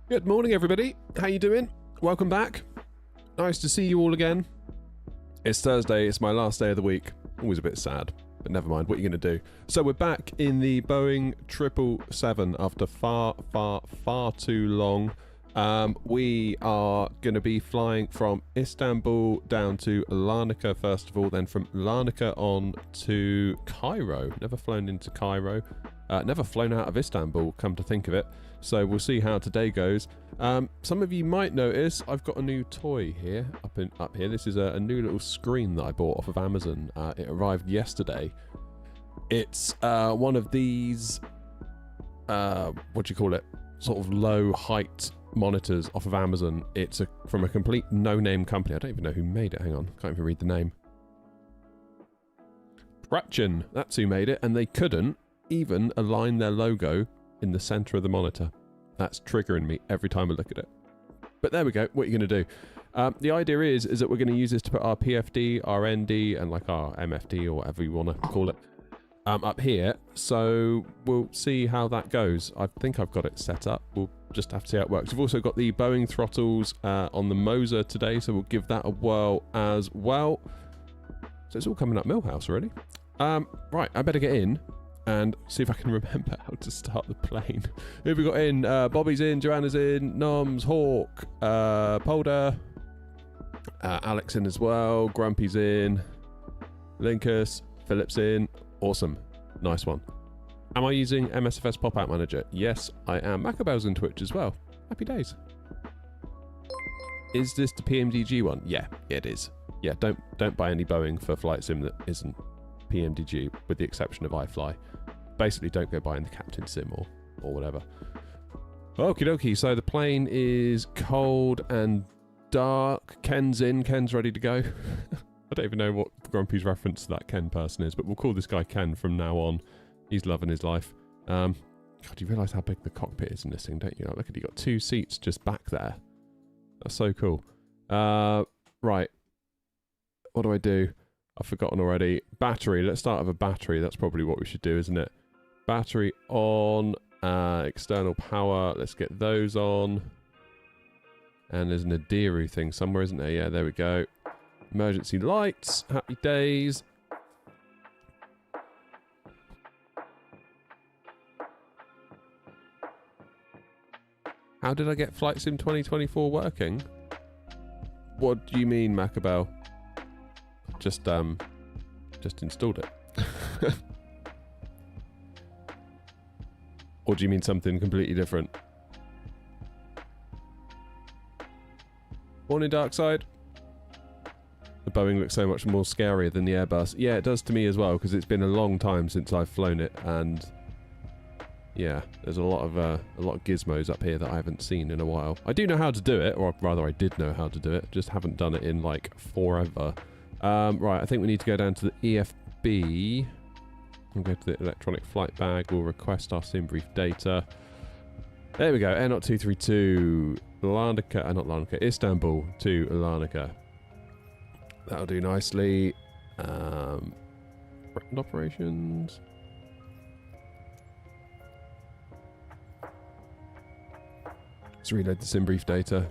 Good morning, everybody. How you doing? Welcome back. Nice to see you all again. It's Thursday. It's my last day of the week. Always a bit sad, but never mind. What are you going to do? So we're back in the Boeing 777 after far too long. We are going to be flying from Istanbul down to Larnaca first of all, then from Larnaca on to Cairo. Never flown into Cairo. Never flown out of Istanbul, come to think of it. So we'll see how today goes. Some of you might notice I've got a new toy here, up here. This is a new little screen that I bought off of Amazon. It arrived yesterday. It's one of these, what do you call it? Sort of low height monitors off of Amazon. It's from a complete no-name company. I don't even know who made it. Hang on, can't even read the name. Pratchin, that's who made it, and they couldn't even align their logo in the center of the monitor. That's triggering me every time I look at it. But there we go. What are you going to do? The idea is that we're going to use this to put our PFD, our ND, and like our MFD or whatever you want to call it up here. So we'll see how that goes. I think I've got it set up. We'll just have to see how it works. We've also got the Boeing throttles on the Moser today, so we'll give that a whirl as well. So it's all coming up Millhouse already. Right, I better get in and see if I can remember how to start the plane. Who have we got in? Bobby's in, Joanna's in, Noms, Hawk, Polder, Alex in as well, Grumpy's in, Linkus, Philip's in. Awesome. Nice one. Am I using MSFS Pop-Out Manager? Yes, I am. Macabell's in Twitch as well. Happy days. Is this the PMDG one? Yeah, it is. Yeah, don't buy any Boeing for flight sim that isn't PMDG, with the exception of iFly. Basically, don't go buying the Captain Sim or whatever. Okie dokie, so the plane is cold and dark. Ken's in. Ken's ready to go. I don't even know what Grumpy's reference to that Ken person is, but we'll call this guy Ken from now on. He's loving his life. God, you realise how big the cockpit is in this thing, don't you? Look at it, you got 2 seats just back there. That's so cool. Right. What do I do? I've forgotten already. Battery. Let's start with a battery. That's probably what we should do, isn't it? Battery on. External power. Let's get those on. And there's an Adiru thing somewhere, isn't there? Yeah, there we go. Emergency lights. Happy days. How did I get Flight Sim 2024 working? What do you mean, Macabell? Just installed it. Or do you mean something completely different? Morning, Darkside. The Boeing looks so much more scarier than the Airbus. Yeah, it does to me as well, because it's been a long time since I've flown it, and yeah, there's a lot of gizmos up here that I haven't seen in a while. I do know how to do it, or rather I did know how to do it, just haven't done it in like forever. Right, I think we need to go down to the EFB. We'll go to the electronic flight bag. We'll request our sim brief data. There we go. Air Not 232 Larnaca, not Larnaca, Istanbul to Larnaca. That'll do nicely. Ground operations. Let's reload the sim brief data.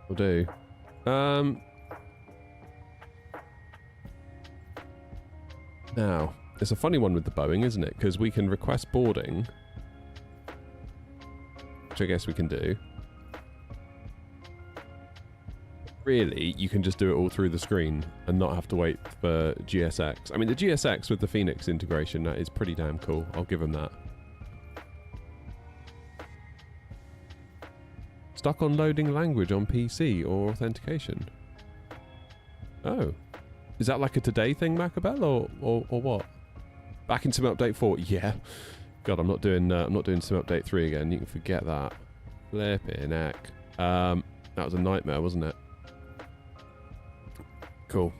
Will do. Now, it's a funny one with the Boeing, isn't it? Because we can request boarding, which I guess we can do. Really, you can just do it all through the screen and not have to wait for GSX. I mean, the GSX with the Phoenix integration, that is pretty damn cool. I'll give them that. Stuck on loading language on PC or authentication. Oh. Is that like a today thing, Macabell, or what? Back in Sim Update 4? Yeah. God, I'm not doing Sim Update 3 again. You can forget that. Flippin' heck. That was a nightmare, wasn't it? Cool.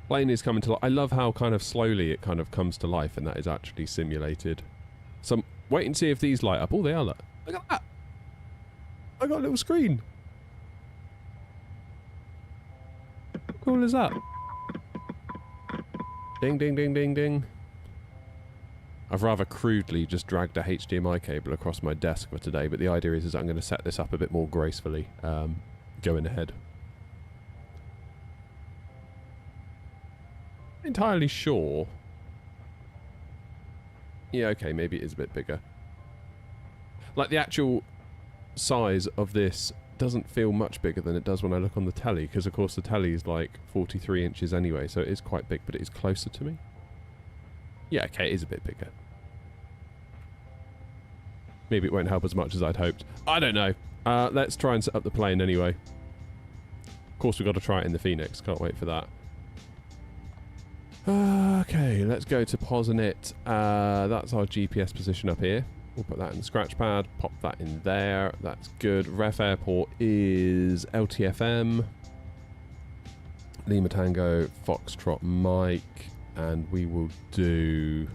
Plane is coming to life. I love how kind of slowly it kind of comes to life, and that is actually simulated. So wait and see if these light up. Oh, they are lit. Look at that. I got a little screen. How cool is that? Ding, ding, ding, ding, ding. I've rather crudely just dragged a HDMI cable across my desk for today, but the idea is I'm going to set this up a bit more gracefully going ahead. Entirely sure. Yeah, okay, maybe it is a bit bigger. Like, the actual size of this doesn't feel much bigger than it does when I look on the telly, because of course the telly is like 43 inches anyway, so it is quite big, but it is closer to me. Yeah, okay, it is a bit bigger. Maybe it won't help as much as I'd hoped. I don't know. Let's try and set up the plane anyway. Of course, we've got to try it in the Phoenix. Can't wait for that. Okay, let's go to POSINIT. That's our GPS position up here. We'll put that in the scratch pad. Pop that in there. That's good. Ref airport is LTFM. Lima Tango, Foxtrot Mike. And we will do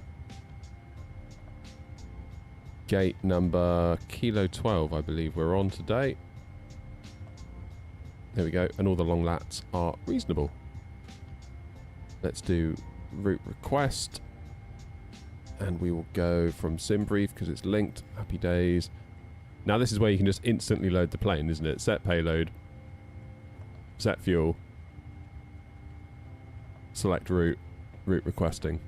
gate number Kilo 12, I believe we're on today. There we go. And all the long lats are reasonable. Let's do route request. And we will go from SimBrief because it's linked. Happy days. Now this is where you can just instantly load the plane, isn't it? Set payload. Set fuel. Select route. Route requesting.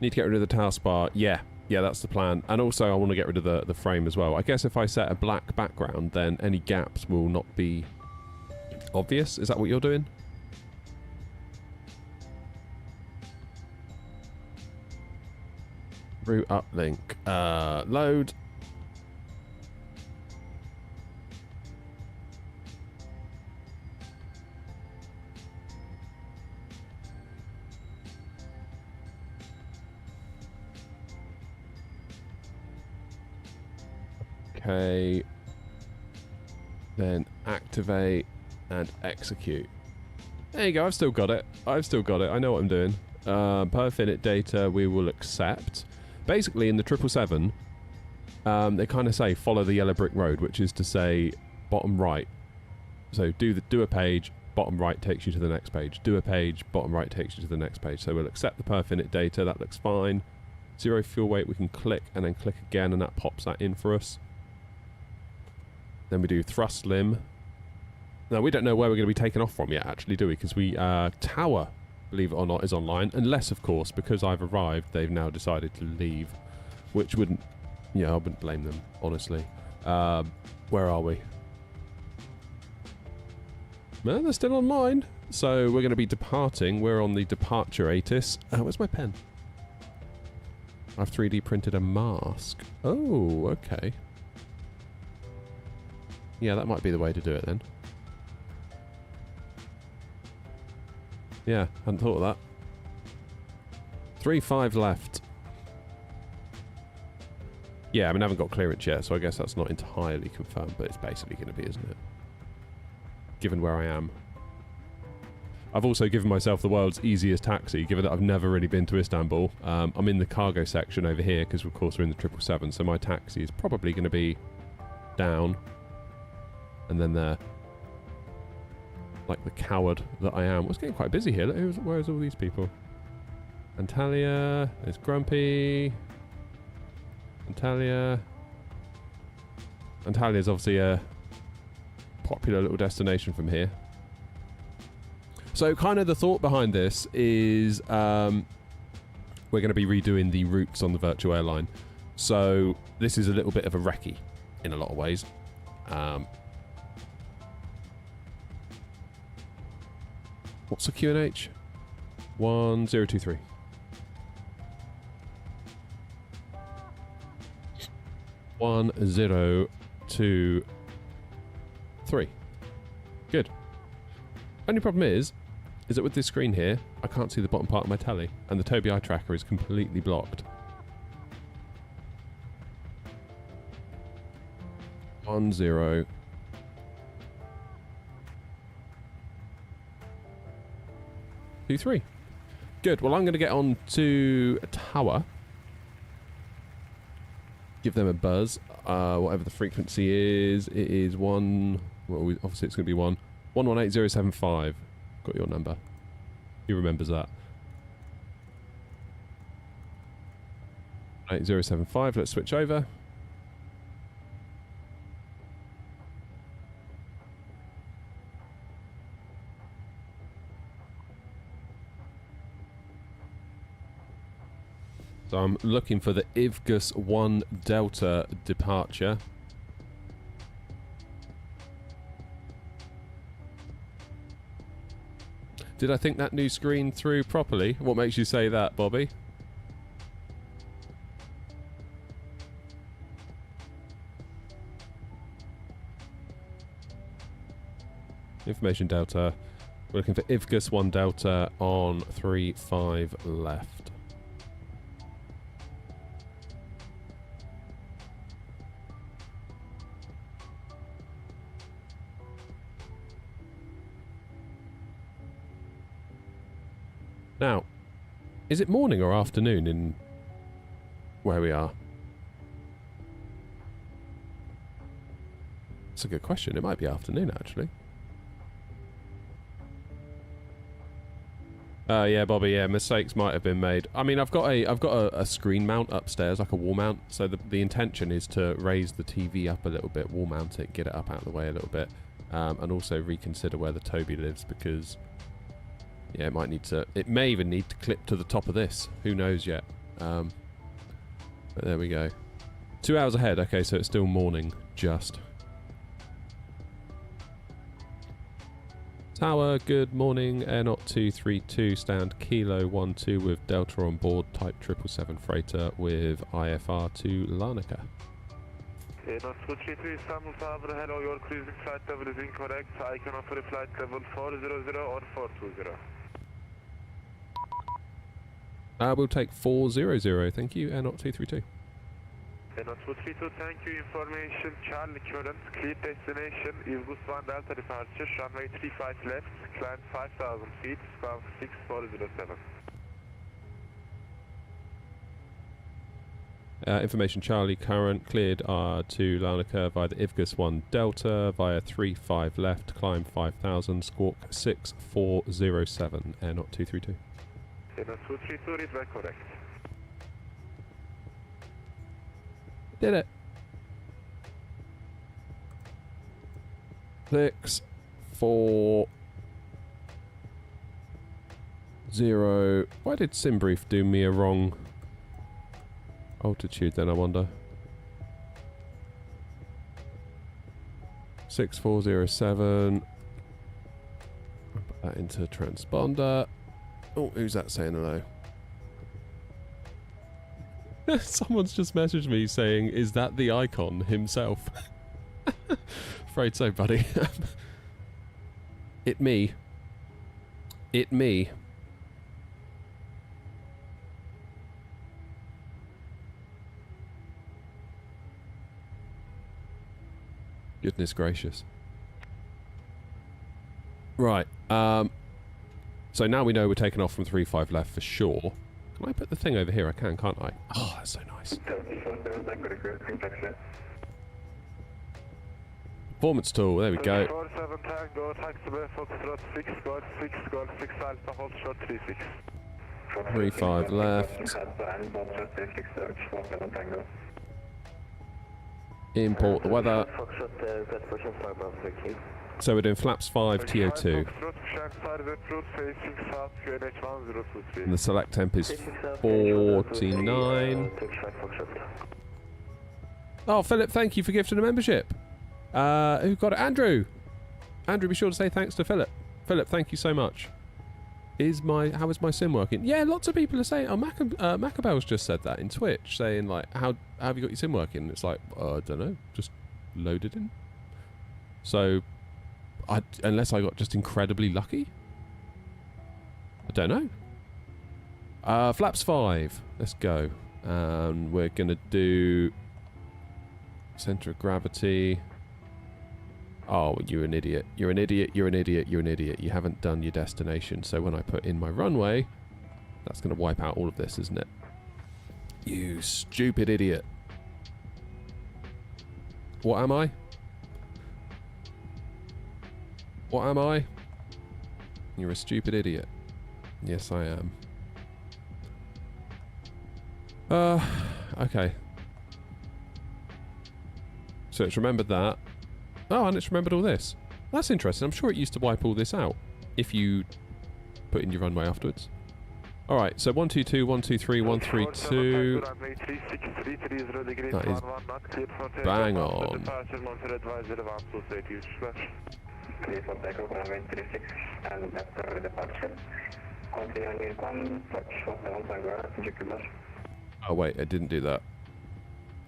Need to get rid of the taskbar. Yeah, that's the plan. And also I want to get rid of the frame as well. I guess if I set a black background, then any gaps will not be obvious. Is that what you're doing? Route uplink. Load. Okay, then activate and execute. There you go, I've still got it. I know what I'm doing. Per finite data we will accept. Basically in the 777, they kind of say follow the yellow brick road, which is to say bottom right. So do a page, bottom right takes you to the next page. Do a page, bottom right takes you to the next page. So we'll accept the per finite data, that looks fine. Zero fuel weight, we can click and then click again and that pops that in for us. Then we do thrust limb. Now, we don't know where we're going to be taken off from yet, actually, do we? Because tower, believe it or not, is online. Unless, of course, because I've arrived, they've now decided to leave. Which wouldn't... Yeah, I wouldn't blame them, honestly. Where are we? No, they're still online. So we're going to be departing. We're on the departure ATIS. Where's my pen? I've 3D printed a mask. Oh, okay. Yeah, that might be the way to do it then. Yeah, hadn't thought of that. 3-5 left. Yeah, I mean, I haven't got clearance yet, so I guess that's not entirely confirmed, but it's basically going to be, isn't it? Given where I am. I've also given myself the world's easiest taxi, given that I've never really been to Istanbul. I'm in the cargo section over here, because of course we're in the 777, so my taxi is probably going to be down. And then there. Like the coward that I am. Well, it's getting quite busy here. Where's all these people? Antalya. There's Grumpy. Antalya. Antalya is obviously a popular little destination from here. So kind of the thought behind this is we're going to be redoing the routes on the virtual airline. So this is a little bit of a recce in a lot of ways. What's the QNH? 1023. One, 0, 2, 3. Good. Only problem is that with this screen here, I can't see the bottom part of my telly, and the Tobii eye tracker is completely blocked. 1, 0. 2, 3. Good. Well, I'm going to get on to a tower. Give them a buzz. Whatever the frequency is. It is 1... Well, obviously it's going to be 118075. Got your number. He remembers that. 8075, let's switch over. So I'm looking for the Ivgus 1 Delta departure. Did I think that new screen through properly? What makes you say that, Bobby? Information Delta. We're looking for Ivgus 1 Delta on 35 left. Now, is it morning or afternoon in where we are? That's a good question. It might be afternoon, actually. Yeah, Bobby. Yeah, mistakes might have been made. I mean, I've got a screen mount upstairs, like a wall mount. So the intention is to raise the TV up a little bit, wall mount it, get it up out of the way a little bit, and also reconsider where the Toby lives because. Yeah, it might need to... It may even need to clip to the top of this. Who knows yet? But there we go. 2 hours ahead. Okay, so it's still morning. Just. Tower, good morning. Air Not 232, stand Kilo 12 with Delta on board. Type 777 freighter with IFR to Larnaca. Air Not 232, Istanbul Tower. Hello, your cruising flight level is incorrect. I can offer a flight level 400 or 420. We'll take 400, thank you, Air Not 232. Air Not 232, thank you. Information, Charlie current, clear destination, Ivgus 1 Delta departure, runway 35 left, climb 5,000 feet, scout 6407. Information, Charlie current, cleared to Larnaca via the Ivgus 1 Delta, via 35 left, climb 5,000, squawk 6407, Air Not 232. Air Not 232, read back correct. Did it. 6, 4, 0. Why did SimBrief do me a wrong altitude then, I wonder? 6407. I'll put that into transponder. Oh, who's that saying hello? Someone's just messaged me saying, is that the icon himself? Afraid so, buddy. It me. It me. Goodness gracious. Right. So now we know we're taking off from 35 left for sure. Can I put the thing over here? I can, can't I? Oh, that's so nice. Performance tool, there we go. 47 Tango, taxiway, Foxtrot 6, Golf 6, Golf 6, Alpha, hold short 36. 35 left. Import the weather. So we're doing flaps 5, TO2. And the select temp is 49. Oh, Philip, thank you for gifting a membership. Who got it? Andrew! Andrew, be sure to say thanks to Philip. Philip, thank you so much. How is my sim working? Yeah, lots of people are saying... Oh, Macabell's just said that in Twitch, saying, like, how have you got your sim working? It's like, I don't know, just load it in. So... unless I got just incredibly lucky? I don't know. Flaps 5. Let's go. And we're going to do... Center of gravity. Oh, you're an idiot. You're an idiot, you're an idiot, you're an idiot. You haven't done your destination. So when I put in my runway, that's going to wipe out all of this, isn't it? You stupid idiot. What am I? What am I? You're a stupid idiot. Yes, I am. okay. So it's remembered that. Oh, and it's remembered all this. That's interesting. I'm sure it used to wipe all this out if you put in your runway afterwards. Alright, so 122, 123, 132. That is bang on. Oh wait, I didn't do that.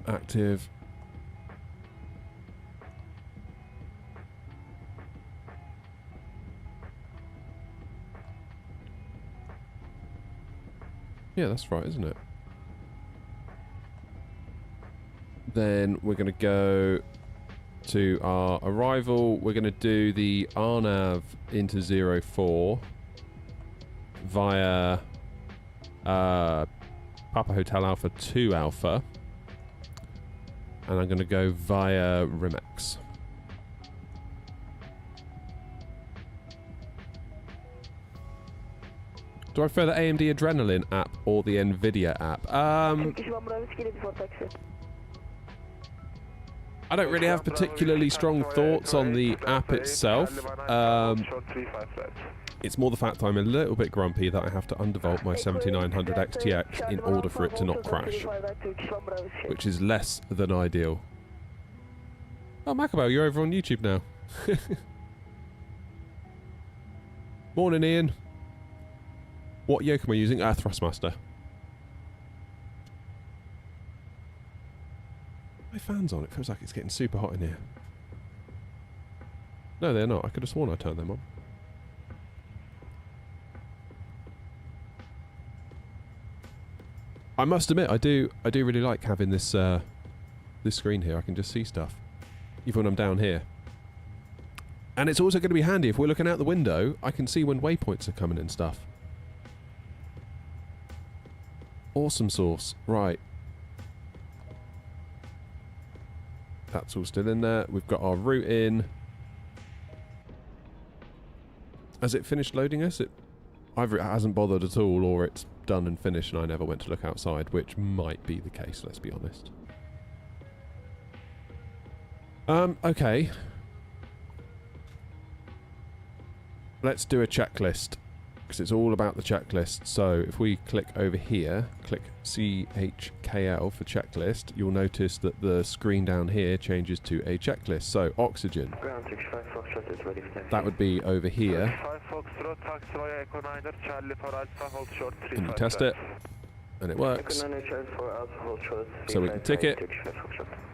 Active. Yeah, that's right, isn't it? Then we're going to go to our arrival. We're going to do the RNAV into 04 via Papa Hotel Alpha 2 Alpha. And I'm going to go via Rimex. Do I prefer the AMD Adrenaline app or the NVIDIA app? I don't really have particularly strong thoughts on the app itself. It's more the fact that I'm a little bit grumpy that I have to undervolt my 7900 XTX in order for it to not crash, which is less than ideal. Oh, Macabell, you're over on YouTube now. Morning, Ian. What yoke am I using? Thrustmaster. My fan's on. It feels like it's getting super hot in here. No, they're not. I could have sworn I turned them on. I must admit, I do really like having this this screen here. I can just see stuff, even when I'm down here. And it's also going to be handy if we're looking out the window. I can see when waypoints are coming and stuff. Awesome sauce. Right. That's all still in there. We've got our route in. Has it finished loading us? Either it hasn't bothered at all or it's done and finished and I never went to look outside, which might be the case, let's be honest. Okay. Let's do a checklist, because it's all about the checklist. So if we click over here, click CHKL for checklist, you'll notice that the screen down here changes to a checklist. So oxygen, that would be over here. And you test it, and it works. So we can tick it.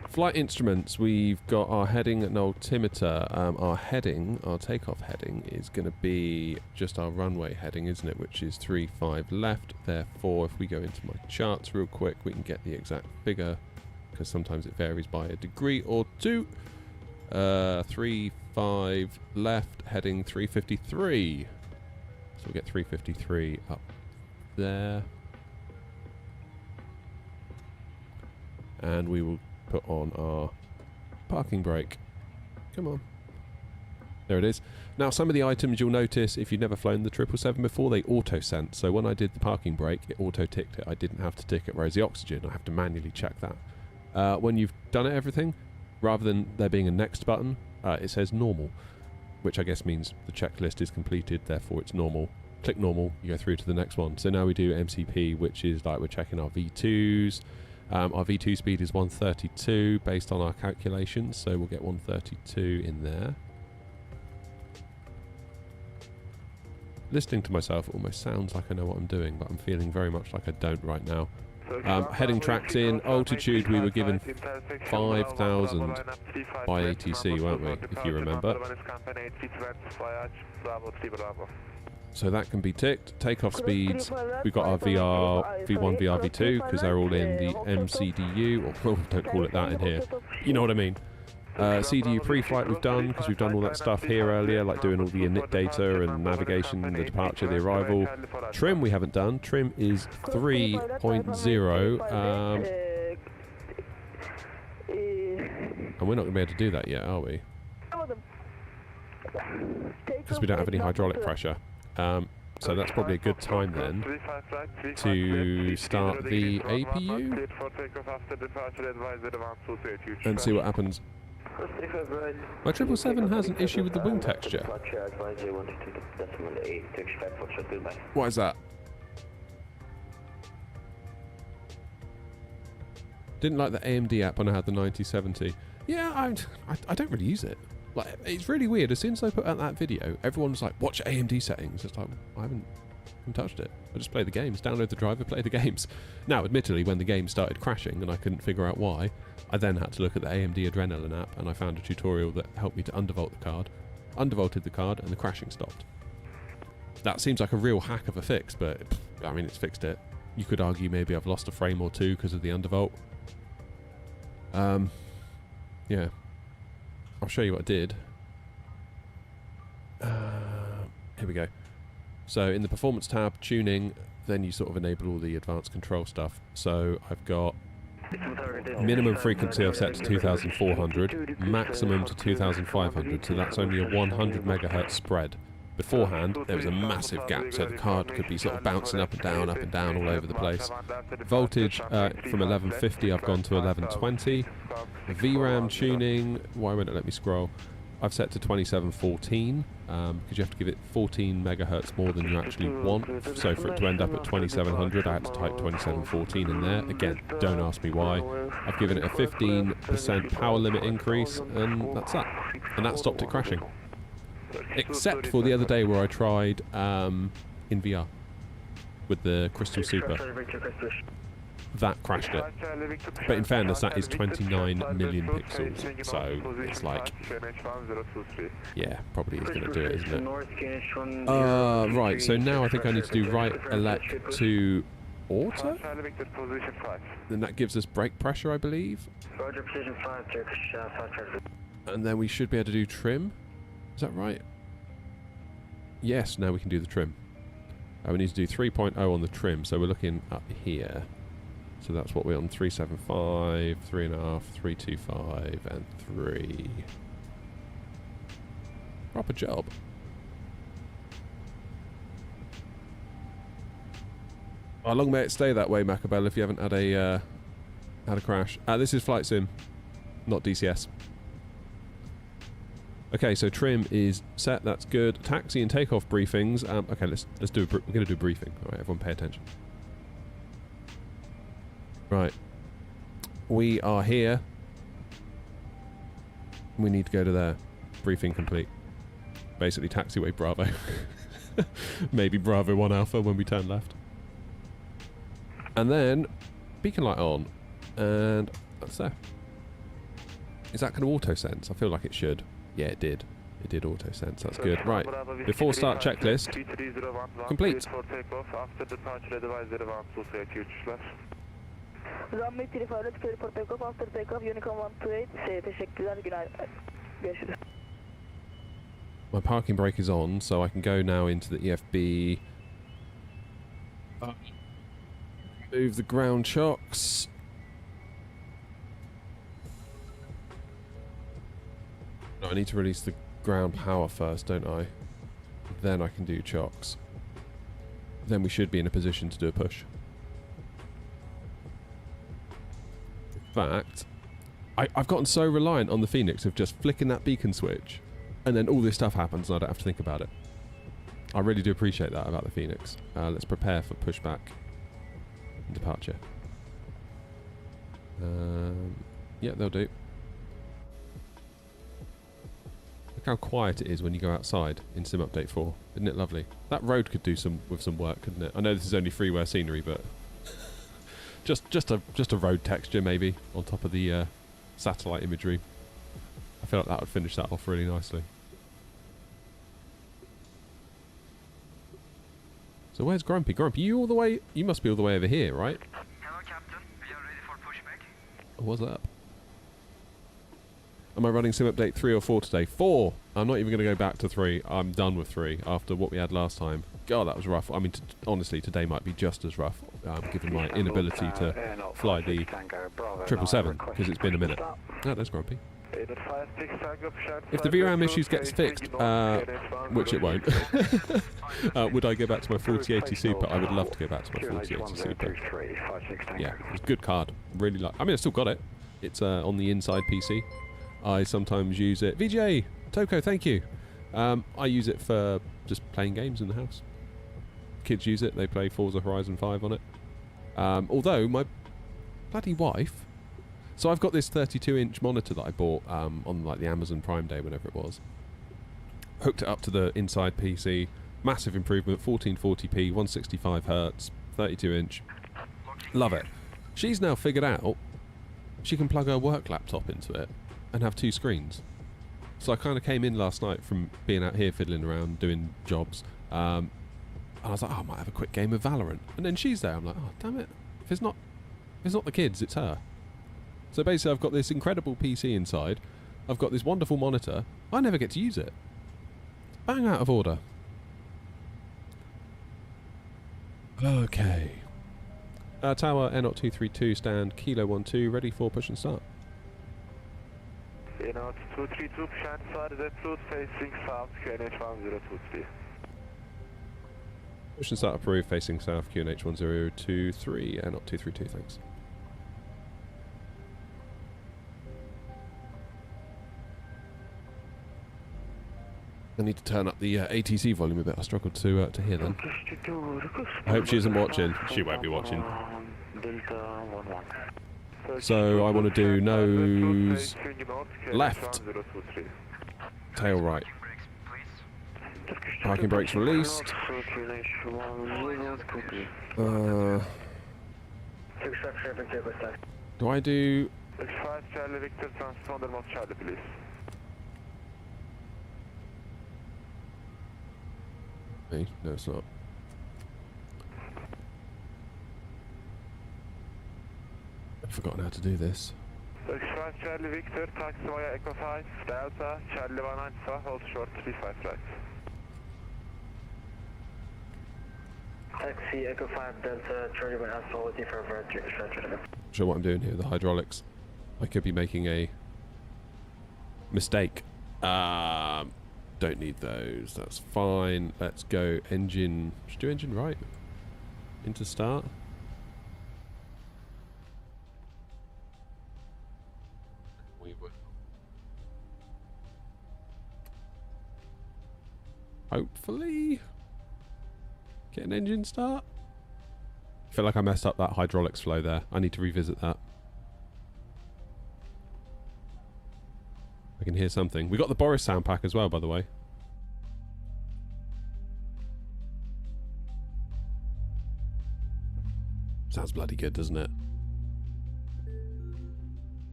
Flight instruments, we've got our heading and altimeter. Our heading, our takeoff heading, is going to be just our runway heading, isn't it? Which is 35 left. Therefore, if we go into my charts real quick, we can get the exact figure, because sometimes it varies by a degree or two. 35 left, heading 353. So we'll get 353 up there. And we will put on our parking brake. Come on. There it is. Now, some of the items you'll notice, if you've never flown the 777 before, they auto-sense. So when I did the parking brake, it auto-ticked it. I didn't have to tick it, whereas the oxygen, I have to manually check that. When you've done it, everything, rather than there being a next button, it says normal, which I guess means the checklist is completed, therefore it's normal. Click normal, you go through to the next one. So now we do MCP, which is like we're checking our V2s. Our V2 speed is 132 based on our calculations, so we'll get 132 in there. Listening to myself, it almost sounds like I know what I'm doing, but I'm feeling very much like I don't right now. Heading tracks in, altitude we were given 5,000 by ATC, weren't we, if you remember. So that can be ticked. Takeoff speeds, we've got our VR, V1, VR, V2, because they're all in the MCDU, or well, don't call it that in here. You know what I mean. CDU pre-flight we've done, because we've done all that stuff here earlier, like doing all the init data and navigation, the departure, the arrival. Trim we haven't done. Trim is 3.0. And we're not going to be able to do that yet, are we? Because we don't have any hydraulic pressure. So that's probably a good time then to start the APU and see what happens. My 777 has an issue with the wing texture. What is that? Didn't like the AMD app when I had the 9070. Yeah, I don't really use it. Like, it's really weird. As soon as I put out that video, everyone was like, watch AMD settings. It's like, I haven't touched it. I just play the games, download the driver, play the games. Now, admittedly, when the game started crashing and I couldn't figure out why, I then had to look at the AMD Adrenalin app and I found a tutorial that helped me to undervolt the card. Undervolted the card and the crashing stopped. That seems like a real hack of a fix, but I mean, it's fixed it. You could argue maybe I've lost a frame or two because of the undervolt. Yeah. I'll show you what I did. Here we go. So in the performance tab, tuning, then you sort of enable all the advanced control stuff. So I've got minimum frequency I've set to 2400, maximum to 2500, so that's only a 100 megahertz spread. Beforehand, there was a massive gap, so the card could be sort of bouncing up and down all over the place. Voltage from 1150 I've gone to 1120. VRAM tuning, why won't it let me scroll? I've set to 2714 because you have to give it 14 megahertz more than you actually want. So for it to end up at 2700, I had to type 2714 in there. Again, don't ask me why. I've given it a 15% power limit increase, and that's that. And that stopped it crashing. Except for the other day where I tried in VR with the Crystal Super. That crashed it. But in fairness, that is 29 million pixels, so it's like, yeah, probably is going to do it, isn't it? Right, so now I think I need to do right elect to auto? Then that gives us brake pressure, I believe. And then we should be able to do trim. Is that right? Yes, now we can do the trim. We need to do 3.0 on the trim, so we're looking up here. So that's what we're on, 375, 3.5, 325, and 3. Proper job. How long may it stay that way, Macabell, if you haven't had a crash? This is Flight Sim, not DCS. Okay, so trim is set. That's good. Taxi and takeoff briefings. Okay, let's do. We're going to do a briefing. All right, everyone, pay attention. Right, we are here. We need to go to there. Briefing complete. Basically, taxiway Bravo. Maybe Bravo 1 Alpha when we turn left. And then beacon light on, and that's there. Is that going to auto sense? I feel like it should. Yeah, it did. It did auto sense. That's good. Right. Before start checklist. Complete. My parking brake is on, so I can go now into the EFB. Move the ground chocks. No, I need to release the ground power first, don't I? Then I can do chocks. Then we should be in a position to do a push. In fact, I've gotten so reliant on the Phoenix of just flicking that beacon switch, and then all this stuff happens and I don't have to think about it. I really do appreciate that about the Phoenix. Let's prepare for pushback and departure. Yeah, they'll do. Look how quiet it is when you go outside in Sim Update 4. Isn't it lovely? That road could do with some work, couldn't it? I know this is only freeware scenery, but just a road texture maybe on top of the satellite imagery. I feel like that would finish that off really nicely. So where's Grumpy? Grumpy, you all the way? You must be all the way over here, right? Hello, Captain. We are ready for pushback. What's up? Am I running Sim Update 3 or 4 today? 4! I'm not even going to go back to 3. I'm done with 3 after what we had last time. God, that was rough. I mean, honestly, today might be just as rough, given my inability to fly the 777, because it's been a minute. Oh, there's Grumpy. If the VRAM issues gets fixed, which it won't, would I go back to my 4080 Super? I would love to go back to my 4080 Super. Yeah, it's a good card. Really like. I mean, I still got it. It's on the inside PC. I sometimes use it. VJ Toko, thank you. I use it for just playing games in the house. Kids use it. They play Forza Horizon 5 on it. Although my bloody wife. So I've got this 32-inch monitor that I bought on like the Amazon Prime Day, whenever it was. Hooked it up to the inside PC. Massive improvement, 1440p, 165 Hz, 32-inch. Love it. She's now figured out she can plug her work laptop into it and have two screens. So I kind of came in last night from being out here fiddling around, doing jobs. And I was like, oh, I might have a quick game of Valorant. And then she's there. I'm like, oh, damn it. If it's not the kids, it's her. So basically I've got this incredible PC inside, I've got this wonderful monitor, I never get to use it. Bang out of order. Okay. Tower N0232 stand Kilo 12, ready for push and start. N0232 push and route facing south QNH 1023. Push and start approved facing south QNH 1023 N0232, thanks. I need to turn up the ATC volume a bit. I struggled to hear them. I hope she isn't watching. She won't be watching. So I want to do nose left, tail right. Parking brakes released. Do I do... Me? No, it's not. I've forgotten how to do this. Charlie Victor, taxi via Echo 5, Delta, Charlie 1 Alpha, hold short 35 right. Taxi Echo 5, Delta, Charlie 1 Alpha, hold 35 right. Not sure what I'm doing here, the hydraulics. I could be making a mistake. Don't need those, that's fine. Let's go engine, should do engine right. Into start. We will. Hopefully get an engine start. I feel like I messed up that hydraulics flow there. I need to revisit that. I can hear something. We got the Boris sound pack as well, by the way. Sounds bloody good, doesn't it?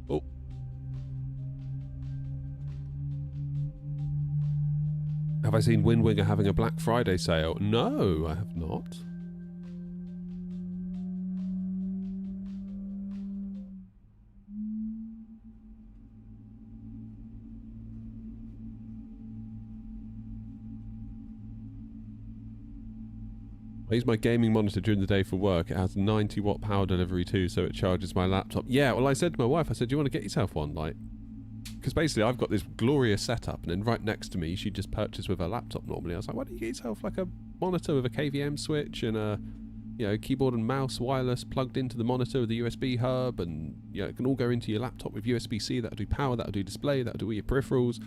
Oh. Have I seen Windwinger having a Black Friday sale? No, I have not. I use my gaming monitor during the day for work. It has 90 watt power delivery too, so it charges my laptop. Yeah, well I said to my wife, I said, do you want to get yourself one? Like, because basically I've got this glorious setup and then right next to me she just purchased with her laptop normally. I was like, why don't you get yourself like a monitor with a KVM switch and a, you know, keyboard and mouse wireless plugged into the monitor with a USB hub, and you know, it can all go into your laptop with USB-C. That'll do power, that'll do display, that'll do all your peripherals.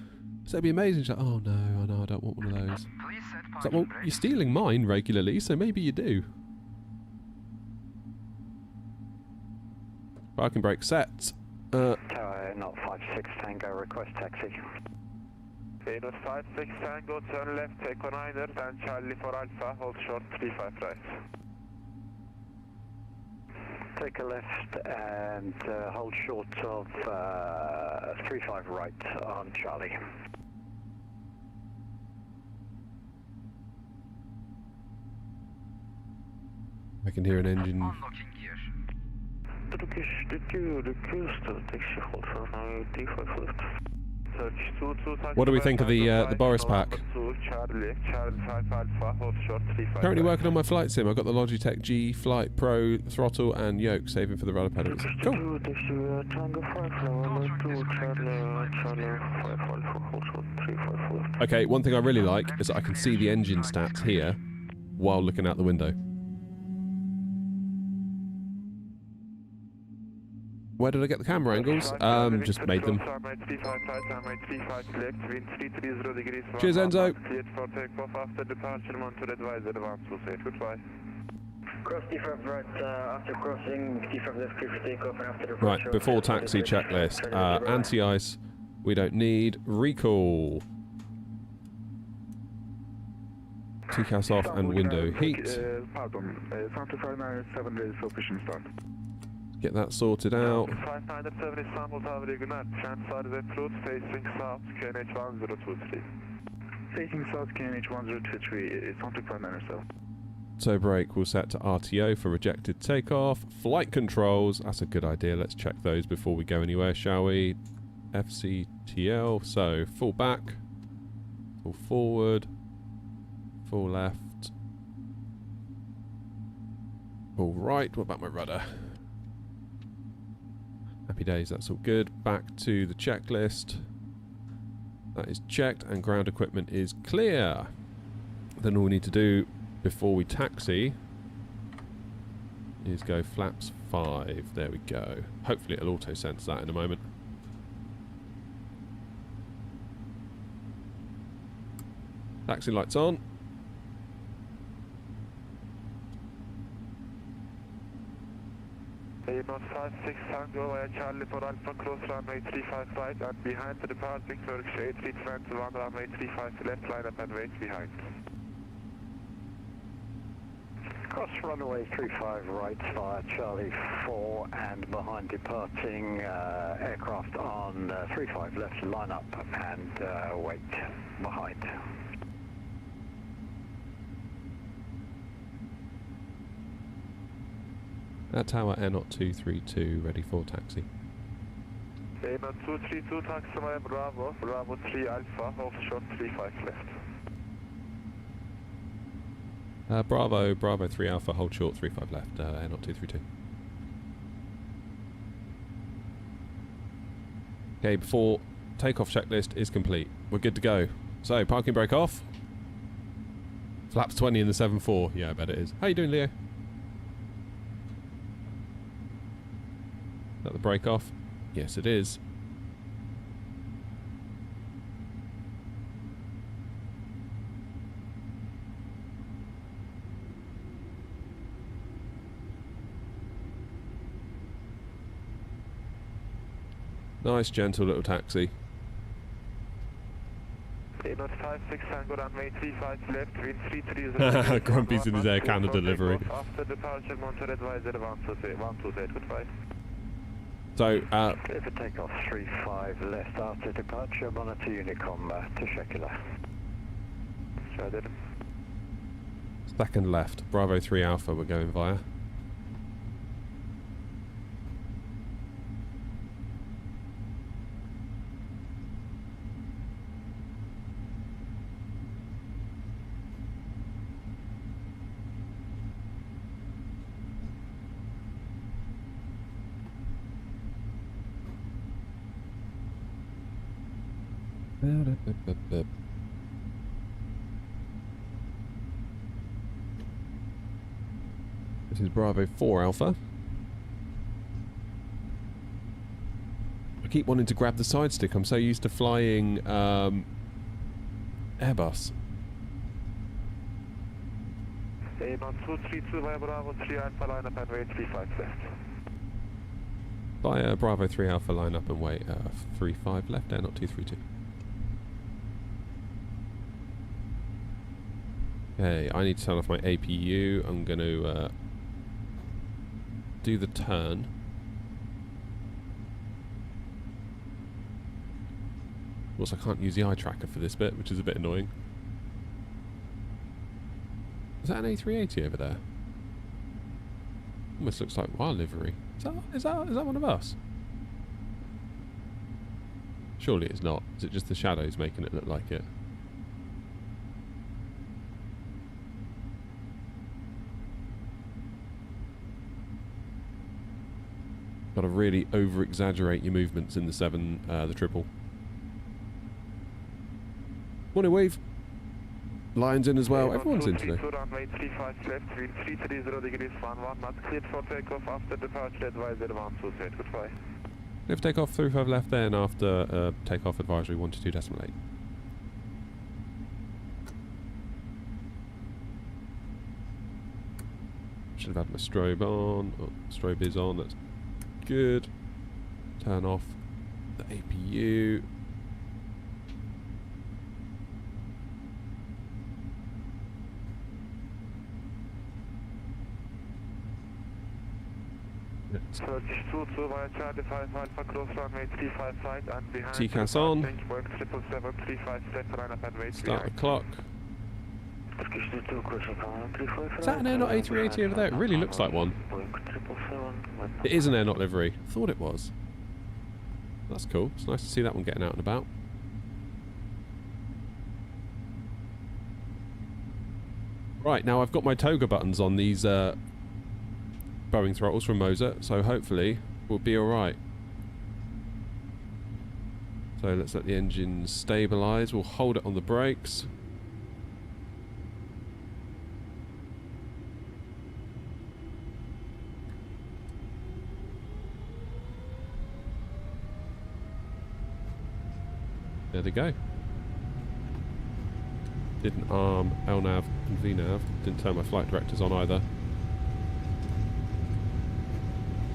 So it'd be amazing. She's like, oh no, I know, I don't want one of those. It's like, well, you're stealing mine regularly, so maybe you do. Parking brake set. Tower, not 56 Tango, request taxi. Not 56 Tango, turn left, Echo 9er, then Charlie 4 Alpha, hold short 35 right. Take a left and hold short of 35 right on Charlie. I can hear an engine. Unlocking gear. Turkish, the Q, taxi hold for now, 35 left. What do we think of the Boris pack? Currently working on my flight sim. I've got the Logitech G Flight Pro throttle and yoke, saving for the rudder pedals. Cool. Okay, one thing I really like is that I can see the engine stats here while looking out the window. Where did I get the camera angles? Just made them. Cheers, Enzo. Right, before taxi checklist. Anti-ice, we don't need. Recall. TCAS off and window heat. Get that sorted out. 597 Istanbul Tower, good night. Transfer the route facing south, QNH 1023. Facing south, QNH 1023, it's on to 597. Tow brake will set to RTO for rejected takeoff. Flight controls, that's a good idea. Let's check those before we go anywhere, shall we? FCTL, so full back, full forward, full left, full right. What about my rudder? Happy days, that's all good. Back to the checklist. That is checked and ground equipment is clear. Then all we need to do before we taxi is go flaps 5. There we go. Hopefully it'll auto sense that in a moment. Taxi lights on. Not 56 Tango via Charlie for Alpha, close runway 35 right and behind the departing Turkish 8321 runway 35 left, line up and wait behind. Cross runway 35 right via Charlie 4 and behind departing aircraft on 35 left, line up and wait behind. Tower Airnaut 232, ready for taxi. Airnaut 232, taxi via Bravo, Bravo 3 Alpha, offshore 35 left. Bravo 3 Alpha, hold short 35 left, Airnaut 232. Okay, before takeoff checklist is complete. We're good to go. So, parking brake off. Flaps 20 in the 7.4. Yeah, I bet it is. How you doing, Leo? Is that the brake off? Yes, it is. Nice, gentle little taxi. Not 56 Tango runway 35 left, wind 330. Grumpy's in his Air Canada livery. After departure, Monterey advisor 128, goodbye. So, Clear for takeoff 35 left after departure, monitor Unicom to Shekula. So I did. second left, Bravo 3 Alpha we're going via. This is Bravo 4 Alpha. I keep wanting to grab the side stick. I'm so used to flying Airbus. Airborne 232 via Bravo 3 Alpha, line up and wait 35 left. Via Bravo 3 Alpha, line up and wait 35 left, not 232. Okay, I need to turn off my APU. I'm going to do the turn. Also, I can't use the eye tracker for this bit, which is a bit annoying. Is that an A380 over there? Almost looks like wild livery. Is that one of us? Surely it's not. Is it just the shadows making it look like it? Got to really over-exaggerate your movements in the the triple. Morning, Wave. Lions in as well. Everyone's in today. Runway 35 left, wind 330 degrees, 11 knots, cleared for takeoff after departure, advisory 128, goodbye. If takeoff 35 left, then after takeoff advisory 122.8. Should have had my strobe on. Oh, strobe is on, that's good. Turn off the APU. Turkish 22 via Charlie 5 Alpha, cross runway 35 right and behind. TCAS on. Boeing 777 35 left, line up and wait. Start the clock. Turkish 22, crossing runway 35 right. Is that an Air Not A380 over there? It really looks like one. Boeing 777. It is an Air Not livery. Thought it was. That's cool. It's nice to see that one getting out and about. Right, now I've got my toga buttons on these Boeing throttles from Moser, so hopefully we'll be alright. So let's let the engine stabilise. We'll hold it on the brakes. There they go. Didn't arm LNAV and VNAV. Didn't turn my flight directors on either.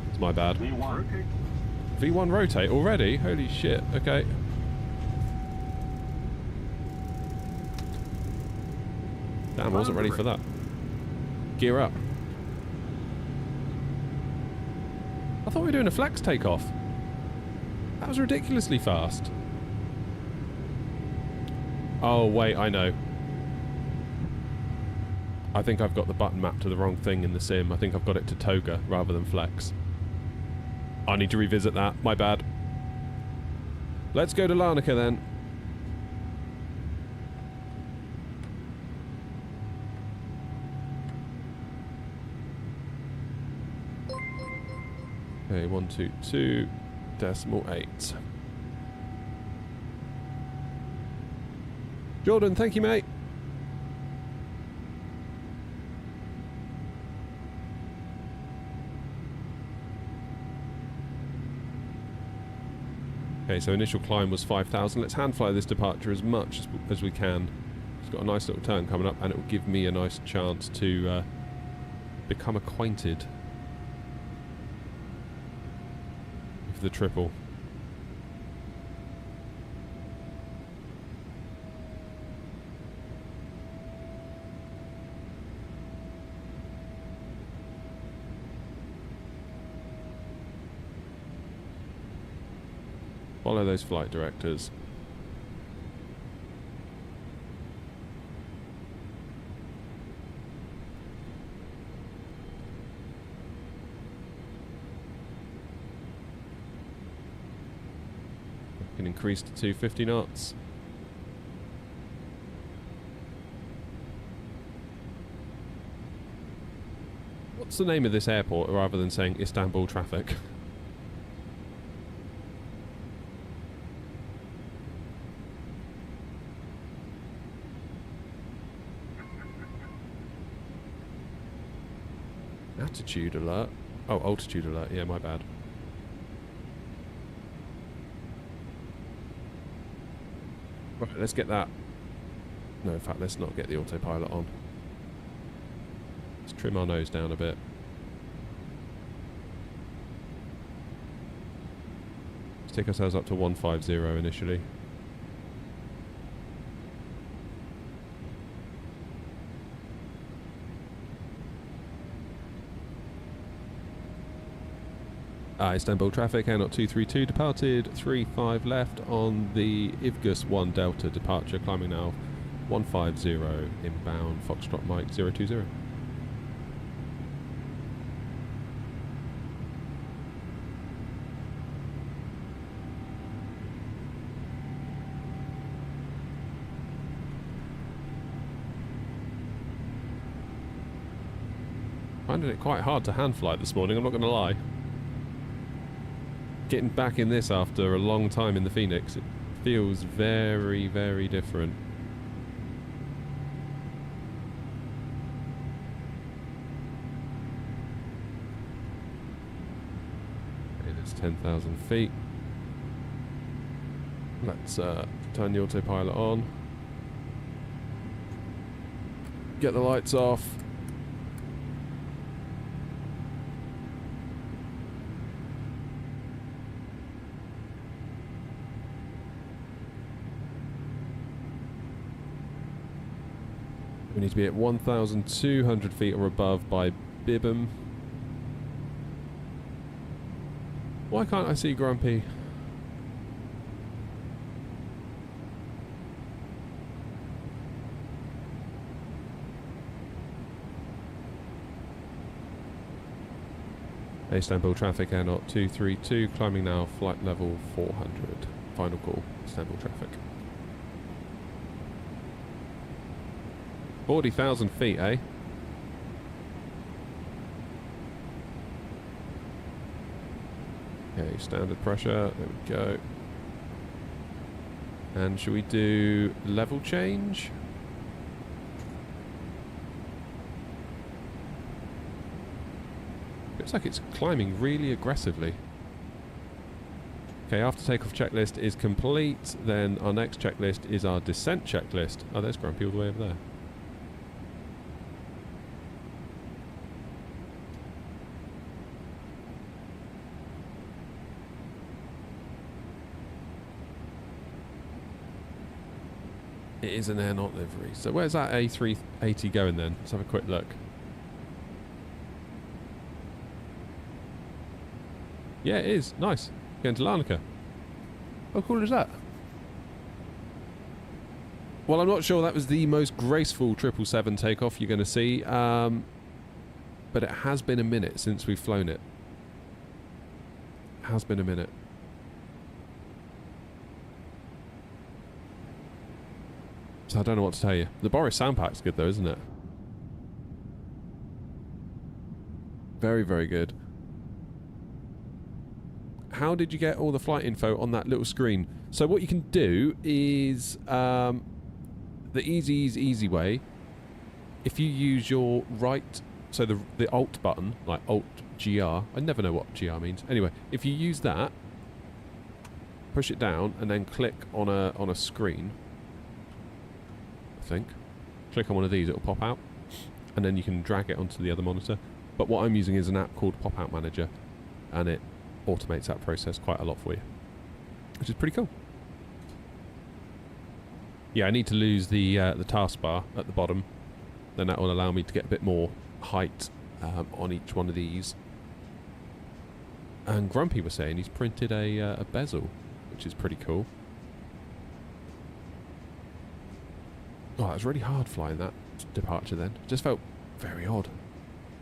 It's my bad. V1 rotate already? Holy shit, okay. Damn, I wasn't ready for that. Gear up. I thought we were doing a flex takeoff. That was ridiculously fast. Oh, wait, I know. I think I've got the button mapped to the wrong thing in the sim. I think I've got it to toga rather than flex. I need to revisit that. My bad. Let's go to Larnaca then. Okay, 122.8. Jordan, thank you, mate. Okay, so initial climb was 5,000. Let's hand fly this departure as much as we can. It's got a nice little turn coming up, and it will give me a nice chance to become acquainted with the triple. Follow those flight directors. Can increase to 250 knots. What's the name of this airport rather than saying Istanbul traffic? Altitude alert. Oh, altitude alert. Yeah, my bad. Right, let's get that. No, in fact, let's not get the autopilot on. Let's trim our nose down a bit. Let's take ourselves up to 150 initially. Istanbul traffic, Air Not 232 departed, 35 left on the Ivgus 1 Delta departure, climbing now 150 inbound, Foxtrot Mike 020. Finding it quite hard to hand fly this morning, I'm not going to lie. Getting back in this after a long time in the Phoenix, it feels very, very different. Okay, there's 10,000 feet. Let's turn the autopilot on. Get the lights off. We need to be at 1,200 feet or above by Bibham. Why can't I see Grumpy? Istanbul traffic, air knot 232, climbing now, flight level 400. Final call, Istanbul traffic. 40,000 feet, eh? Okay, standard pressure, there we go. And should we do level change? Looks like it's climbing really aggressively. Okay, after takeoff checklist is complete, then our next checklist is our descent checklist. Oh, there's Grumpy all the way over there. It is an air knot livery. So where's that A380 going then? Let's have a quick look. Yeah, it is. Nice. Going to Larnaca. How cool is that? Well, I'm not sure that was the most graceful 777 takeoff you're going to see. But it has been a minute since we've flown it. It has been a minute. So I don't know what to tell you. The Boris sound pack's good though, isn't it? Very, very good. How did you get all the flight info on that little screen? So what you can do is the easy way. If you use your right, so the Alt button, like Alt GR. I never know what GR means. Anyway, if you use that, push it down and then click on a screen. I think. Click on one of these, it'll pop out, and then you can drag it onto the other monitor. But what I'm using is an app called Pop Out Manager, and it automates that process quite a lot for you, which is pretty cool. Yeah, I need to lose the taskbar at the bottom, then that will allow me to get a bit more height on each one of these. And Grumpy was saying he's printed a bezel, which is pretty cool. Oh, it was really hard flying that departure then. It just felt very odd.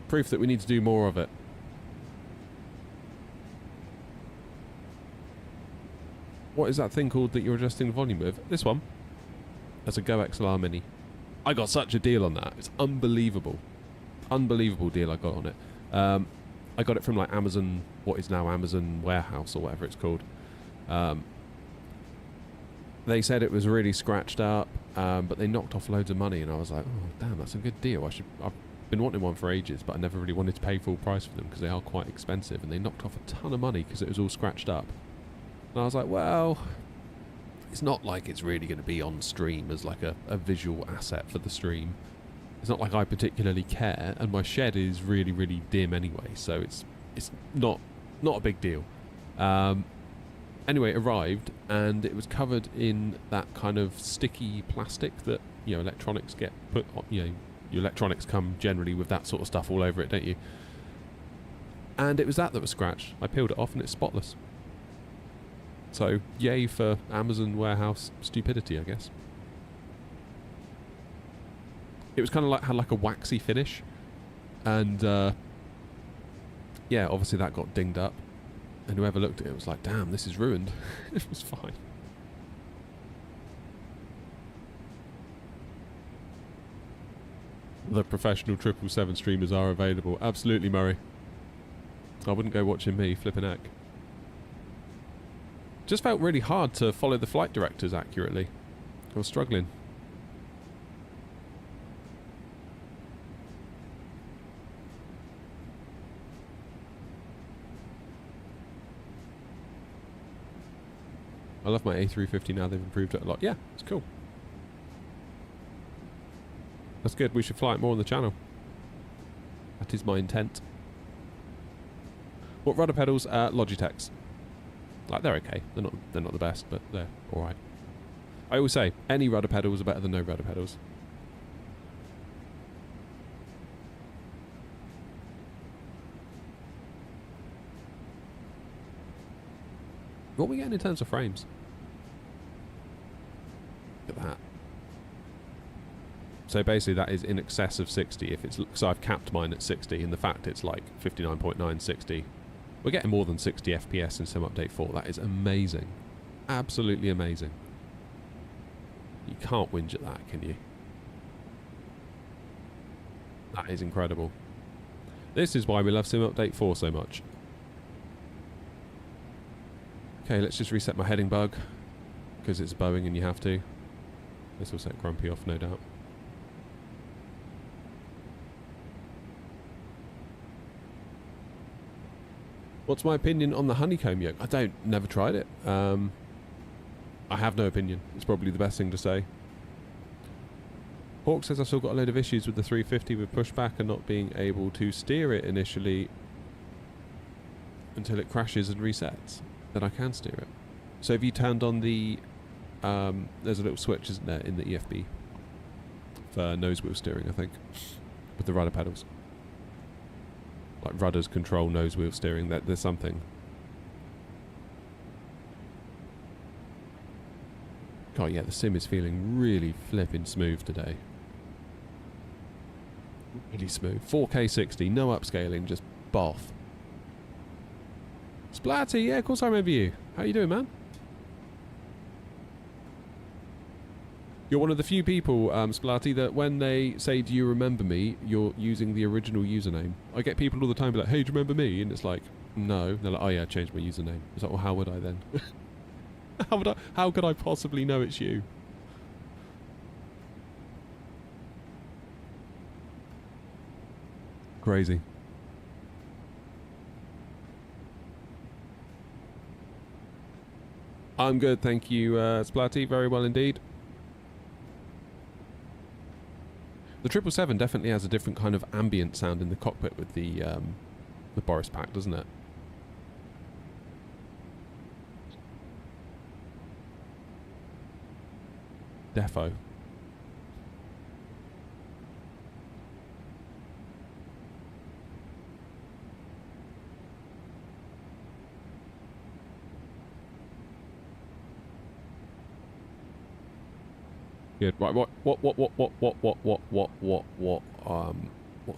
Proof that we need to do more of it. What is that thing called that you're adjusting the volume with? This one. That's a Go XLR Mini. I got such a deal on that. It's unbelievable. Unbelievable deal I got on it. I got it from like Amazon, what is now Amazon Warehouse or whatever it's called. They said it was really scratched up, but they knocked off loads of money, and I was like, oh damn, that's a good deal. I've been wanting one for ages, but I never really wanted to pay full price for them because they are quite expensive, and they knocked off a ton of money because it was all scratched up. And I was like, well, it's not like it's really going to be on stream as like a visual asset for the stream. It's not like I particularly care, and my shed is really, really dim anyway, so it's not a big deal. Anyway, it arrived, and it was covered in that kind of sticky plastic that, you know, electronics get put on. You know, your electronics come generally with that sort of stuff all over it, don't you? And it was that was scratched. I peeled it off, and it's spotless. So, yay for Amazon warehouse stupidity, I guess. It was kind of like, had like a waxy finish. And, yeah, obviously that got dinged up. And whoever looked at it was like, damn, this is ruined. It was fine. the professional 777 streamers are available. Absolutely, Murray. I wouldn't go watching me flipping heck. Just felt really hard to follow the flight directors accurately. I was struggling. I love my A350 now. They've improved it a lot. Yeah, it's cool. That's good. We should fly it more on the channel. That is my intent. What rudder pedals? Logitech's. Like, they're okay. They're not the best, but they're all right. I always say any rudder pedals are better than no rudder pedals. What are we getting in terms of frames? Look at that. So basically that is in excess of 60. If it's, so I've capped mine at 60, and the fact it's like 59.9, 60. We're getting more than 60 FPS in Sim Update 4. That is amazing. Absolutely amazing. You can't whinge at that, can you? That is incredible. This is why we love Sim Update 4 so much. Okay, let's just reset my heading bug, because it's Boeing and you have to. This will set Grumpy off, no doubt. What's my opinion on the honeycomb yoke? Never tried it. I have no opinion. It's probably the best thing to say. Hawk says I've still got a load of issues with the 350 with pushback and not being able to steer it initially until it crashes and resets. Then I can steer it. So have you turned on the... there's a little switch, isn't there, in the EFB for nose wheel steering, I think, with the rudder pedals. Like rudders control nose wheel steering. There's something. Oh yeah, the sim is feeling really flipping smooth today. Really smooth. 4K 60, no upscaling, just boff. Splatty, yeah, of course I remember you. How you doing, man? You're one of the few people, Splatty, that when they say, do you remember me, you're using the original username. I get people all the time be like, hey, do you remember me? And it's like, no. They're like, oh yeah, I changed my username. It's like, well, how would I then? How could I possibly know it's you? Crazy. I'm good, thank you, Splatty. Very well indeed. The 777 definitely has a different kind of ambient sound in the cockpit with the Boris pack, doesn't it? Defo. Good. Right. What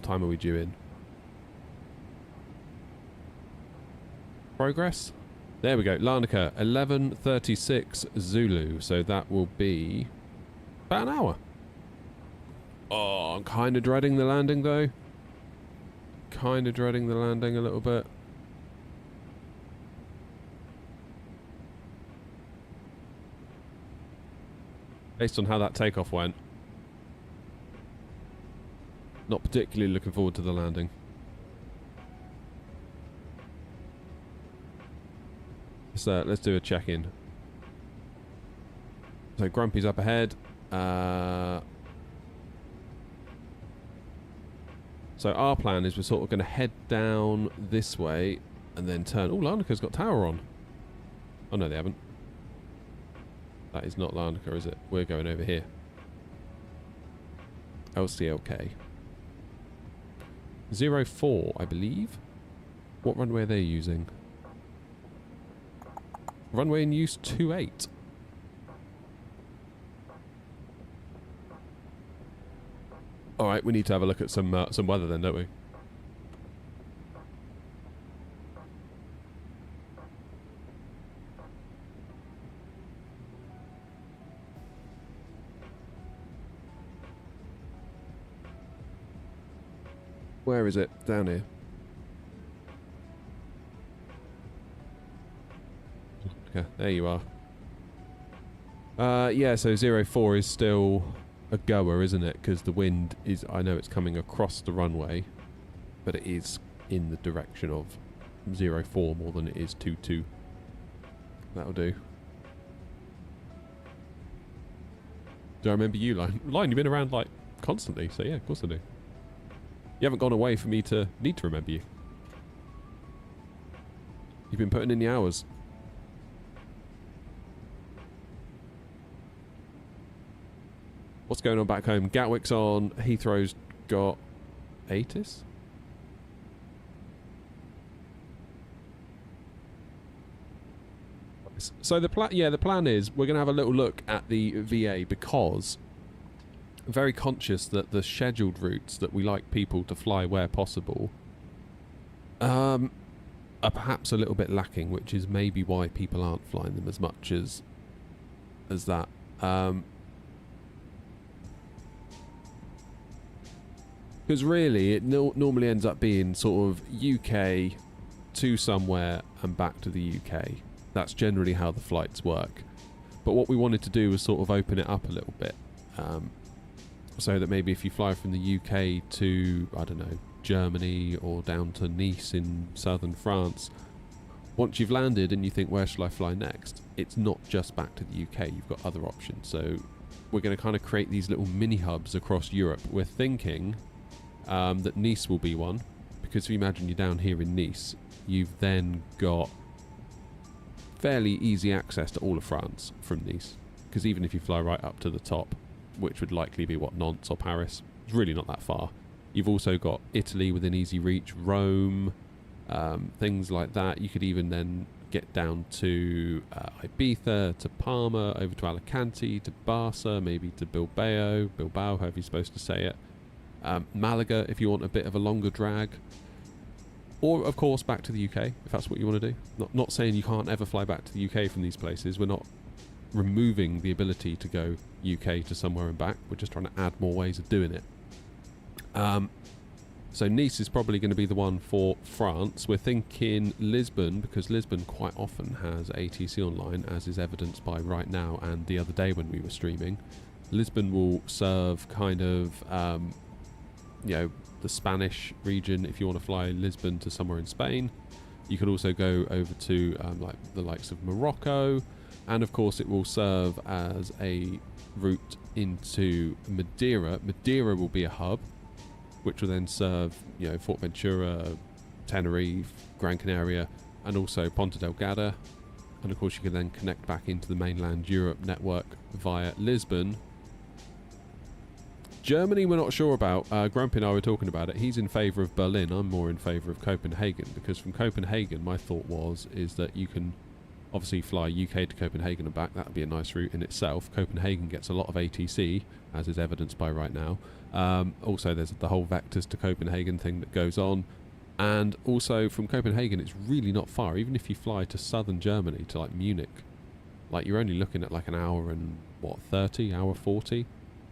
time are we due in? Progress. There we go. Larnaca, 11:36 Zulu. So that will be about an hour. Oh, I'm kind of dreading the landing though. Kind of dreading the landing a little bit. Based on how that takeoff went. Not particularly looking forward to the landing. Let's do a check-in. So Grumpy's up ahead. So our plan is we're sort of going to head down this way and then turn. Oh, Larnaca's got tower on. Oh no, they haven't. That is not Larnaca, is it? We're going over here. LCLK. 04, I believe. What runway are they using? Runway in use 28. Alright, we need to have a look at some weather then, don't we? Where is it? Down here. Okay, there you are. Yeah, so 04 is still a goer, isn't it? Because the wind is, I know it's coming across the runway, but it is in the direction of 04 more than it is 22. That'll do. Do I remember you, Line? Line, you've been around, like, constantly, so yeah, of course I do. You haven't gone away for me to need to remember you. You've been putting in the hours. What's going on back home? Gatwick's on. Heathrow's got ATIS? So the plan is we're going to have a little look at the VA because I'm very conscious that the scheduled routes that we like people to fly where possible are perhaps a little bit lacking, which is maybe why people aren't flying them as much as that. Because really, it normally ends up being sort of UK to somewhere and back to the UK. That's generally how the flights work. But what we wanted to do was sort of open it up a little bit. So that maybe if you fly from the UK to, I don't know, Germany or down to Nice in southern France, once you've landed and you think, where shall I fly next? It's not just back to the UK, you've got other options. So we're going to kind of create these little mini hubs across Europe. We're thinking that Nice will be one, because if you imagine you're down here in Nice, you've then got fairly easy access to all of France from Nice, because even if you fly right up to the top, which would likely be what, Nantes or Paris, it's really not that far. You've also got Italy within easy reach, Rome, things like that. You could even then get down to Ibiza, to Palma, over to Alicante, to Barca, maybe to Bilbao, however you're supposed to say it. Malaga, if you want a bit of a longer drag. Or, of course, back to the UK, if that's what you want to do. Not saying you can't ever fly back to the UK from these places. We're not removing the ability to go UK to somewhere and back. We're just trying to add more ways of doing it. So Nice is probably going to be the one for France. We're thinking Lisbon, because Lisbon quite often has ATC online, as is evidenced by right now and the other day when we were streaming. Lisbon will serve kind of, the Spanish region if you want to fly Lisbon to somewhere in Spain. You could also go over to like the likes of Morocco, and of course it will serve as a route into Madeira. Madeira will be a hub, which will then serve, Fort Ventura, Tenerife, Gran Canaria, and also Ponta Delgada. And of course you can then connect back into the mainland Europe network via Lisbon. Germany we're not sure about. Grumpy and I were talking about it. He's in favour of Berlin. I'm more in favour of Copenhagen, because from Copenhagen my thought is that you can obviously fly UK to Copenhagen and back. That would be a nice route in itself. Copenhagen gets a lot of ATC, as is evidenced by right now. Also there's the whole Vectors to Copenhagen thing that goes on. And also from Copenhagen it's really not far. Even if you fly to southern Germany, to like Munich, like you're only looking at like an hour and 30, hour 40.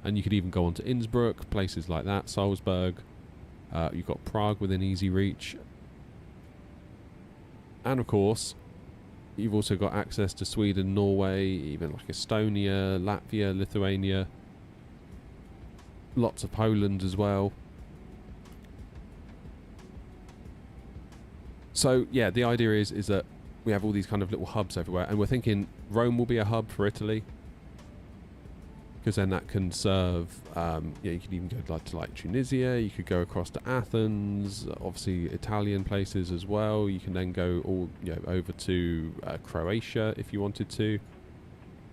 And you could even go on to Innsbruck, places like that, Salzburg. You've got Prague within easy reach. And of course, you've also got access to Sweden, Norway, even like Estonia, Latvia, Lithuania. Lots of Poland as well. So yeah, the idea is that we have all these kind of little hubs everywhere, and we're thinking Rome will be a hub for Italy, because then that can serve, you could even go to like Tunisia, you could go across to Athens, obviously Italian places as well. You can then go all over to Croatia if you wanted to.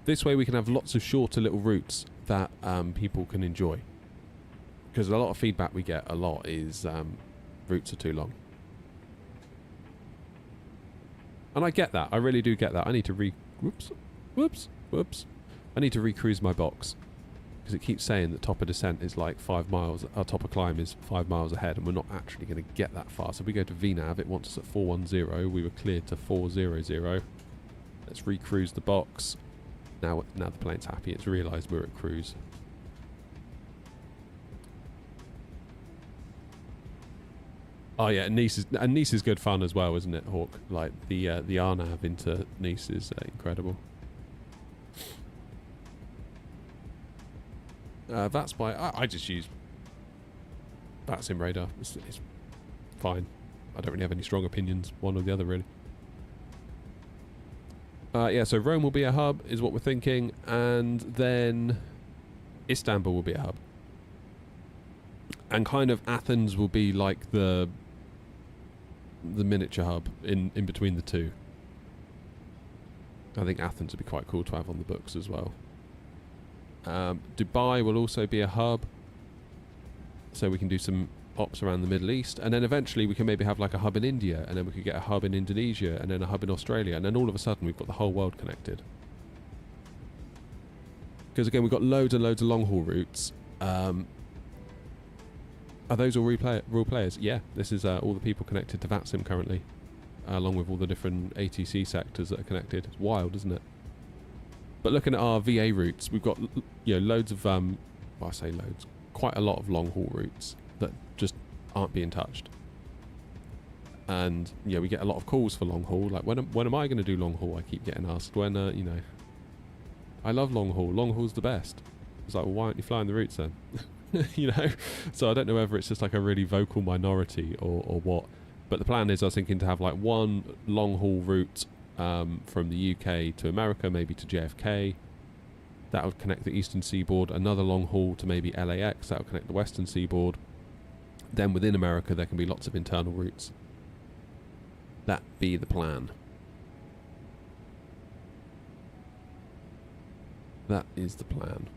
This way we can have lots of shorter little routes that people can enjoy, because a lot of feedback we get is routes are too long. And I get that, I really do get that. I need to whoops. I need to recruise my box, because it keeps saying that top of descent is like 5 miles, our top of climb is 5 miles ahead, and we're not actually going to get that far. So if we go to VNAV, it wants us at 410, we were cleared to 400. Let's recruise the box. Now the plane's happy, it's realised we're at cruise. Oh yeah, Nice is good fun as well, isn't it, Hawk? Like the RNAV into Nice is incredible. That's why I just use VATSIM radar. It's fine. I don't really have any strong opinions, one or the other, really. Yeah, so Rome will be a hub, is what we're thinking, and then Istanbul will be a hub. And kind of Athens will be like the miniature hub in between the two. I think Athens would be quite cool to have on the books as well. Dubai will also be a hub, so we can do some ops around the Middle East, and then eventually we can maybe have like a hub in India, and then we could get a hub in Indonesia, and then a hub in Australia, and then all of a sudden we've got the whole world connected. Because again, we've got loads and loads of long haul routes. Are those all real players? Yeah, this is all the people connected to VATSIM currently, along with all the different ATC sectors that are connected. It's wild, isn't it? But looking at our VA routes, we've got loads of well, I say loads, quite a lot of long haul routes that just aren't being touched. And we get a lot of calls for long haul. Like when am I going to do long haul? I keep getting asked. When I love long haul. Long haul's the best. It's like, well, why aren't you flying the routes then? So I don't know whether it's just like a really vocal minority or what. But the plan is, I was thinking to have like one long haul route from the UK to America, maybe to JFK. That would connect the eastern seaboard. Another long haul to maybe LAX. That would connect the western seaboard. Then within America, there can be lots of internal routes. That be the plan. That is the plan.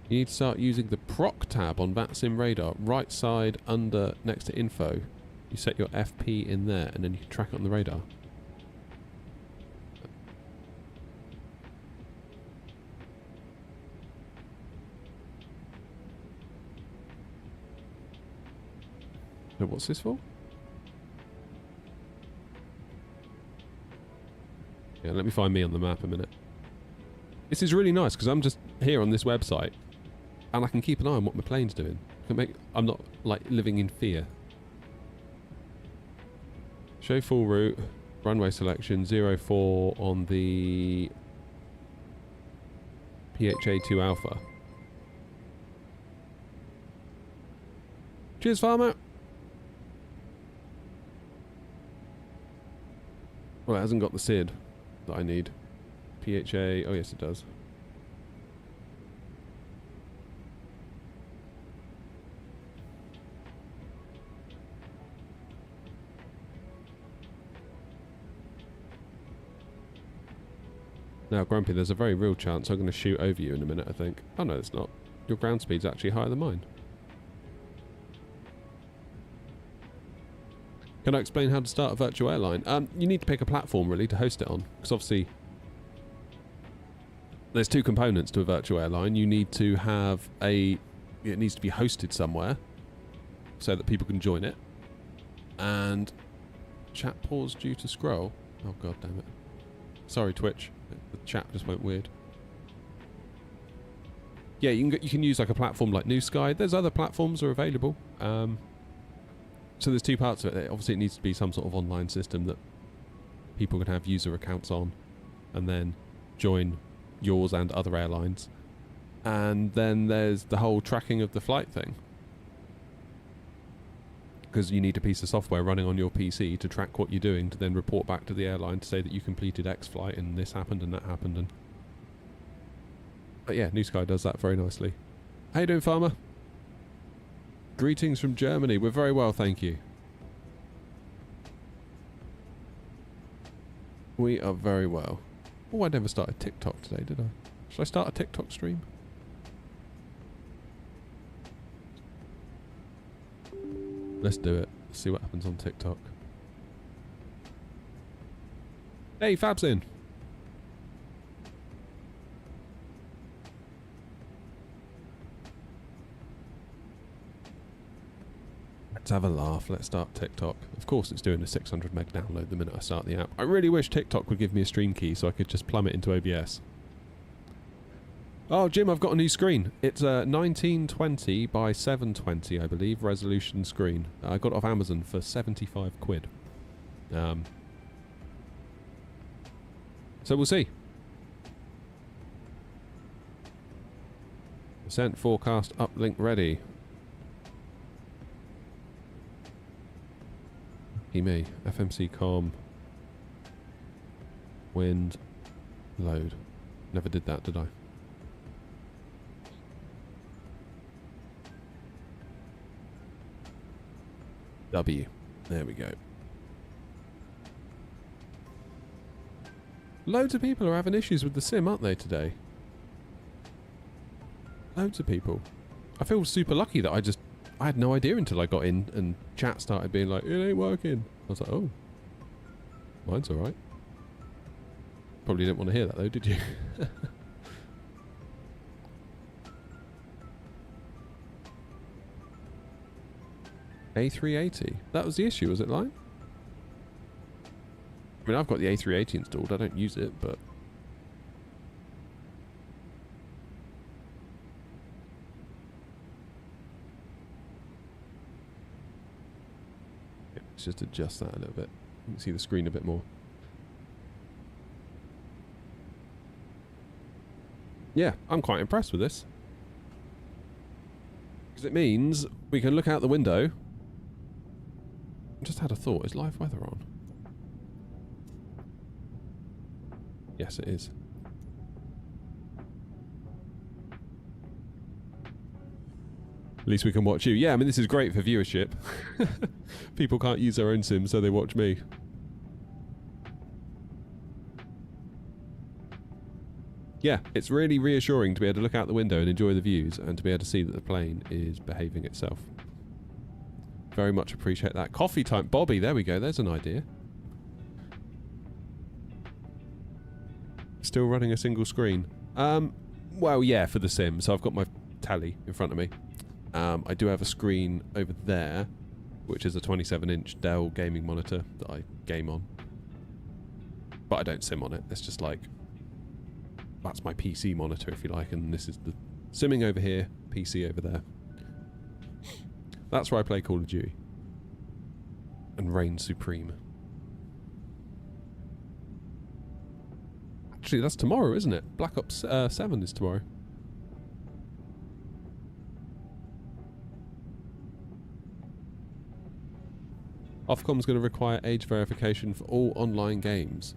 You need to start using the proc tab on VATSIM radar, right side under next to info. You set your FP in there, and then you can track it on the radar. So what's this for? Yeah, let me find me on the map a minute. This is really nice because I'm just here on this website, and I can keep an eye on what my plane's doing. I'm not like living in fear. Show full route, runway selection 04 on the PHA2 Alpha. Cheers, farmer. Well, it hasn't got the SID that I need. PHA, oh yes it does. Now, Grumpy, there's a very real chance I'm going to shoot over you in a minute, I think. Oh no, it's not. Your ground speed's actually higher than mine. Can I explain how to start a virtual airline? You need to pick a platform, really, to host it on. Because obviously, there's two components to a virtual airline. You need to have it needs to be hosted somewhere so that people can join it. And chat pause due to scroll. Oh, god damn it. Sorry, Twitch. The chat just went weird. Yeah, you can use like a platform like New Sky. There's other platforms that are available. So there's two parts of it. Obviously, it needs to be some sort of online system that people can have user accounts on, and then join yours and other airlines. And then there's the whole tracking of the flight thing, because you need a piece of software running on your PC to track what you're doing, to then report back to the airline to say that you completed X flight and this happened and that happened. And but yeah, New Sky does that very nicely. How you doing, farmer? Greetings from Germany. We're very well, thank you. We are very well. Oh, I never started TikTok today, did I? Should I start a TikTok stream? Let's do it. Let's see what happens on TikTok. Hey, Fab's in. Let's have a laugh. Let's start TikTok. Of course, it's doing a 600 meg download the minute I start the app. I really wish TikTok would give me a stream key so I could just plumb it into OBS. Oh, Jim, I've got a new screen. It's a 1920 by 720, I believe, resolution screen. I got it off Amazon for 75 quid. So we'll see. Descent forecast uplink ready. Me. FMC com. Wind. Load. Never did that, did I? W. There we go. Loads of people are having issues with the sim, aren't they, today? Loads of people. I feel super lucky that I had no idea until I got in and chat started being like, it ain't working. I was like, oh. Mine's alright. Probably didn't want to hear that though, did you? A380? That was the issue, was it, Line? I mean, I've got the A380 installed. I don't use it, but... Let's just adjust that a little bit. You can see the screen a bit more. Yeah, I'm quite impressed with this. Because it means we can look out the window. I just had a thought. Is live weather on? Yes, it is. At least we can watch you. Yeah, I mean, this is great for viewership. People can't use their own sim, so they watch me. Yeah, it's really reassuring to be able to look out the window and enjoy the views and to be able to see that the plane is behaving itself. Very much appreciate that. Coffee time. Bobby, there we go. There's an idea. Still running a single screen. Well, yeah, for the sim. So I've got my tally in front of me. I do have a screen over there, which is a 27-inch Dell gaming monitor that I game on. But I don't sim on it. It's just like... That's my PC monitor, if you like, and this is the simming over here, PC over there. That's where I play Call of Duty. And reign supreme. Actually, that's tomorrow, isn't it? Black Ops 7 is tomorrow. Ofcom's going to require age verification for all online games.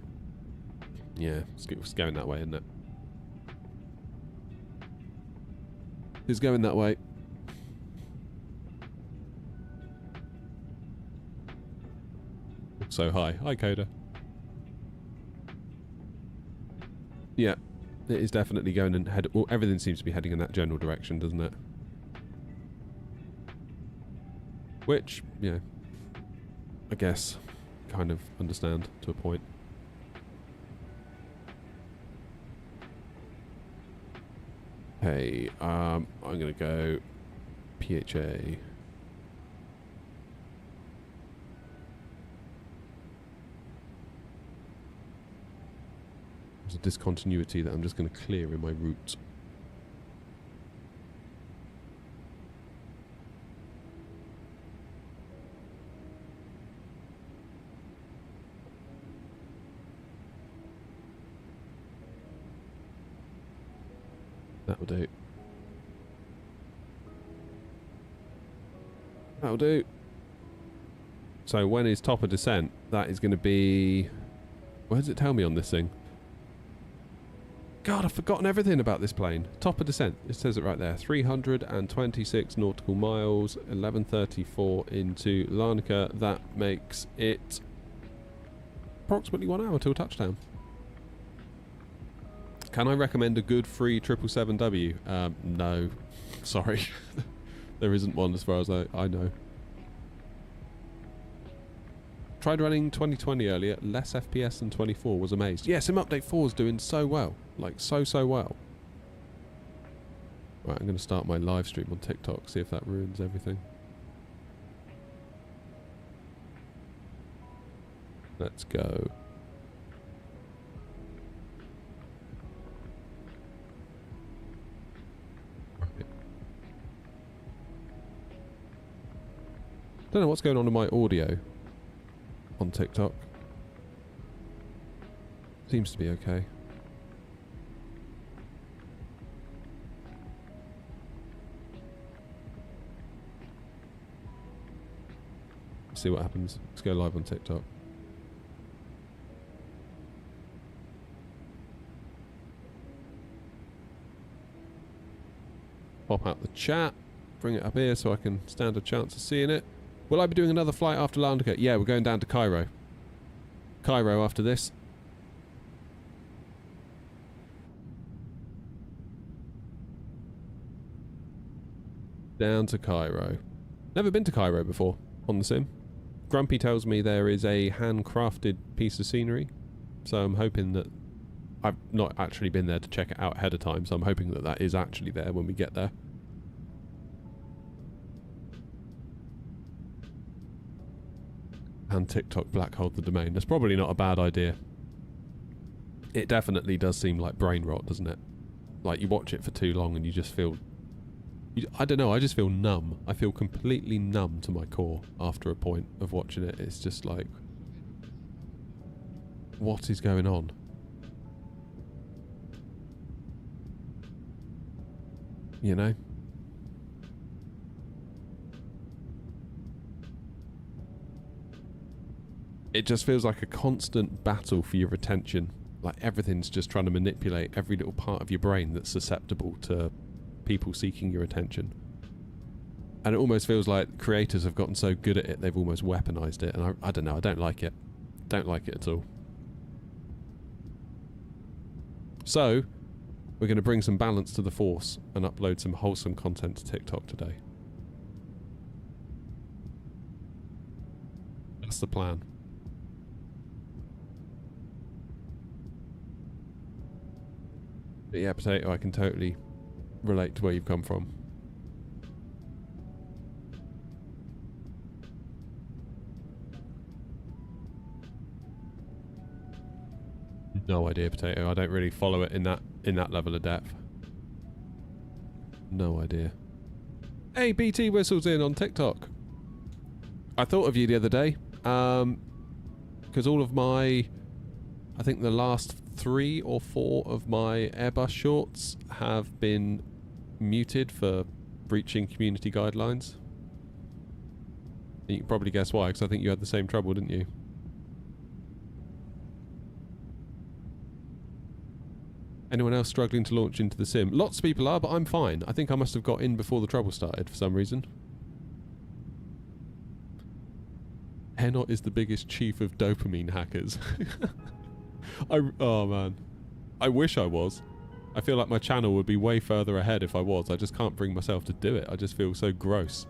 Yeah, it's going that way, isn't it? It's going that way. So hi Coda. Yeah, it is definitely going and head. Well, everything seems to be heading in that general direction, doesn't it? Which, yeah, I guess, kind of understand to a point. Hey, I'm gonna go PHA. There's a discontinuity that I'm just gonna clear in my route. That'll do. That'll do. So when is top of descent? That is going to be... Where does it tell me on this thing? God, I've forgotten everything about this plane. Top of descent. It says it right there. 326 nautical miles, 1134 into Larnaca. That makes it approximately 1 hour till touchdown. Can I recommend a good free 777W? No. Sorry. There isn't one as far as I know. Tried running 2020 earlier. Less FPS than 24. Was amazed. Yeah, Sim Update 4 is doing so well. Like, so well. Right, I'm going to start my live stream on TikTok. See if that ruins everything. Let's go. Don't know what's going on in my audio on TikTok. Seems to be okay. See what happens. Let's go live on TikTok. Pop out the chat, bring it up here so I can stand a chance of seeing it. Will I be doing another flight after Larnaca? Yeah, we're going down to Cairo. Cairo after this. Down to Cairo. Never been to Cairo before on the sim. Grumpy tells me there is a handcrafted piece of scenery, so I'm hoping that... I've not actually been there to check it out ahead of time, so I'm hoping that that is actually there when we get there. And TikTok black hole the domain. That's probably not a bad idea. It definitely does seem like brain rot, doesn't it? Like, you watch it for too long and you just feel... I don't know, I just feel numb. I feel completely numb to my core after a point of watching it. It's just like... what is going on? You know? It just feels like a constant battle for your attention. Like everything's just trying to manipulate every little part of your brain that's susceptible to people seeking your attention. And it almost feels like creators have gotten so good at it, they've almost weaponized it. And I don't know, I don't like it. Don't like it at all. So, we're going to bring some balance to the force and upload some wholesome content to TikTok today. That's the plan. But yeah, Potato, I can totally relate to where you've come from. No idea, Potato. I don't really follow it in that level of depth. No idea. Hey, BT Whistles in on TikTok. I thought of you the other day, because all of my, I think the last 3 or 4 of my Airbus shorts have been muted for breaching community guidelines. You can probably guess why, because I think you had the same trouble, didn't you? Anyone else struggling to launch into the sim? Lots of people are, but I'm fine. I think I must have got in before the trouble started for some reason. Henot is the biggest chief of dopamine hackers. Oh man. I wish I was. I feel like my channel would be way further ahead if I was. I just can't bring myself to do it. I just feel so gross.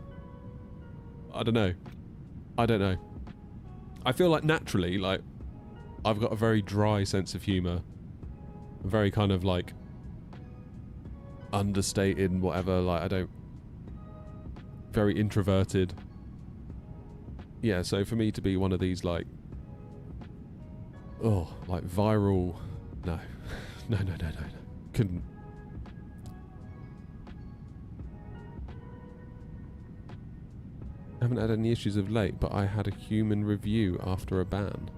I don't know. I don't know. I feel like naturally, like, I've got a very dry sense of humour. Very kind of like understated, whatever, like I don't... very introverted. Yeah, so for me to be one of these like... oh, like viral... No. No. Couldn't. I haven't had any issues of late, but I had a human review after a ban.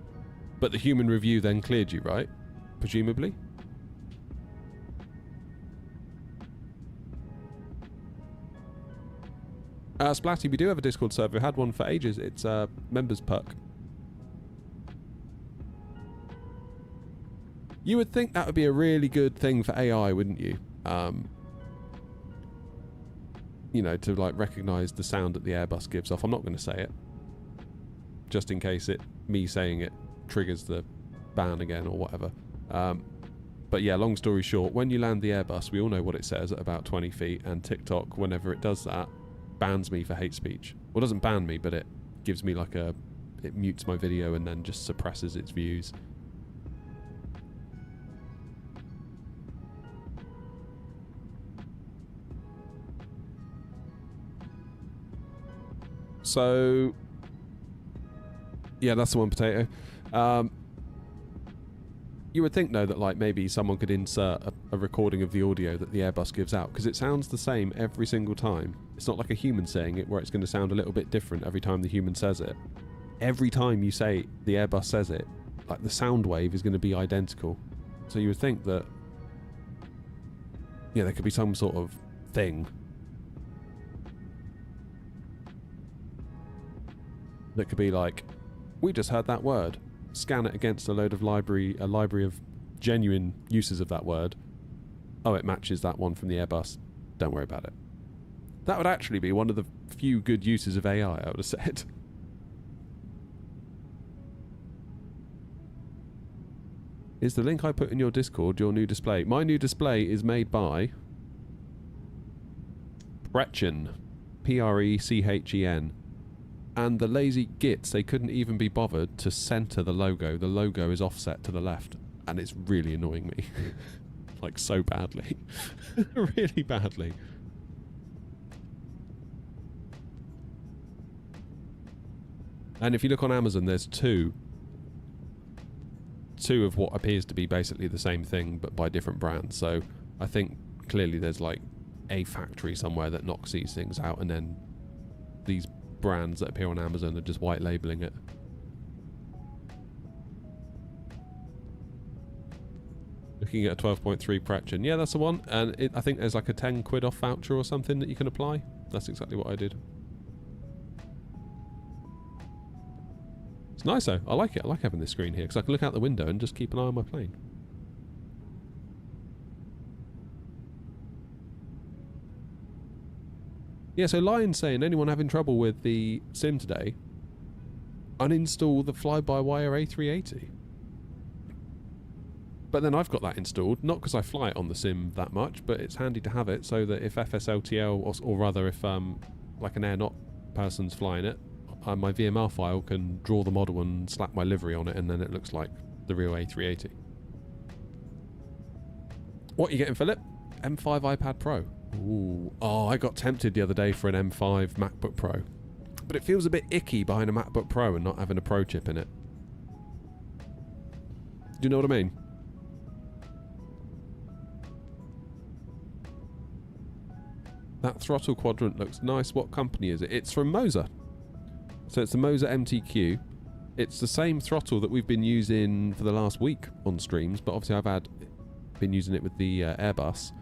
But the human review then cleared you, right? Presumably? Splatty, we do have a Discord server. We had one for ages. It's a members perk. You would think that would be a really good thing for AI, wouldn't you? You know, to like recognise the sound that the Airbus gives off. I'm not going to say it, just in case me saying it triggers the ban again or whatever. But yeah, long story short, when you land the Airbus, we all know what it says at about 20 feet, and TikTok, whenever it does that, bans me for hate speech. Well, it doesn't ban me, but it gives me like it mutes my video and then just suppresses its views. So, yeah, that's the one, Potato. You would think, though, that like maybe someone could insert a recording of the audio that the Airbus gives out, because it sounds the same every single time. It's not like a human saying it where it's going to sound a little bit different every time the human says it. Every time you say the Airbus says it, like the sound wave is going to be identical. So you would think that, yeah, there could be some sort of thing that could be like, we just heard that word. Scan it against a library of genuine uses of that word. Oh, it matches that one from the Airbus. Don't worry about it. That would actually be one of the few good uses of AI, I would have said. Is the link I put in your Discord your new display? My new display is made by Prechen. P-R-E-C-H-E-N. And the lazy gits, they couldn't even be bothered to centre the logo. The logo is offset to the left. And it's really annoying me. Like, so badly. Really badly. And if you look on Amazon, there's two of what appears to be basically the same thing, but by different brands. So I think clearly there's like a factory somewhere that knocks these things out, and then these brands that appear on Amazon are just white labeling it. Looking at a 12.3 Prechen. Yeah, that's the one. And I think there's like a 10 quid off voucher or something that you can apply. That's exactly what I did. It's nice though. I like it. I like having this screen here because I can look out the window and just keep an eye on my plane. Yeah, so Lion's saying, anyone having trouble with the sim today, uninstall the fly-by-wire A380. But then I've got that installed, not because I fly it on the sim that much, but it's handy to have it so that if FSLTL, or rather if like an air not person's flying it, my VMR file can draw the model and slap my livery on it, and then it looks like the real A380. What are you getting, Philip? M5 iPad Pro. Ooh. Oh, I got tempted the other day for an M5 MacBook Pro. But it feels a bit icky buying a MacBook Pro and not having a Pro chip in it. Do you know what I mean? That throttle quadrant looks nice. What company is it? It's from Moser. So it's the Moser MTQ. It's the same throttle that we've been using for the last week on streams, but obviously I've been using it with the Airbus.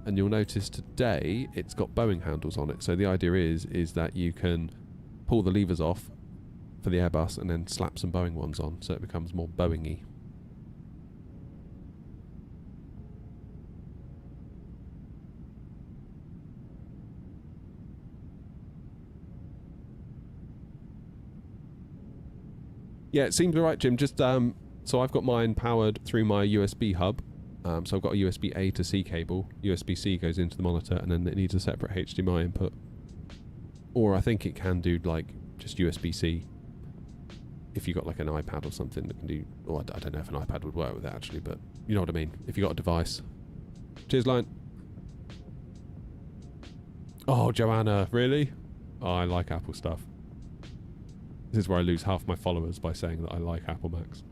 And you'll notice today it's got Boeing handles on it. So the idea is that you can pull the levers off for the Airbus and then slap some Boeing ones on, so it becomes more Boeing-y. Yeah, it seems alright, Jim. Just so I've got mine powered through my USB hub. So I've got a USB A to C cable. USB C goes into the monitor, and then it needs a separate HDMI input. Or I think it can do like just USB C if you've got like an iPad or something that can do. Or I don't know if an iPad would work with it actually, but you know what I mean. If you got a device. Cheers, Line. Oh, Joanna, really? Oh, I like Apple stuff. This is where I lose half my followers by saying that I like Apple Macs.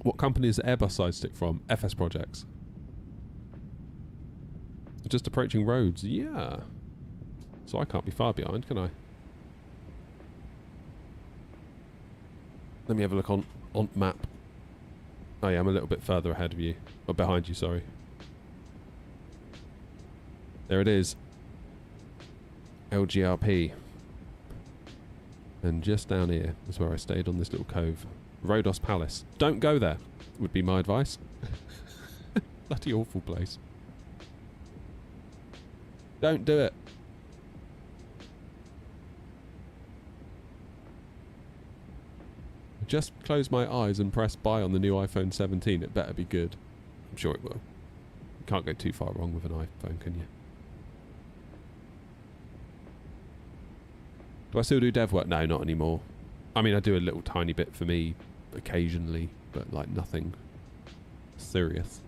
What company is the Airbus side stick from? FS Projects. Just approaching roads. Yeah. So I can't be far behind, can I? Let me have a look on map. Oh yeah, I'm a little bit further ahead of you. Or behind you, sorry. There it is. LGRP. And just down here is where I stayed on this little cove. Rhodos Palace. Don't go there, would be my advice. Bloody awful place. Don't do it. Just close my eyes and press buy on the new iPhone 17. It better be good. I'm sure it will. You can't go too far wrong with an iPhone, can you? Do I still do dev work? No, not anymore. I mean, I do a little tiny bit for me occasionally, but like nothing serious.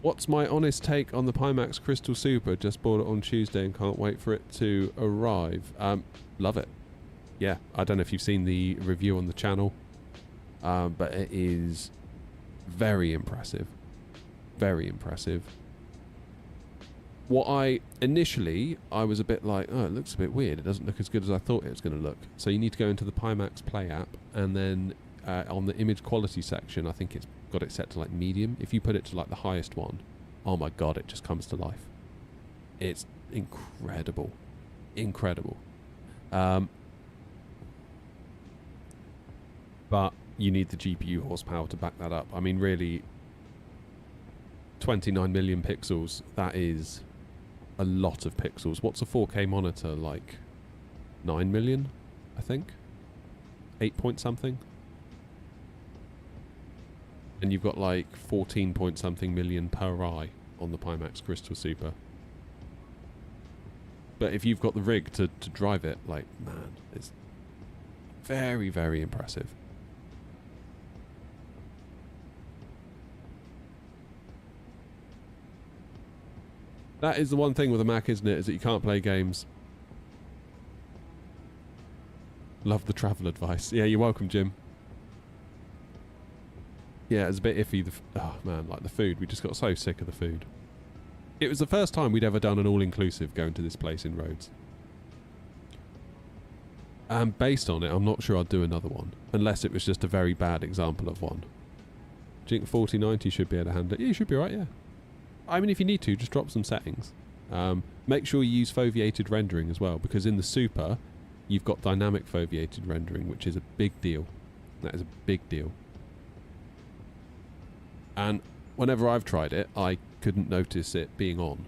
What's my honest take on the Pimax Crystal Super? Just bought it on Tuesday and can't wait for it to arrive. Love it. yeah, I don't know if you've seen the review on the channel, but it is very impressive. Very impressive. What I was a bit like, oh, it looks a bit weird. It doesn't look as good as I thought it was going to look. So you need to go into the Pimax Play app, and then on the image quality section, I think it's got it set to like medium. If you put it to like the highest one, oh my god, it just comes to life. It's incredible. Incredible. But you need the GPU horsepower to back that up. I mean, really, 29 million pixels, that is a lot of pixels. What's a 4K monitor? Like 9 million, I think? 8 point something? And you've got like 14 point something million per eye on the Pimax Crystal Super. But if you've got the rig to drive it, like, man, it's very, very impressive. That is the one thing with a Mac, isn't it? Is that you can't play games. Love the travel advice. Yeah, you're welcome, Jim. Yeah, it's a bit iffy. Oh, man, like the food. We just got so sick of the food. It was the first time we'd ever done an all-inclusive going to this place in Rhodes. And based on it, I'm not sure I'd do another one. Unless it was just a very bad example of one. Do you think 4090 should be able to handle it? Yeah, you should be right, yeah. I mean, if you need to, just drop some settings. Make sure you use foveated rendering as well, because in the Super, you've got dynamic foveated rendering, which is a big deal. That is a big deal. And whenever I've tried it, I couldn't notice it being on.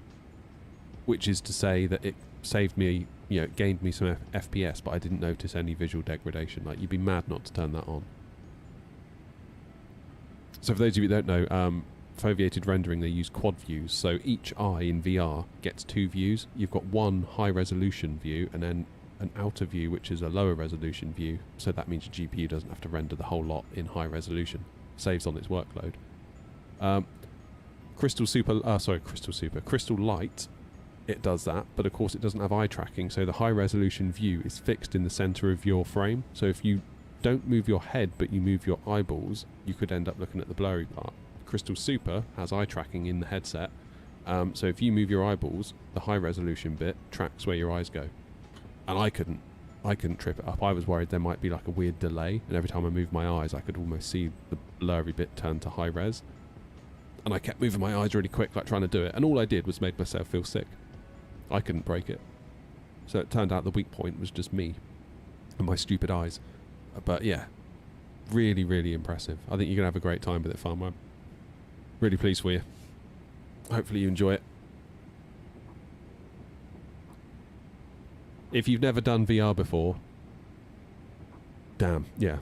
Which is to say that it saved me, you know, it gained me some FPS, but I didn't notice any visual degradation. Like, you'd be mad not to turn that on. So for those of you that don't know, foveated rendering, they use quad views, so each eye in VR gets two views. You've got one high resolution view and then an outer view, which is a lower resolution view, so that means your GPU doesn't have to render the whole lot in high resolution. Saves on its workload. Crystal Light, it does that, but of course it doesn't have eye tracking, so the high resolution view is fixed in the center of your frame, so if you don't move your head but you move your eyeballs, you could end up looking at the blurry part. Crystal Super has eye tracking in the headset, so if you move your eyeballs, the high resolution bit tracks where your eyes go. And I couldn't trip it up. I was worried there might be like a weird delay, and every time I moved my eyes I could almost see the blurry bit turn to high res. And I kept moving my eyes really quick, like trying to do it, and all I did was make myself feel sick. I couldn't break it. So it turned out the weak point was just me and my stupid eyes. But yeah, really, really impressive. I think you're going to have a great time with it, Farmer. Really pleased for you. Hopefully you enjoy it. If you've never done VR before, damn, yeah.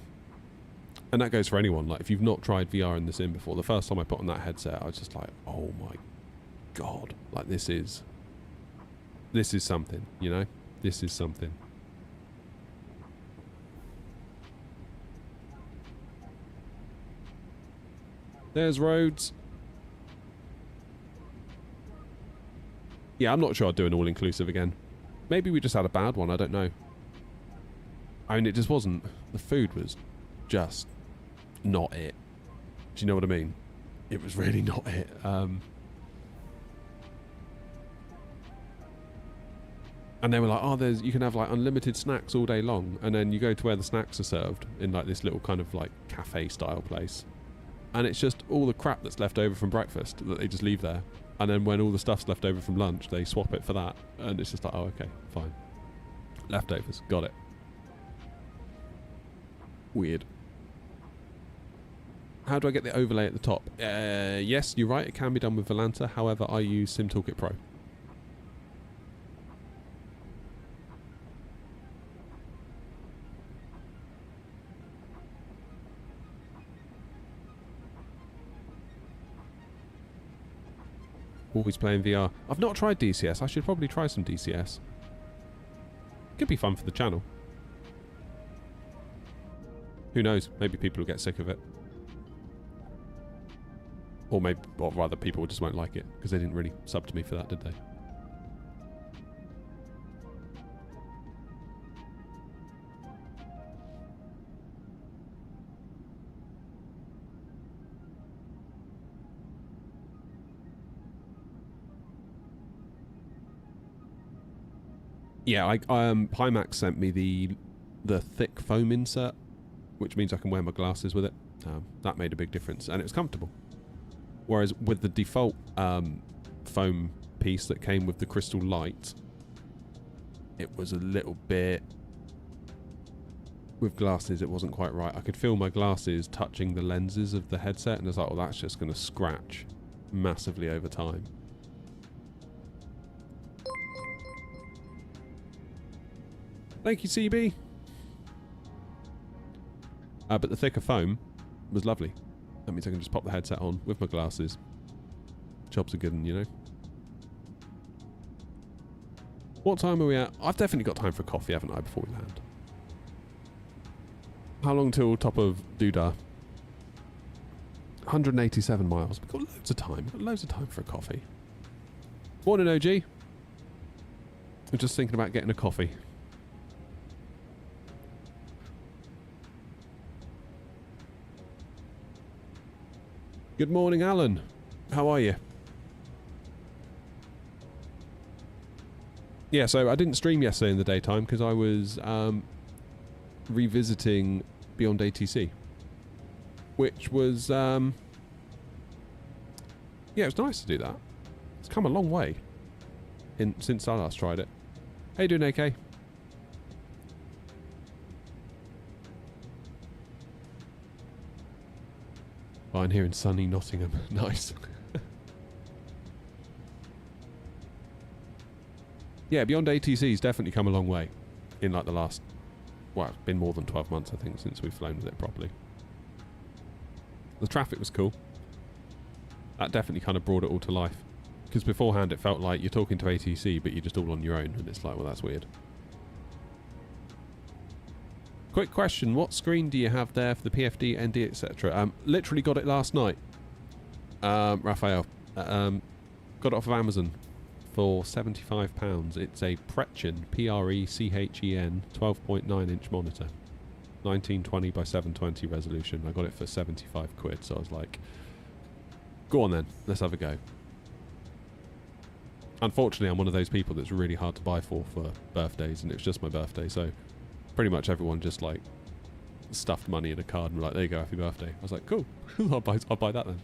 And that goes for anyone. Like, if you've not tried VR in the sim before, the first time I put on that headset, I was just like, oh my god. Like, this is something, you know? This is something. There's Rhodes. Yeah, I'm not sure I'd do an all-inclusive again. Maybe we just had a bad one, I don't know. I mean, it just wasn't... The food was just not it. Do you know what I mean? It was really not it. And they were like, oh, you can have like unlimited snacks all day long. And then you go to where the snacks are served in like this little kind of like cafe style place. And it's just all the crap that's left over from breakfast that they just leave there. And then when all the stuff's left over from lunch, they swap it for that. And it's just like, oh, okay, fine. Leftovers, got it. Weird. How do I get the overlay at the top? Yes, you're right, it can be done with Volanta. However, I use Sim Toolkit Pro. Always playing VR. I've not tried DCS. I should probably try some DCS. Could be fun for the channel. Who knows? Maybe people will get sick of it. Or maybe, or rather, people just won't like it because they didn't really sub to me for that, did they? Yeah, Pimax sent me the thick foam insert, which means I can wear my glasses with it. That made a big difference, and it was comfortable. Whereas with the default foam piece that came with the crystal light, it was a little bit... With glasses, it wasn't quite right. I could feel my glasses touching the lenses of the headset, and I was like, well, that's just going to scratch massively over time. Thank you, CB. But the thicker foam was lovely. That means I can just pop the headset on with my glasses. Jobs are good, you know. What time are we at? I've definitely got time for coffee, haven't I, before we land? How long till top of Doodah? 187 miles. We've got loads of time. We've got loads of time for a coffee. Morning, OG. I'm just thinking about getting a coffee. Good morning, Alan. How are you? Yeah, so I didn't stream yesterday in the daytime because I was revisiting Beyond ATC, which was yeah, it was nice to do that. It's come a long way since I last tried it. How you doing, AK? Fine here in sunny Nottingham. Nice. Yeah, Beyond ATC's definitely come a long way in like the last, well, it's been more than 12 months I think since we've flown with it properly. The traffic was cool. That definitely kind of brought it all to life. Because beforehand it felt like you're talking to ATC but you're just all on your own, and it's like, well, that's weird. Quick question, what screen do you have there for the PFD, ND, etc.? Literally got it last night. Raphael. Got it off of Amazon for £75. It's a Prechen, P-R-E-C-H-E-N, 12.9 inch monitor. 1920 by 720 resolution. I got it for 75 quid, so I was like, go on then, let's have a go. Unfortunately, I'm one of those people that's really hard to buy for birthdays, and it's just my birthday, so pretty much everyone just like stuffed money in a card and were like, there you go, happy birthday. I was like, cool, I'll buy that then.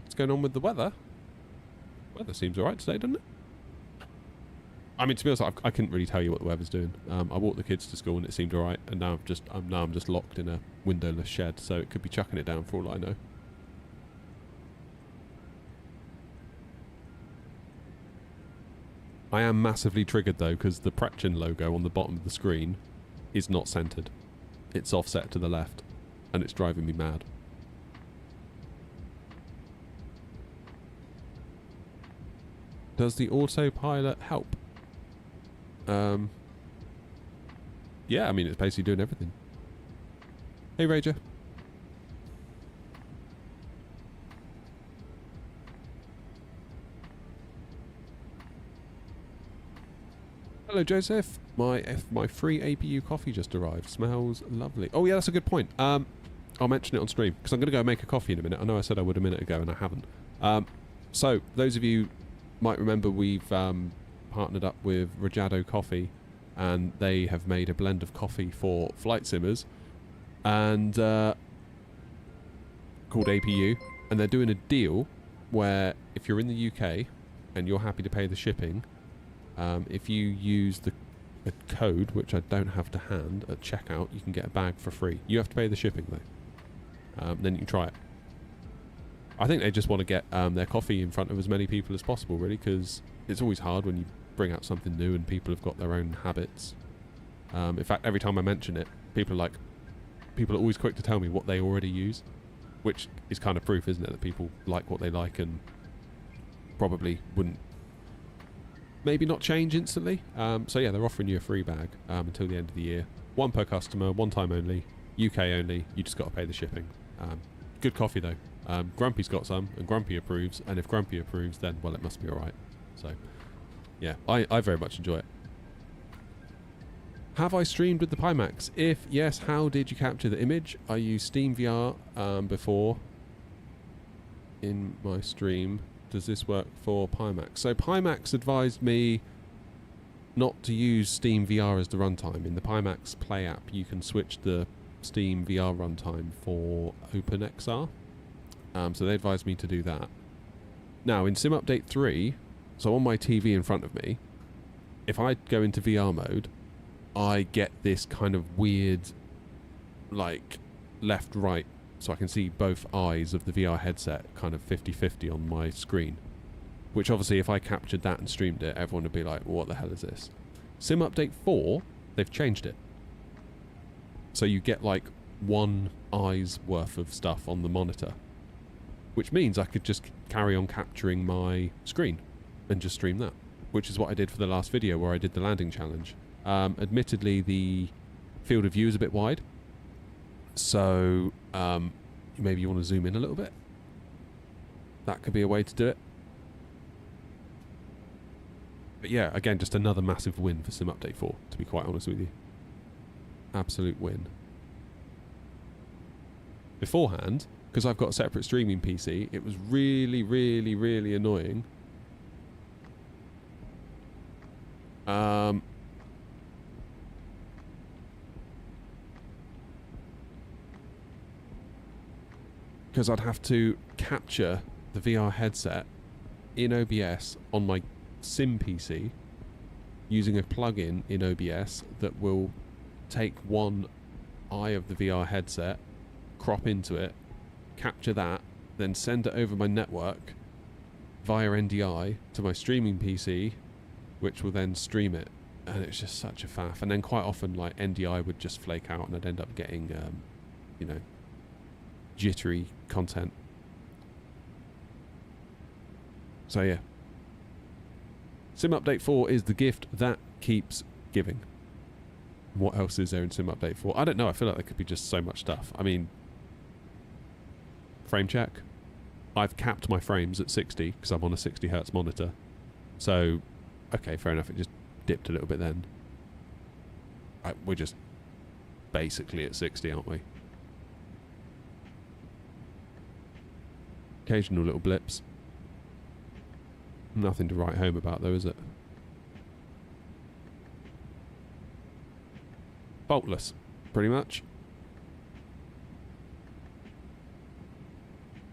What's going on with the weather? Weather seems alright today, doesn't it? I mean, to be honest, I couldn't really tell you what the weather's doing. I walked the kids to school and it seemed alright, and now I'm just locked in a windowless shed, so it could be chucking it down for all I know. I am massively triggered though, because the Prechen logo on the bottom of the screen is not centered. It's offset to the left, and it's driving me mad. Does the autopilot help? Yeah, I mean, it's basically doing everything. Hey, Rager. Hello, Joseph. My free APU coffee just arrived. Smells lovely. Oh, yeah, that's a good point. I'll mention it on stream, because I'm going to go make a coffee in a minute. I know I said I would a minute ago, and I haven't. So, those of you might remember we've partnered up with Rajado Coffee, and they have made a blend of coffee for flight simmers, and called APU, and they're doing a deal where if you're in the UK and you're happy to pay the shipping, if you use a code, which I don't have to hand, at checkout, you can get a bag for free. You have to pay the shipping though. Then you can try it. I think they just want to get their coffee in front of as many people as possible, really, because it's always hard when you bring out something new and people have got their own habits. In fact, every time I mention it, people are always quick to tell me what they already use, which is kind of proof, isn't it, that people like what they like and probably wouldn't maybe not change instantly. So yeah, they're offering you a free bag until the end of the year. One per customer, one time only, UK only. You just got to pay the shipping. Good coffee though. Grumpy's got some, and Grumpy approves, and if Grumpy approves, then, well, it must be alright. So, yeah, I very much enjoy it. Have I streamed with the Pimax? If yes, how did you capture the image? I used SteamVR before. in my stream. Does this work for Pimax? So Pimax advised me not to use Steam VR as the runtime. In the Pimax Play app, you can switch the Steam VR runtime for OpenXR. So they advised me to do that. Now, in Sim Update 3, so on my TV in front of me, if I go into VR mode, I get this kind of weird, like, left-right, so I can see both eyes of the VR headset kind of 50-50 on my screen. Which obviously, if I captured that and streamed it, everyone would be like, well, what the hell is this? Sim Update 4, they've changed it. So you get like one eye's worth of stuff on the monitor. Which means I could just carry on capturing my screen and just stream that. Which is what I did for the last video where I did the landing challenge. Admittedly, the field of view is a bit wide. So maybe you want to zoom in a little bit. That could be a way to do it. But yeah, again, just another massive win for Sim Update 4, to be quite honest with you. Absolute win. Beforehand, because I've got a separate streaming PC, it was really, really, really annoying. Because I'd have to capture the VR headset in OBS on my Sim PC using a plugin in OBS that will take one eye of the VR headset, crop into it, capture that, then send it over my network via NDI to my streaming PC, which will then stream it. And it's just such a faff. And then quite often, like, NDI would just flake out and I'd end up getting, you know, jittery content. So yeah. Sim Update 4 is the gift that keeps giving. What else is there in Sim Update 4? I don't know. I feel like there could be just so much stuff. I mean, frame check. I've capped my frames at 60 because I'm on a 60 Hz monitor. So, okay, fair enough. It just dipped a little bit then. We're just basically at 60, aren't we? Occasional little blips. Nothing to write home about, though, is it? Faultless, pretty much.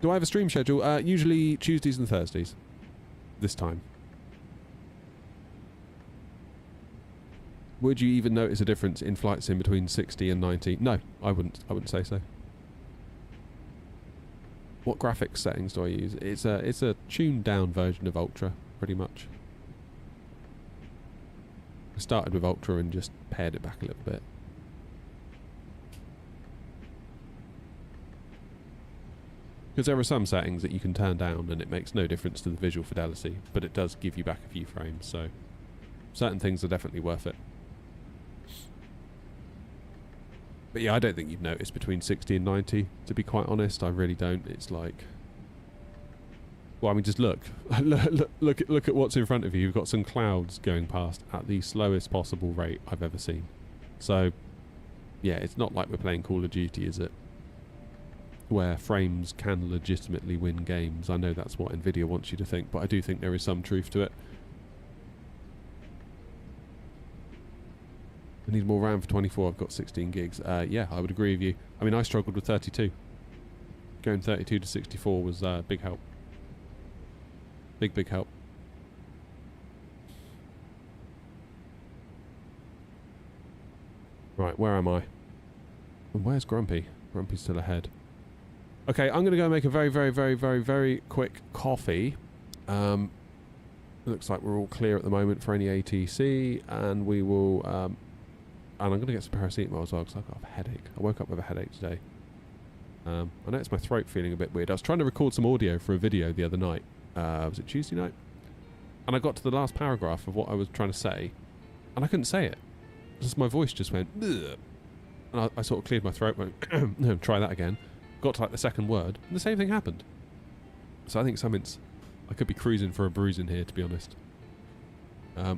Do I have a stream schedule? Usually Tuesdays and Thursdays. This time. Would you even notice a difference in flight sim between 60 and 90? No, I wouldn't say so. What graphics settings do I use? It's a tuned down version of Ultra, pretty much. I started with Ultra and just pared it back a little bit. Because there are some settings that you can turn down and it makes no difference to the visual fidelity, but it does give you back a few frames, so certain things are definitely worth it. But yeah, I don't think you'd notice between 60 and 90, to be quite honest. I really don't. It's like... Well, I mean, just look. look at what's in front of you. You've got some clouds going past at the slowest possible rate I've ever seen. So, yeah, it's not like we're playing Call of Duty, is it? Where frames can legitimately win games. I know that's what Nvidia wants you to think, but I do think there is some truth to it. I need more RAM for 24, I've got 16 gigs. Yeah, I would agree with you. I mean, I struggled with 32. Going 32 to 64 was a big help. Big help. Right, where am I? And where's Grumpy? Grumpy's still ahead. Okay, I'm going to go make a very quick coffee. Looks like we're all clear at the moment for any ATC, and we will... and I'm going to get some paracetamol as well because I've got a headache. I woke up with a headache today. I noticed my throat feeling a bit weird. I was trying to record some audio for a video the other night. Was it Tuesday night? And I got to the last paragraph of what I was trying to say, and I couldn't say it. Just my voice just went... Ugh. And I sort of cleared my throat, went, no, try that again. Got to like the second word, and the same thing happened. So I think I could be cruising for a bruising here, to be honest.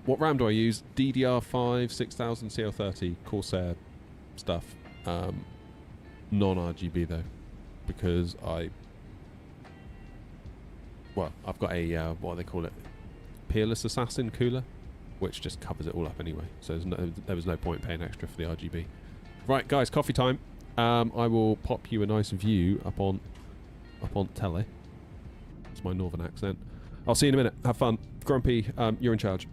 What RAM do I use? DDR5 6000 CL30 Corsair stuff. Non-RGB though, because I well, I've got a, what do they call it? Peerless Assassin cooler, which just covers it all up anyway. So there was no point paying extra for the RGB. Right, guys, coffee time. I will pop you a nice view up on telly. It's my northern accent. I'll see you in a minute. Have fun. Grumpy, you're in charge.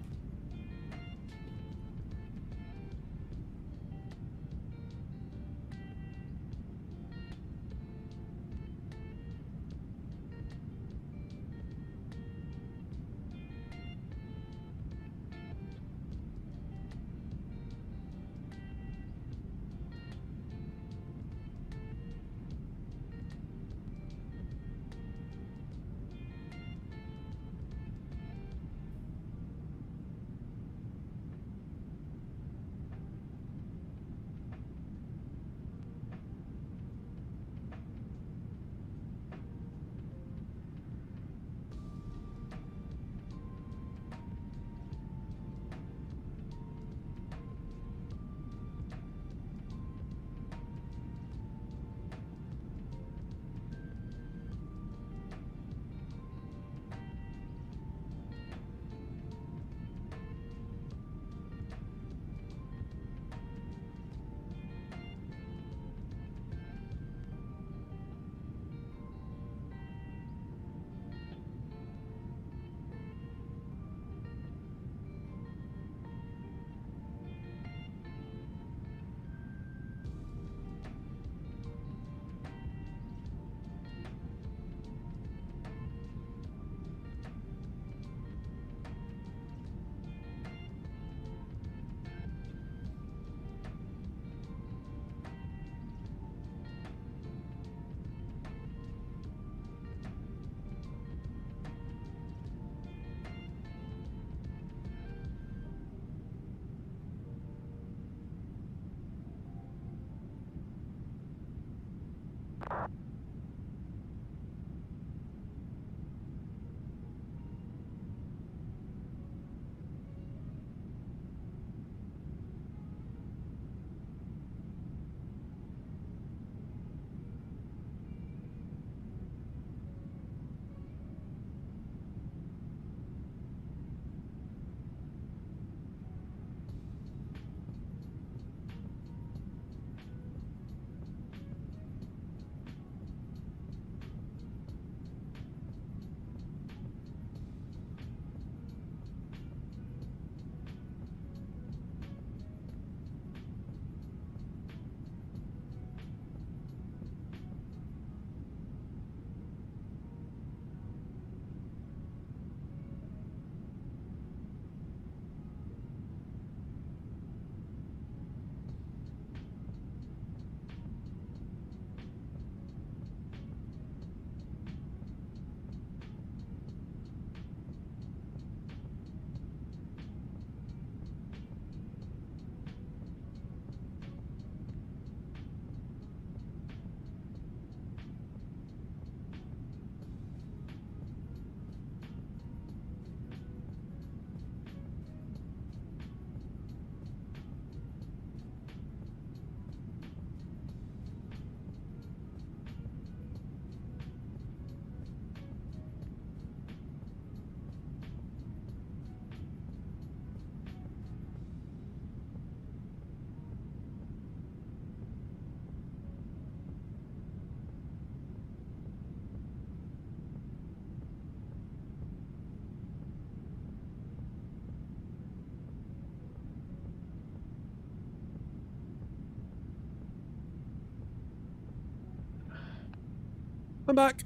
I'm back.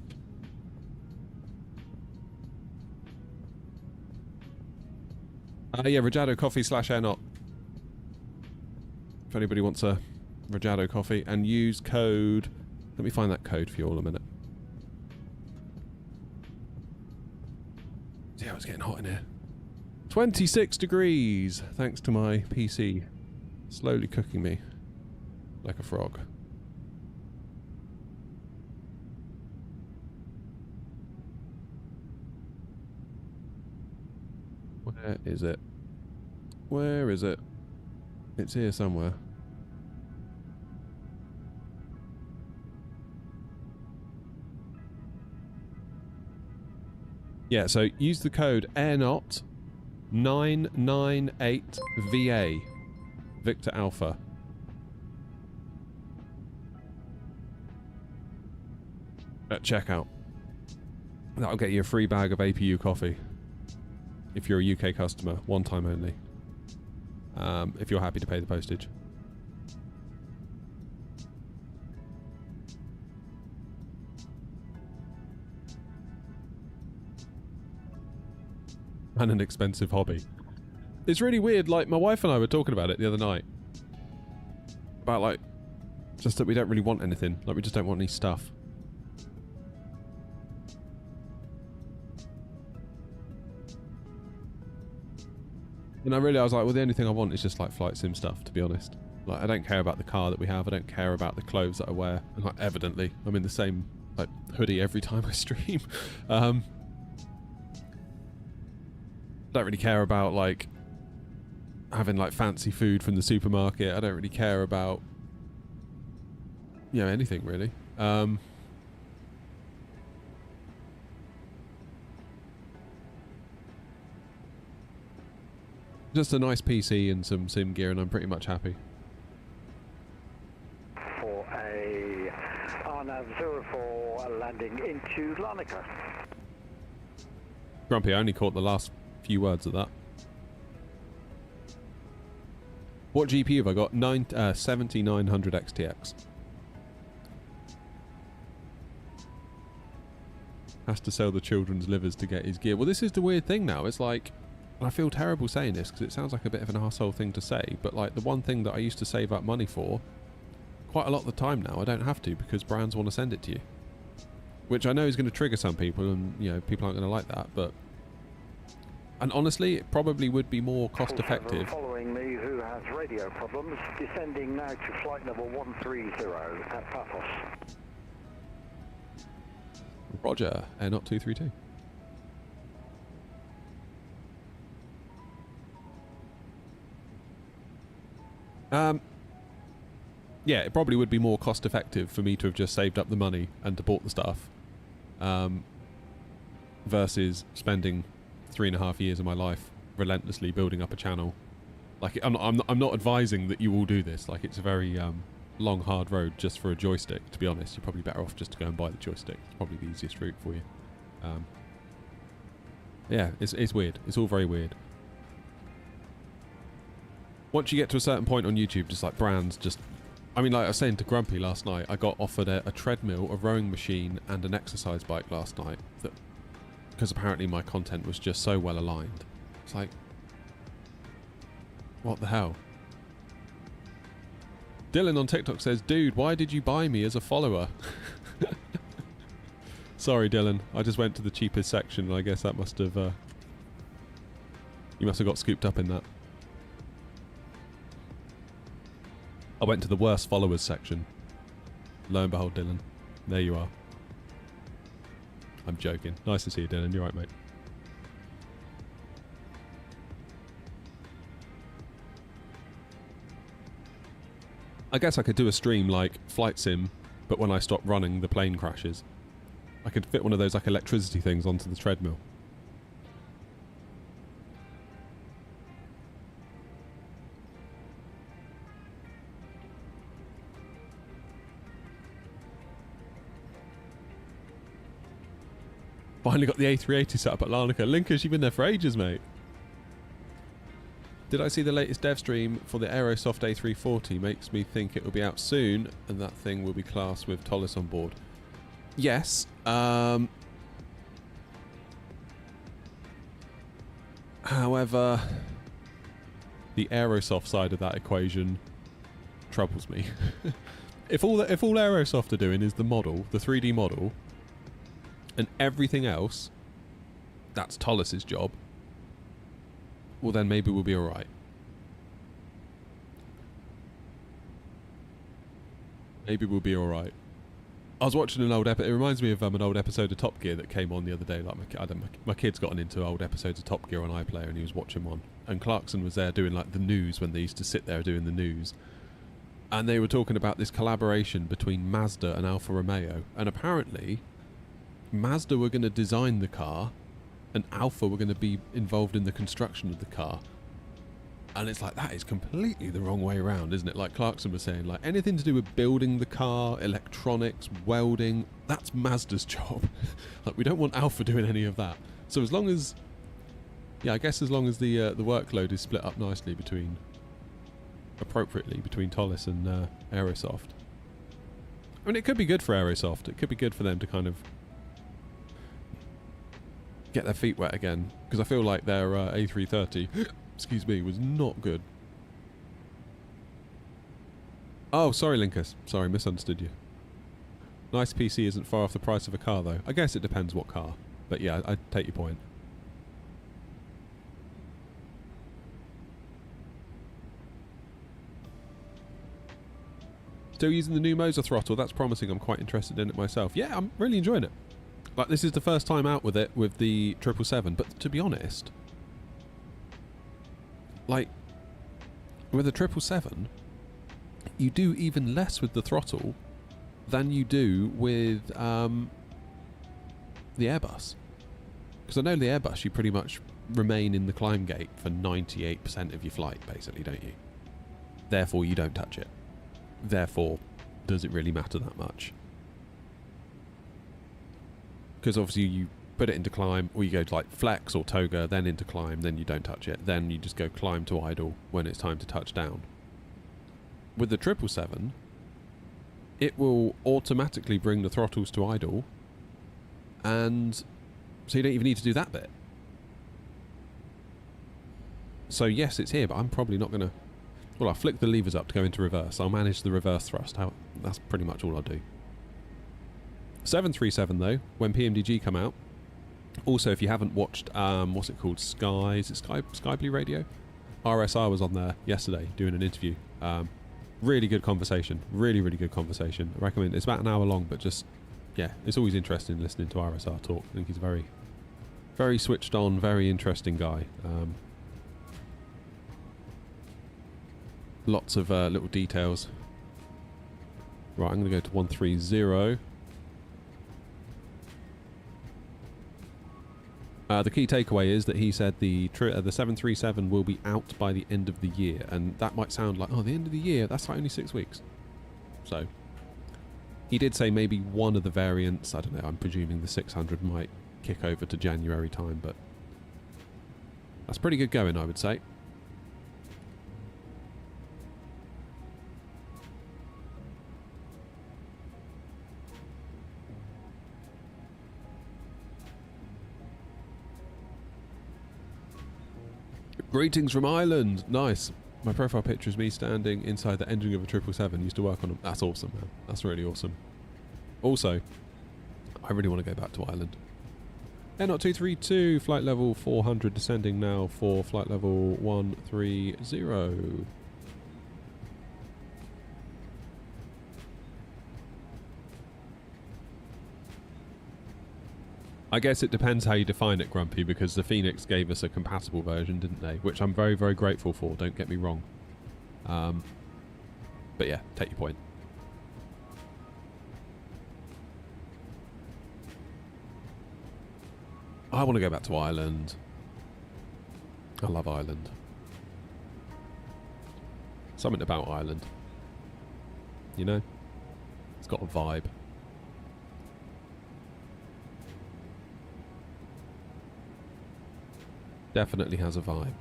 Yeah, Rajado Coffee /Air Not. If anybody wants a Rajado Coffee, and use code... Let me find that code for you all a minute. Yeah, it's getting hot in here. 26 degrees, thanks to my PC. Slowly cooking me like a frog. Where is it? Where is it? It's here somewhere. Yeah, so use the code AirNot 998VA. Victor Alpha. At checkout. That'll get you a free bag of APU coffee. If you're a UK customer, one time only. If you're happy to pay the postage. And an expensive hobby. It's really weird, like, my wife and I were talking about it the other night. About, like, just that we don't really want anything. Like, we just don't want any stuff. And I was like, well, the only thing I want is just, like, flight sim stuff, to be honest. Like, I don't care about the car that we have. I don't care about the clothes that I wear. And, like, evidently, I'm in the same, like, hoodie every time I stream. Don't really care about, like, having, like, fancy food from the supermarket. I don't really care about, you know, anything, really. Just a nice PC and some sim gear, and I'm pretty much happy. For a RNAV 04 landing into Larnaca. Grumpy, I only caught the last few words of that. What GPU have I got? 7900 XTX. Has to sell the children's livers to get his gear. Well, this is the weird thing now. It's like, I feel terrible saying this because it sounds like a bit of an arsehole thing to say, but like the one thing that I used to save up money for, quite a lot of the time now, I don't have to because brands want to send it to you. Which I know is going to trigger some people, and you know, people aren't going to like that, but... And honestly, it probably would be more cost effective. Following me who has radio problems, descending now to flight level 130 at Paphos. Roger, AirNot 232. Yeah, it probably would be more cost effective for me to have just saved up the money and to bought the stuff, versus spending 3.5 years of my life relentlessly building up a channel. Like, I'm not advising that you all do this. Like, it's a very long, hard road just for a joystick. To be honest, you're probably better off just to go and buy the joystick. It's probably the easiest route for you. Yeah, it's weird. It's all very weird. Once you get to a certain point on YouTube, just like brands, just... I mean, like I was saying to Grumpy last night, I got offered a treadmill, a rowing machine, and an exercise bike last night. That, because apparently my content was just so well aligned. It's like... What the hell? Dylan on TikTok says, dude, why did you buy me as a follower? Sorry, Dylan. I just went to the cheapest section, and I guess that must have... you must have got scooped up in that. I went to the worst followers section. Lo and behold, Dylan. There you are. I'm joking. Nice to see you, Dylan. You're right, mate. I guess I could do a stream like Flight Sim, but when I stop running, the plane crashes. I could fit one of those like electricity things onto the treadmill. Finally got the A380 set up at Larnaca. Linkers, you've been there for ages, mate. Did I see the latest dev stream for the Aerosoft A340? Makes me think it will be out soon, and that thing will be classed with Tollis on board. Yes. However, the Aerosoft side of that equation troubles me. If all Aerosoft are doing is the model, the 3D model, and everything else, that's Tollis's job, well then maybe we'll be alright. Maybe we'll be alright. I was watching an old episode, it reminds me of an old episode of Top Gear that came on the other day. Like my kid's gotten into old episodes of Top Gear on iPlayer, and he was watching one. And Clarkson was there doing like the news, when they used to sit there doing the news. And they were talking about this collaboration between Mazda and Alfa Romeo. And apparently Mazda were going to design the car and Alpha were going to be involved in the construction of the car. And it's like, that is completely the wrong way around, isn't it? Like Clarkson was saying, like anything to do with building the car, electronics, welding, that's Mazda's job. Like, we don't want Alpha doing any of that. So as long as, yeah, I guess as long as the workload is split up nicely appropriately between Tollis and Aerosoft. I mean, it could be good for Aerosoft. It could be good for them to kind of get their feet wet again, because I feel like their A330 excuse me, was not good. Oh, sorry, Linkus. Sorry, misunderstood you. Nice PC isn't far off the price of a car, though. I guess it depends what car. But yeah, I take your point. Still using the new Moser throttle. That's promising. I'm quite interested in it myself. Yeah, I'm really enjoying it. Like, this is the first time out with it with the 777. But to be honest, like, with the 777, you do even less with the throttle than you do with the Airbus. Because I know the Airbus, you pretty much remain in the climb gate for 98% of your flight, basically, don't you? Therefore, you don't touch it. Therefore, does it really matter that much? Because obviously you put it into climb, or you go to like flex or toga, then into climb, then you don't touch it, then you just go climb to idle when it's time to touch down. With the 777, it will automatically bring the throttles to idle, and so you don't even need to do that bit. So yes, it's here, but I'm probably not going to... Well, I'll flick the levers up to go into reverse. I'll manage the reverse thrust. That's pretty much all I'll do. 737 though, when PMDG come out. Also, if you haven't watched, what's it called? Sky Blue Radio? RSR was on there yesterday doing an interview. Really good conversation. Really, really good conversation. I recommend. It's about an hour long, but just, yeah, it's always interesting listening to RSR talk. I think he's a very, very switched on, very interesting guy. Lots of little details. Right, I'm going to go to 130. The key takeaway is that he said the 737 will be out by the end of the year, and that might sound like, oh, the end of the year, that's like only 6 weeks. So, he did say maybe one of the variants, I don't know, I'm presuming the 600 might kick over to January time, but that's pretty good going, I would say. Greetings from Ireland. Nice. My profile picture is me standing inside the engine of a 777. Used to work on them. That's awesome, man. That's really awesome. Also, I really want to go back to Ireland. Air 232, flight level 400, descending now for flight level 130. I guess it depends how you define it, Grumpy, because the Phoenix gave us a compatible version, didn't they? Which I'm very, very grateful for, don't get me wrong. But yeah, take your point. I want to go back to Ireland. I love Ireland. Something about Ireland. You know? It's got a vibe. Definitely has a vibe.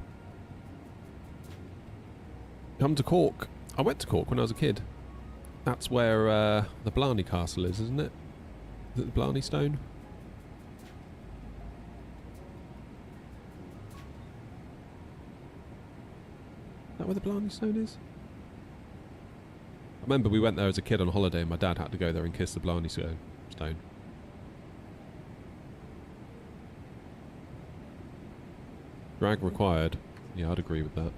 Come to Cork. I went to Cork when I was a kid. That's where the Blarney Castle is, isn't it? Is it the Blarney Stone? Is that where the Blarney Stone is? I remember we went there as a kid on holiday and my dad had to go there and kiss the Blarney Stone. Drag required. Yeah, I'd agree with that.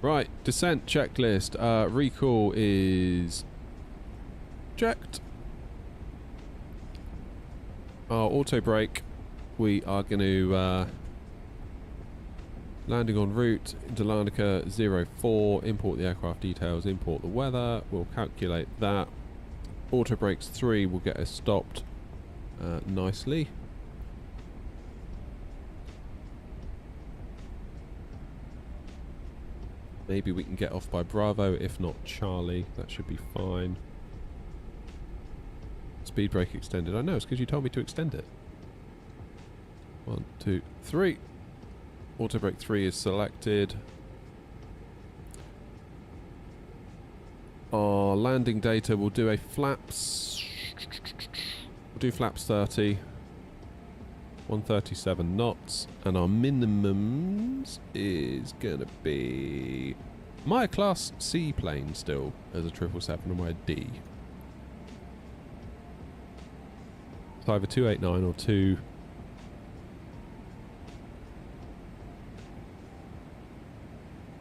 Right, descent checklist. Recall is checked. Our auto brake. We are going to landing en route into Larnaca 04. Import the aircraft details. Import the weather. We'll calculate that. Auto brakes 3 will get us stopped nicely. Maybe we can get off by Bravo, if not Charlie. That should be fine. Speed brake extended. I know, it's because you told me to extend it. 1, 2, 3. Auto brake 3 is selected. Our landing data will do a flaps. We'll do flaps 30. 137 knots. And our minimums is going to be... Am I a Class C plane still as a 777 or am I a D? It's either 289 or 2...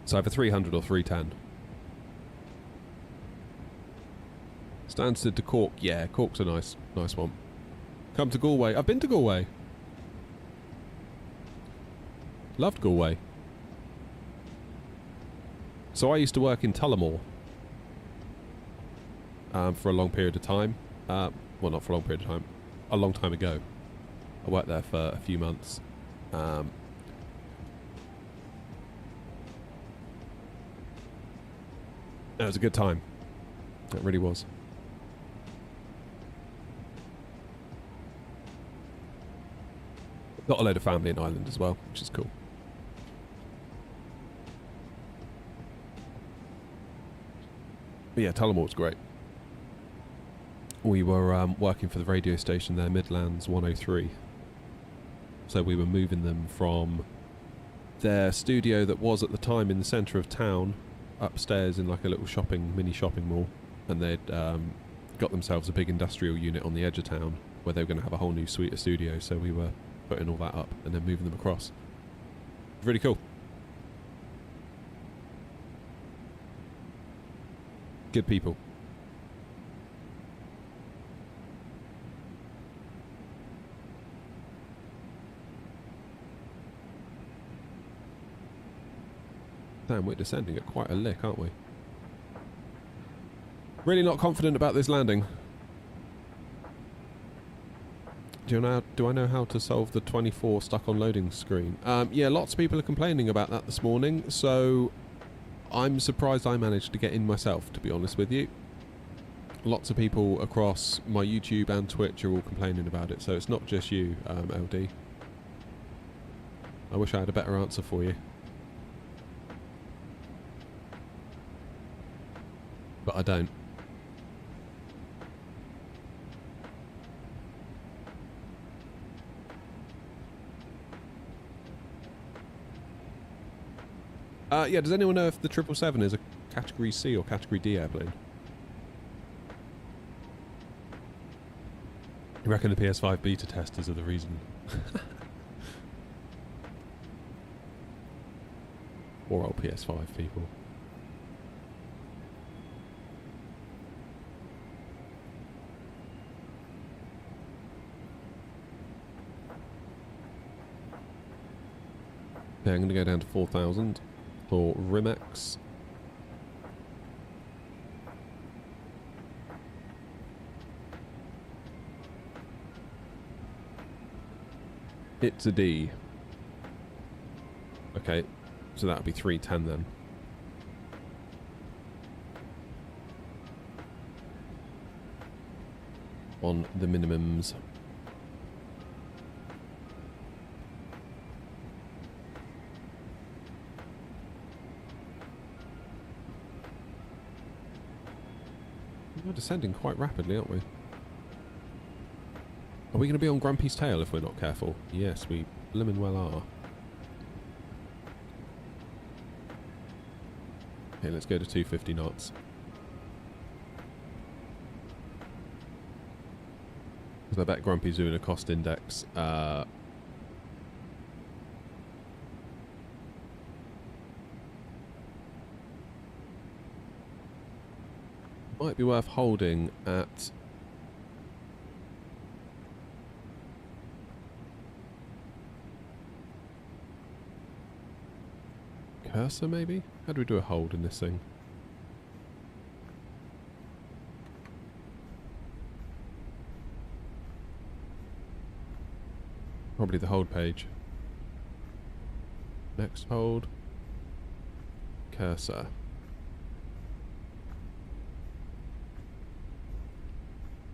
It's either 300 or 310. Stansted to Cork. Yeah, Cork's a nice one. Come to Galway. I've been to Galway. Loved Galway. So I used to work in Tullamore for a long period of time. Well, not for a long period of time. A long time ago. I worked there for a few months. It was a good time. It really was. Got a load of family in Ireland as well, which is cool. But yeah, Tullamore was great. We were working for the radio station there, Midlands 103. So we were moving them from their studio that was at the time in the centre of town upstairs in like a little mini shopping mall, and they'd got themselves a big industrial unit on the edge of town where they were going to have a whole new suite of studios, so we were putting all that up and then moving them across. Really cool. Good people. Damn, we're descending at quite a lick, aren't we? Really not confident about this landing. Do I know how to solve the 24 stuck on loading screen? Yeah, lots of people are complaining about that this morning, so I'm surprised I managed to get in myself, to be honest with you. Lots of people across my YouTube and Twitch are all complaining about it, so it's not just you, LD. I wish I had a better answer for you. But I don't. Yeah, does anyone know if the 777 is a Category C or Category D airplane? You reckon the PS5 beta testers are the reason? Poor old PS5 people. Okay, I'm going to go down to 4,000 for Rimex. It's a D. Okay, so that would be 310 then. On the minimums. We're descending quite rapidly, aren't we? Are we going to be on Grumpy's tail if we're not careful? Yes, we blimmin' well are. Okay, let's go to 250 knots. Because I bet Grumpy's doing a cost index. Might be worth holding at... Cursor, maybe? How do we do a hold in this thing? Probably the hold page. Next hold. Cursor.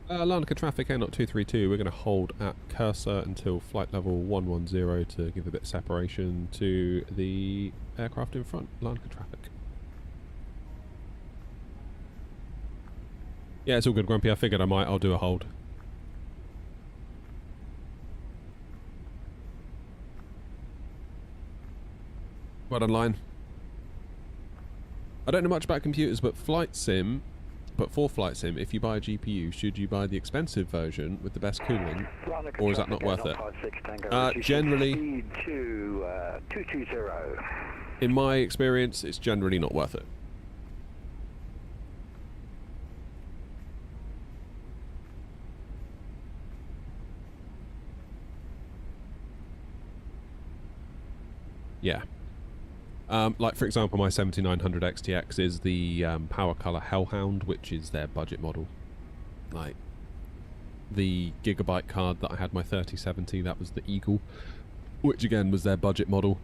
Larnaca traffic A0232, we're going to hold at cursor until flight level 110 to give a bit of separation to the aircraft in front. Larnaca traffic. Yeah, it's all good, Grumpy. I figured I'll do a hold. Well done, line. I don't know much about computers, but for Flight Sim, if you buy a GPU, should you buy the expensive version with the best cooling, or is that not worth it? Generally, in my experience, it's generally not worth it. Yeah. Like, for example, my 7900 XTX is the Power Color Hellhound, which is their budget model. Like, the Gigabyte card that I had my 3070, that was the Eagle, which again was their budget model.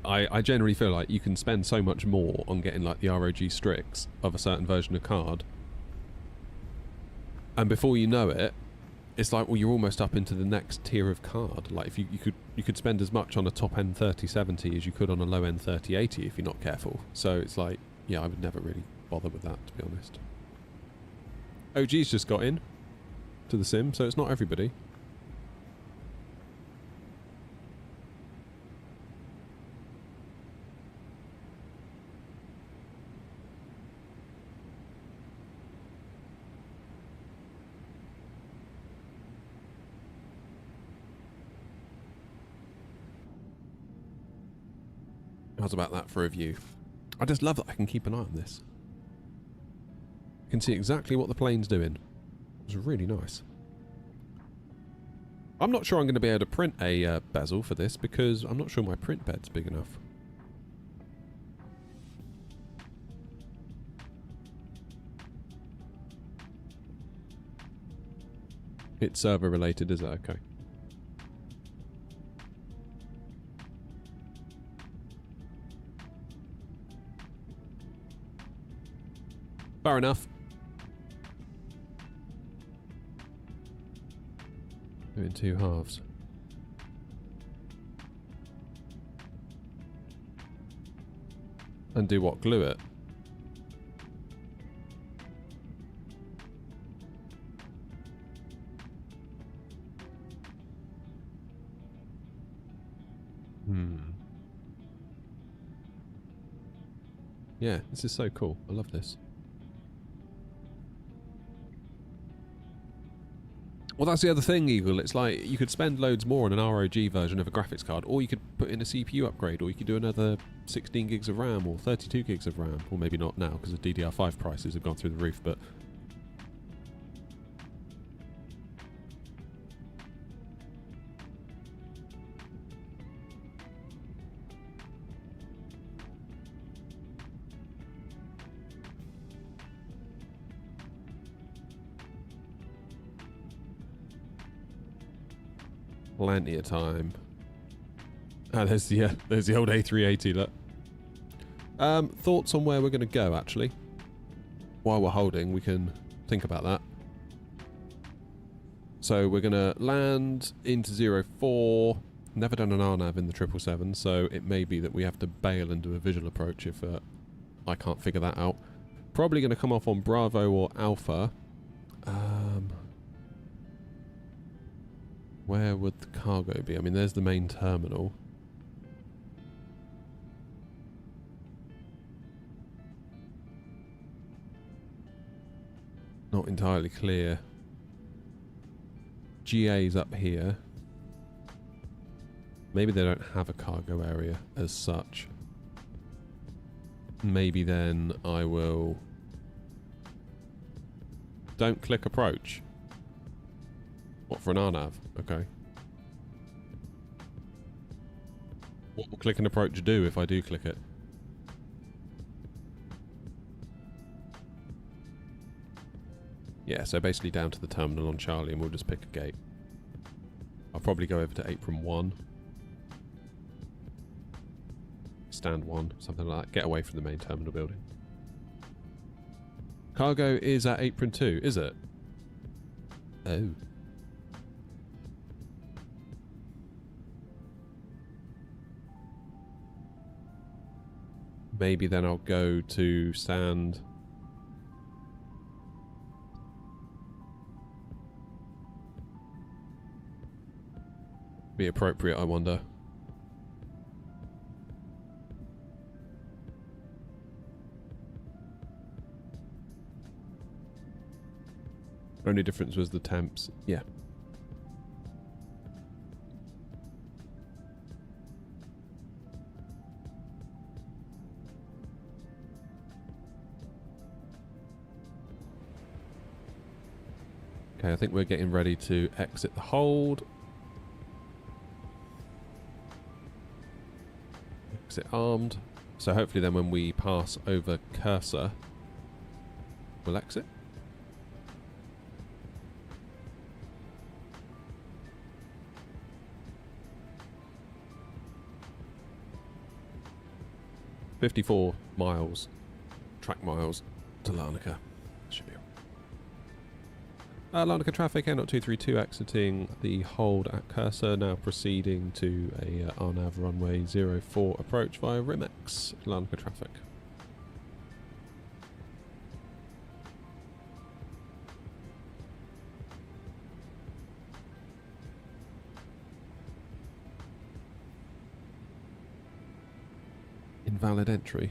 I generally feel like you can spend so much more on getting like the ROG Strix of a certain version of card, and before you know it, it's like, well, you're almost up into the next tier of card. Like, if you could spend as much on a top-end 3070 as you could on a low-end 3080 if you're not careful. So it's like, yeah, I would never really bother with that, to be honest. OG's just got in to the sim, so it's not everybody. How's about that for a view? I just love that I can keep an eye on this. I can see exactly what the plane's doing. It's really nice. I'm not sure I'm going to be able to print a bezel for this because I'm not sure my print bed's big enough. It's server related, is it? Okay. Fair enough. Do it in two halves. And do what? Glue it? Yeah, this is so cool. I love this. Well, that's the other thing, Eagle. It's like you could spend loads more on an ROG version of a graphics card, or you could put in a CPU upgrade, or you could do another 16 gigs of RAM, or 32 gigs of RAM. Or maybe not now, because the DDR5 prices have gone through the roof, but... plenty of time. Ah, there's the old A380. Look. Thoughts on where we're going to go? Actually, while we're holding, we can think about that. So we're going to land into 04. Never done an RNAV in the 777, so it may be that we have to bail and do a visual approach if I can't figure that out. Probably going to come off on Bravo or Alpha. Where would the cargo be? I mean, there's the main terminal. Not entirely clear. GA's up here. Maybe they don't have a cargo area as such. Maybe then I will... Don't click approach. What, for an RNAV? Okay. What will click and approach do if I do click it? Yeah, so basically down to the terminal on Charlie and we'll just pick a gate. I'll probably go over to apron 1. Stand 1, something like that. Get away from the main terminal building. Cargo is at apron 2, is it? Oh. Maybe then I'll go to stand... Be appropriate, I wonder. Only difference was the temps. Yeah. Okay, I think we're getting ready to exit the hold. Exit armed. So hopefully then when we pass over cursor, we'll exit. $54 miles, track miles to Larnaca. Should be Larnaca traffic, Air 232 exiting the hold at Cursor, now proceeding to a RNAV runway 04 approach via Rimex. Larnaca traffic. Invalid entry.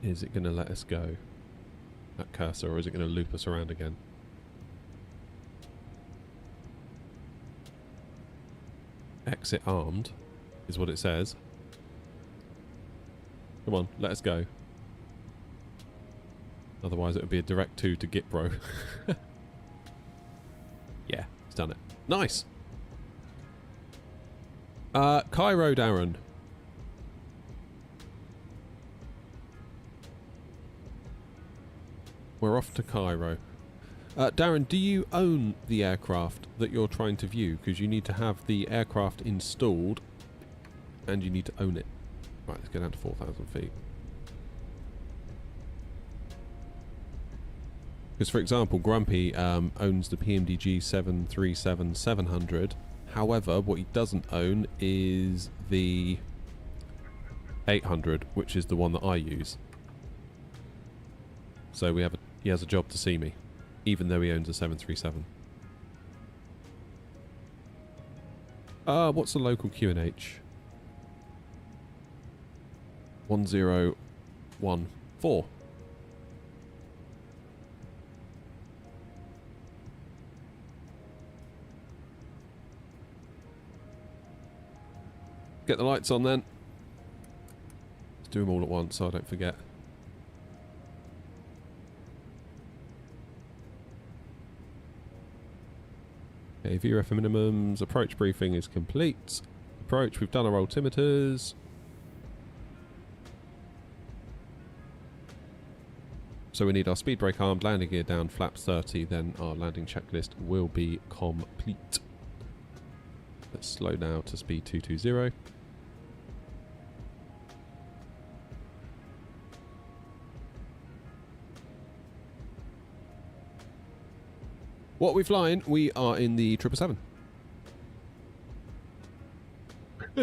Is it going to let us go at Cursor, or is it going to loop us around again? Exit armed is what it says. Come on, let us go. Otherwise it would be a direct 2 to Gitbro. Yeah, it's done it. Nice! Cairo, Darren. We're off to Cairo. Darren, do you own the aircraft that you're trying to view? Because you need to have the aircraft installed and you need to own it. Right, let's go down to 4,000 feet. Because, for example, Grumpy owns the PMDG 737-700. However, what he doesn't own is the 800, which is the one that I use. So he has a job to see me, even though he owns a 737. What's the local QNH? 1014. Get the lights on then. Let's do them all at once so I don't forget. Okay, VRF minimums. Approach briefing is complete. Approach, we've done our altimeters. So we need our speed brake armed, landing gear down, flaps 30, then our landing checklist will be complete. Let's slow now to speed 220. What are we flying? We are in the 777.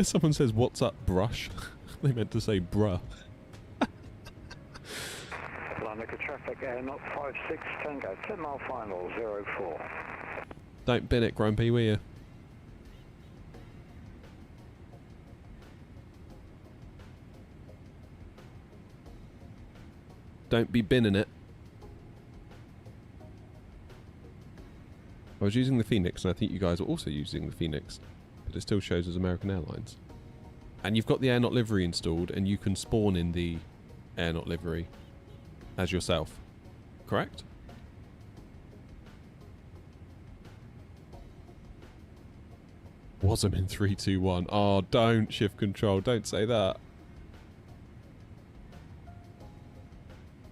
Someone says, "What's up, brush?" They meant to say bruh. Larnaca traffic, Air 56 Tango, 10 mile final, 04. Don't bin it, Grumpy, will you? Don't be binning it. I was using the Phoenix, and I think you guys are also using the Phoenix, but it still shows as American Airlines. And you've got the Air Not livery installed, and you can spawn in the Air Not livery as yourself, correct? Wasn't in 321. Oh, don't shift control. Don't say that.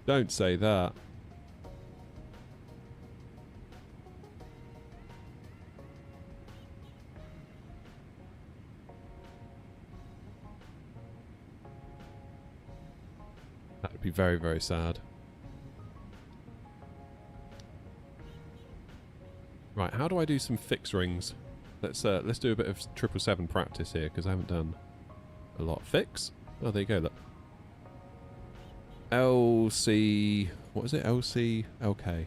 Don't say that. Be very, very sad. Right, how do I do some fix rings? Let's do a bit of 777 practice here, because I haven't done a lot. Fix? Oh, there you go, look. LC... What is it? LC... LK.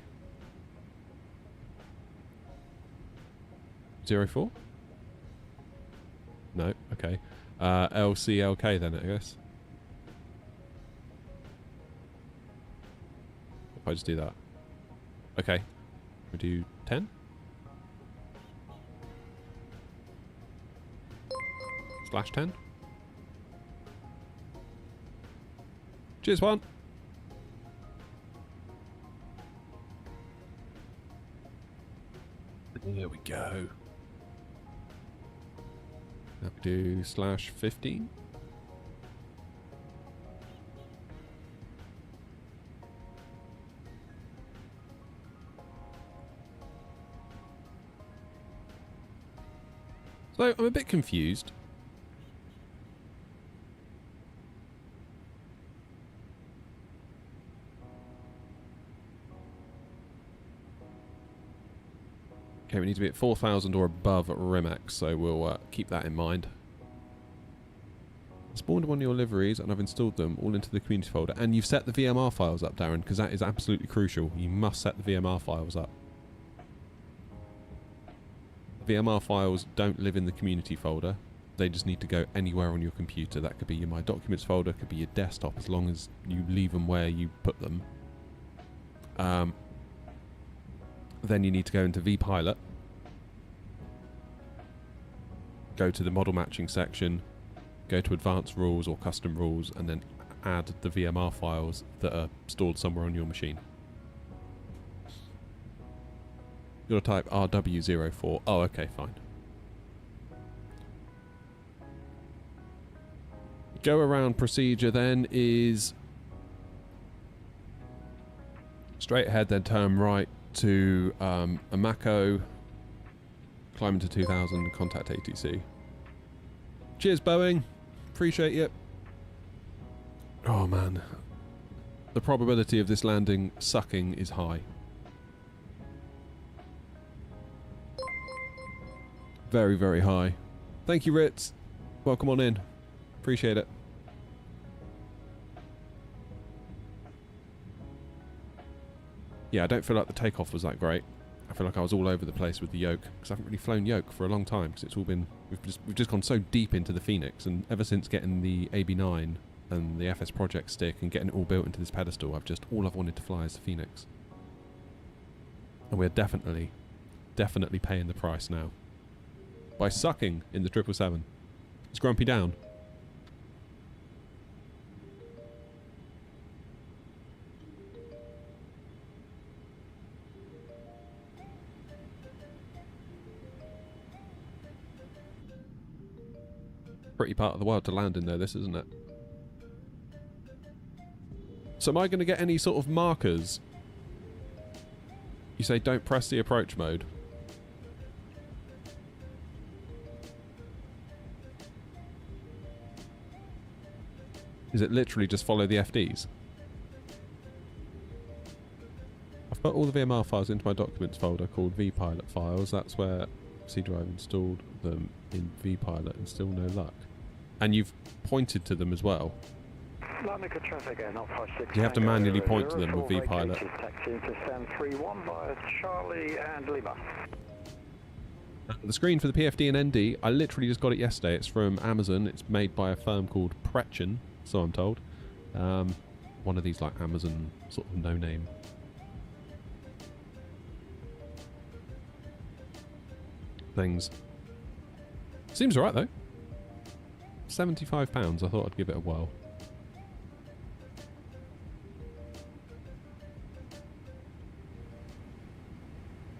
04? No, okay. LCLK then, I guess. If I just do that. Okay. We do 10? Slash 10? Cheers, one! There we go. Now we do slash 15. So I'm a bit confused. Okay, we need to be at 4,000 or above at Rimex, so we'll keep that in mind. I spawned one of your liveries and I've installed them all into the community folder. And you've set the VMR files up, Darren, because that is absolutely crucial. You must set the VMR files up. VMR files don't live in the community folder. They just need to go anywhere on your computer. That could be your My Documents folder, could be your desktop, as long as you leave them where you put them. Then you need to go into vPilot, go to the model matching section, go to advanced rules or custom rules, and then add the VMR files that are stored somewhere on your machine. You've got to type RW04. Oh, okay, fine. Go around procedure then is straight ahead, then turn right to Amako, climb into 2000, contact ATC. Cheers, Boeing. Appreciate you. Oh, man. The probability of this landing sucking is high. Very, very high. Thank you, Ritz. Welcome on in. Appreciate it. Yeah, I don't feel like the takeoff was that great. I feel like I was all over the place with the yoke, because I haven't really flown yoke for a long time, because it's all been... We've just gone so deep into the Phoenix, and ever since getting the AB9 and the FS Project stick and getting it all built into this pedestal, all I've wanted to fly is the Phoenix. And we're definitely paying the price now. By sucking in the 777. Is Grumpy down? Pretty part of the world to land in there, this, isn't it? So am I going to get any sort of markers? You say don't press the approach mode. Is it literally just follow the FDs? I've put all the VMR files into my documents folder called vPilot files. That's where C Drive installed them in vPilot and still no luck. And you've pointed to them as well. You have to manually point to them with vPilot. The screen for the PFD and ND, I literally just got it yesterday. It's from Amazon. It's made by a firm called Pretchen, so I'm told. One of these like Amazon sort of no-name things. Seems alright though. £75. I thought I'd give it a whirl.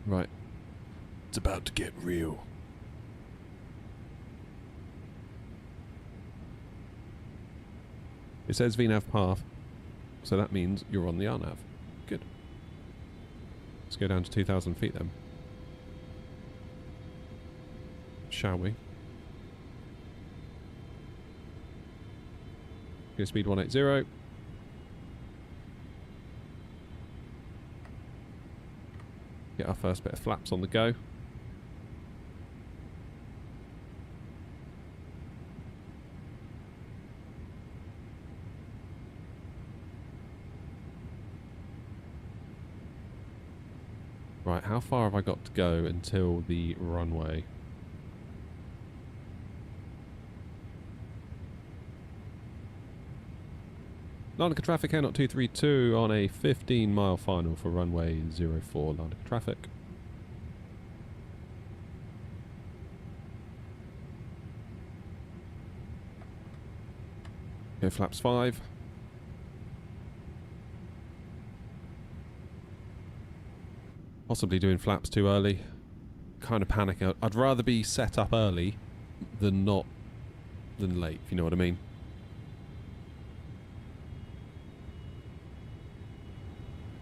Right. It's about to get real. It says VNAV path, so that means you're on the RNAV. Good. Let's go down to 2,000 feet then. Shall we? Go speed 180. Get our first bit of flaps on the go. Right, how far have I got to go until the runway? Larnaca traffic, Air 232 on a 15-mile final for runway 04 Larnaca traffic. Go flaps 5. Possibly doing flaps too early. Kind of panic. I'd rather be set up early than late, if you know what I mean.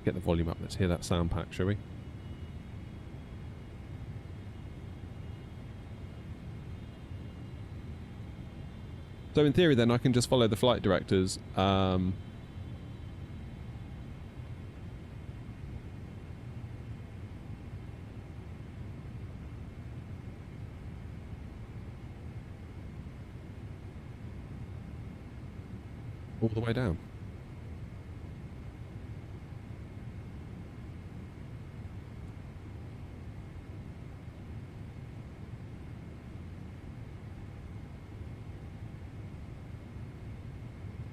Get the volume up. Let's hear that sound pack, shall we? So in theory then I can just follow the flight directors. All the way down.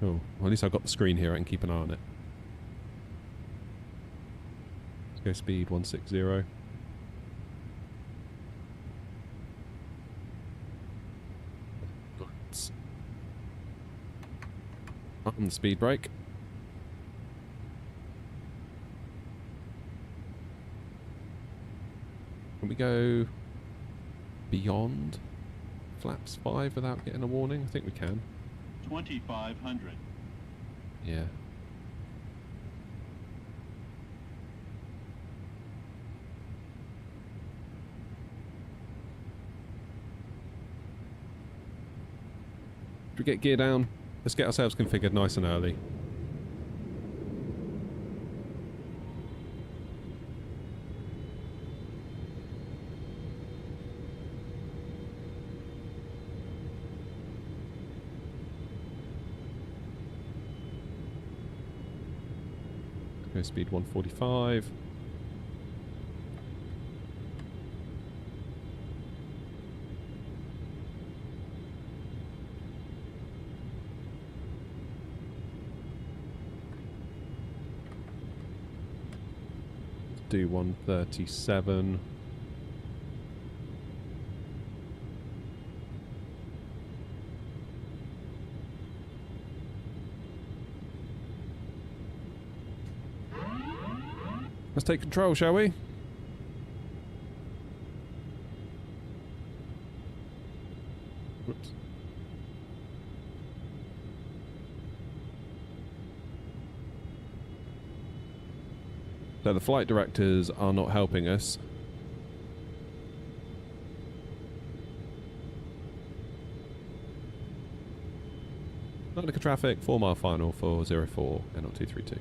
Oh, well, at least I've got the screen here, I can keep an eye on it. Let's go speed 160. Let's up on the speed brake. Can we go beyond flaps 5 without getting a warning? I think we can. 2,500. Yeah. Should we get gear down? Let's get ourselves configured nice and early. Go speed 145. Do 137. Let's take control, shall we? Whoops. So the flight directors are not helping us. Larnaca traffic, 4-mile final for 04 NL232.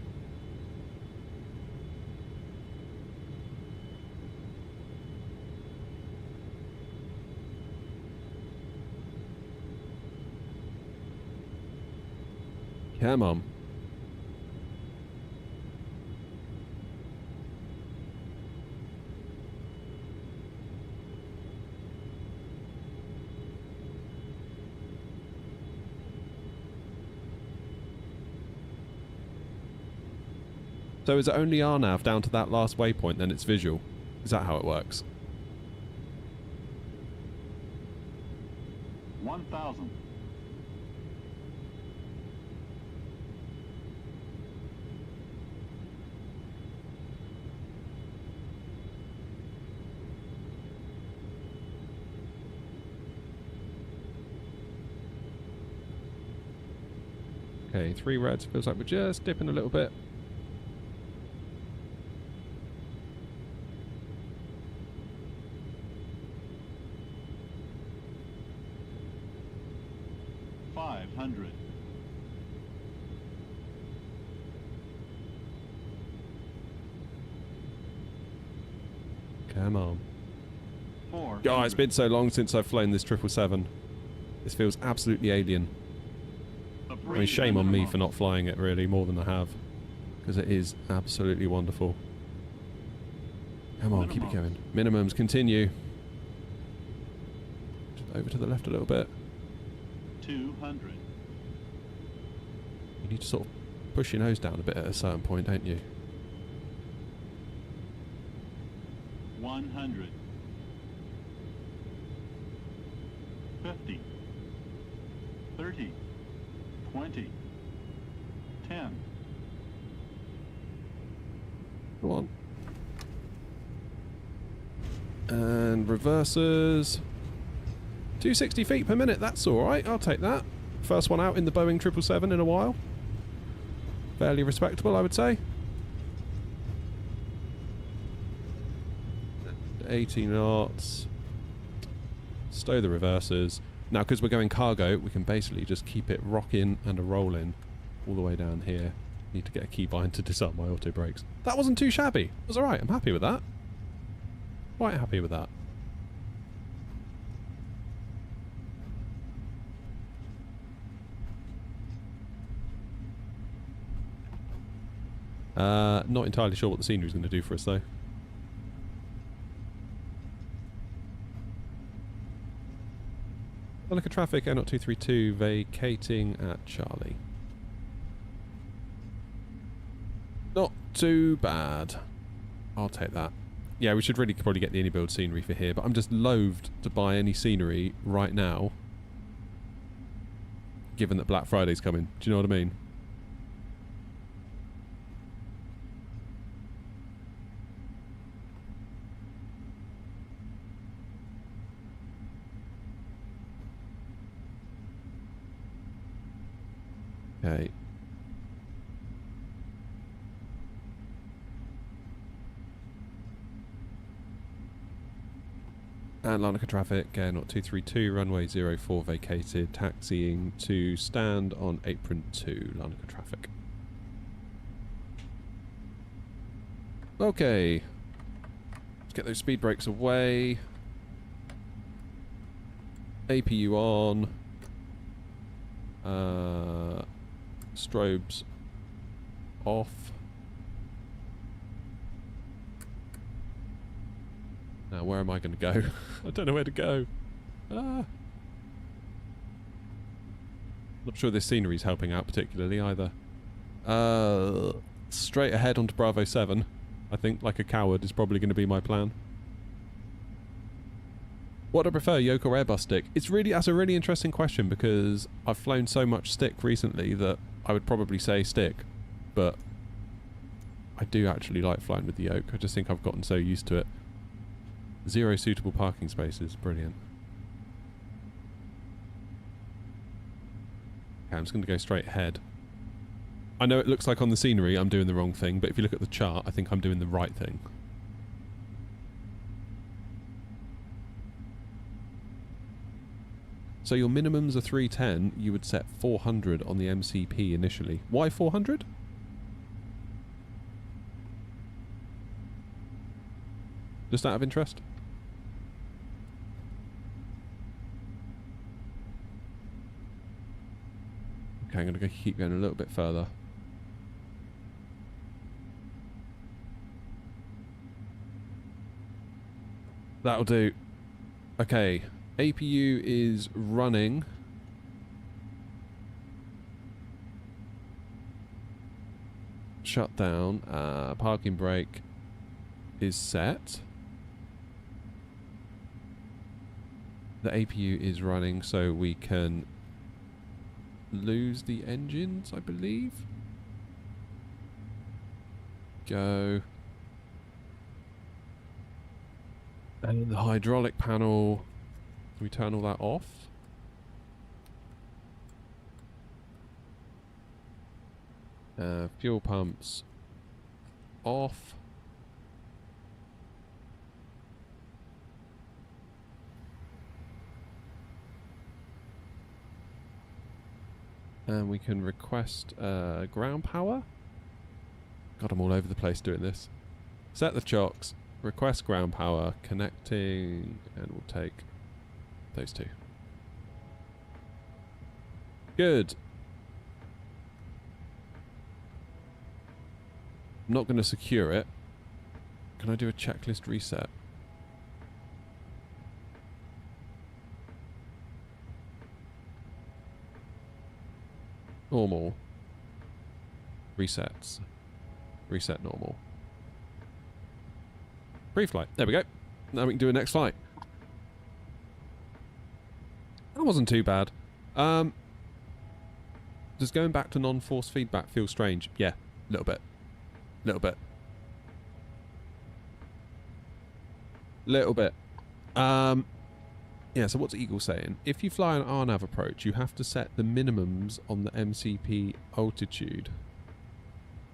Come on. So is it only RNAV down to that last waypoint, then it's visual? Is that how it works? 1,000. Okay, 3 reds. Feels like we're just dipping a little bit. Come on. 400. Oh, it's been so long since I've flown this 777. This feels absolutely alien. I mean, shame on me for not flying it, really, more than I have. Because it is absolutely wonderful. Come on, keep it going. Minimums, continue. Just over to the left a little bit. 200. You need to sort of push your nose down a bit at a certain point, don't you? 100. 50. 30. 20. 10. Go on. And reverses. 260 feet per minute, that's alright, I'll take that. First one out in the Boeing 777 in a while. Fairly respectable, I would say. 80 knots. Stow the reversers. Now, because we're going cargo, we can basically just keep it rocking and a rolling all the way down here. Need to get a keybind to disarm my auto brakes. That wasn't too shabby. It was alright, I'm happy with that. Quite happy with that. Not entirely sure what the scenery is going to do for us though. Look at traffic, Air 232 vacating at Charlie. Not too bad. I'll take that. Yeah, we should really probably get the any-build scenery for here, but I'm just loathed to buy any scenery right now, given that Black Friday's coming. Do you know what I mean? Okay. And Larnaca traffic, Air 232, runway 04 vacated, taxiing to stand on apron 2, Larnaca traffic. Okay. Let's get those speed brakes away. APU on. Strobes off. Now, where am I going to go? I don't know where to go. Not sure this scenery is helping out particularly either. Straight ahead onto Bravo 7. I think, like a coward, is probably going to be my plan. What do I prefer, yoke or Airbus stick? That's a really interesting question because I've flown so much stick recently that I would probably say stick, but I do actually like flying with the yoke. I just think I've gotten so used to it. 0 suitable parking spaces, brilliant. Okay, I'm just going to go straight ahead. I know it looks like on the scenery I'm doing the wrong thing, but if you look at the chart, I think I'm doing the right thing. So your minimums are 310, you would set 400 on the MCP initially. Why 400? Just out of interest? Okay, I'm going to keep going a little bit further. That'll do. Okay, APU is running. Shut down. Parking brake is set. The APU is running so we can lose the engines, I believe. Go. And the hydraulic panel, can we turn all that off? Fuel pumps off. And we can request ground power. God, I'm all over the place doing this. Set the chocks. Request ground power, connecting, and we'll take those two. Good. I'm not going to secure it. Can I do a checklist reset? Normal. Resets. Reset normal. Pre-flight. There we go. Now we can do a next flight. That wasn't too bad. Does going back to non-force feedback feel strange? Yeah, a little bit. Little bit. Little bit. Yeah, so what's Eagle saying? If you fly an RNAV approach, you have to set the minimums on the MCP altitude.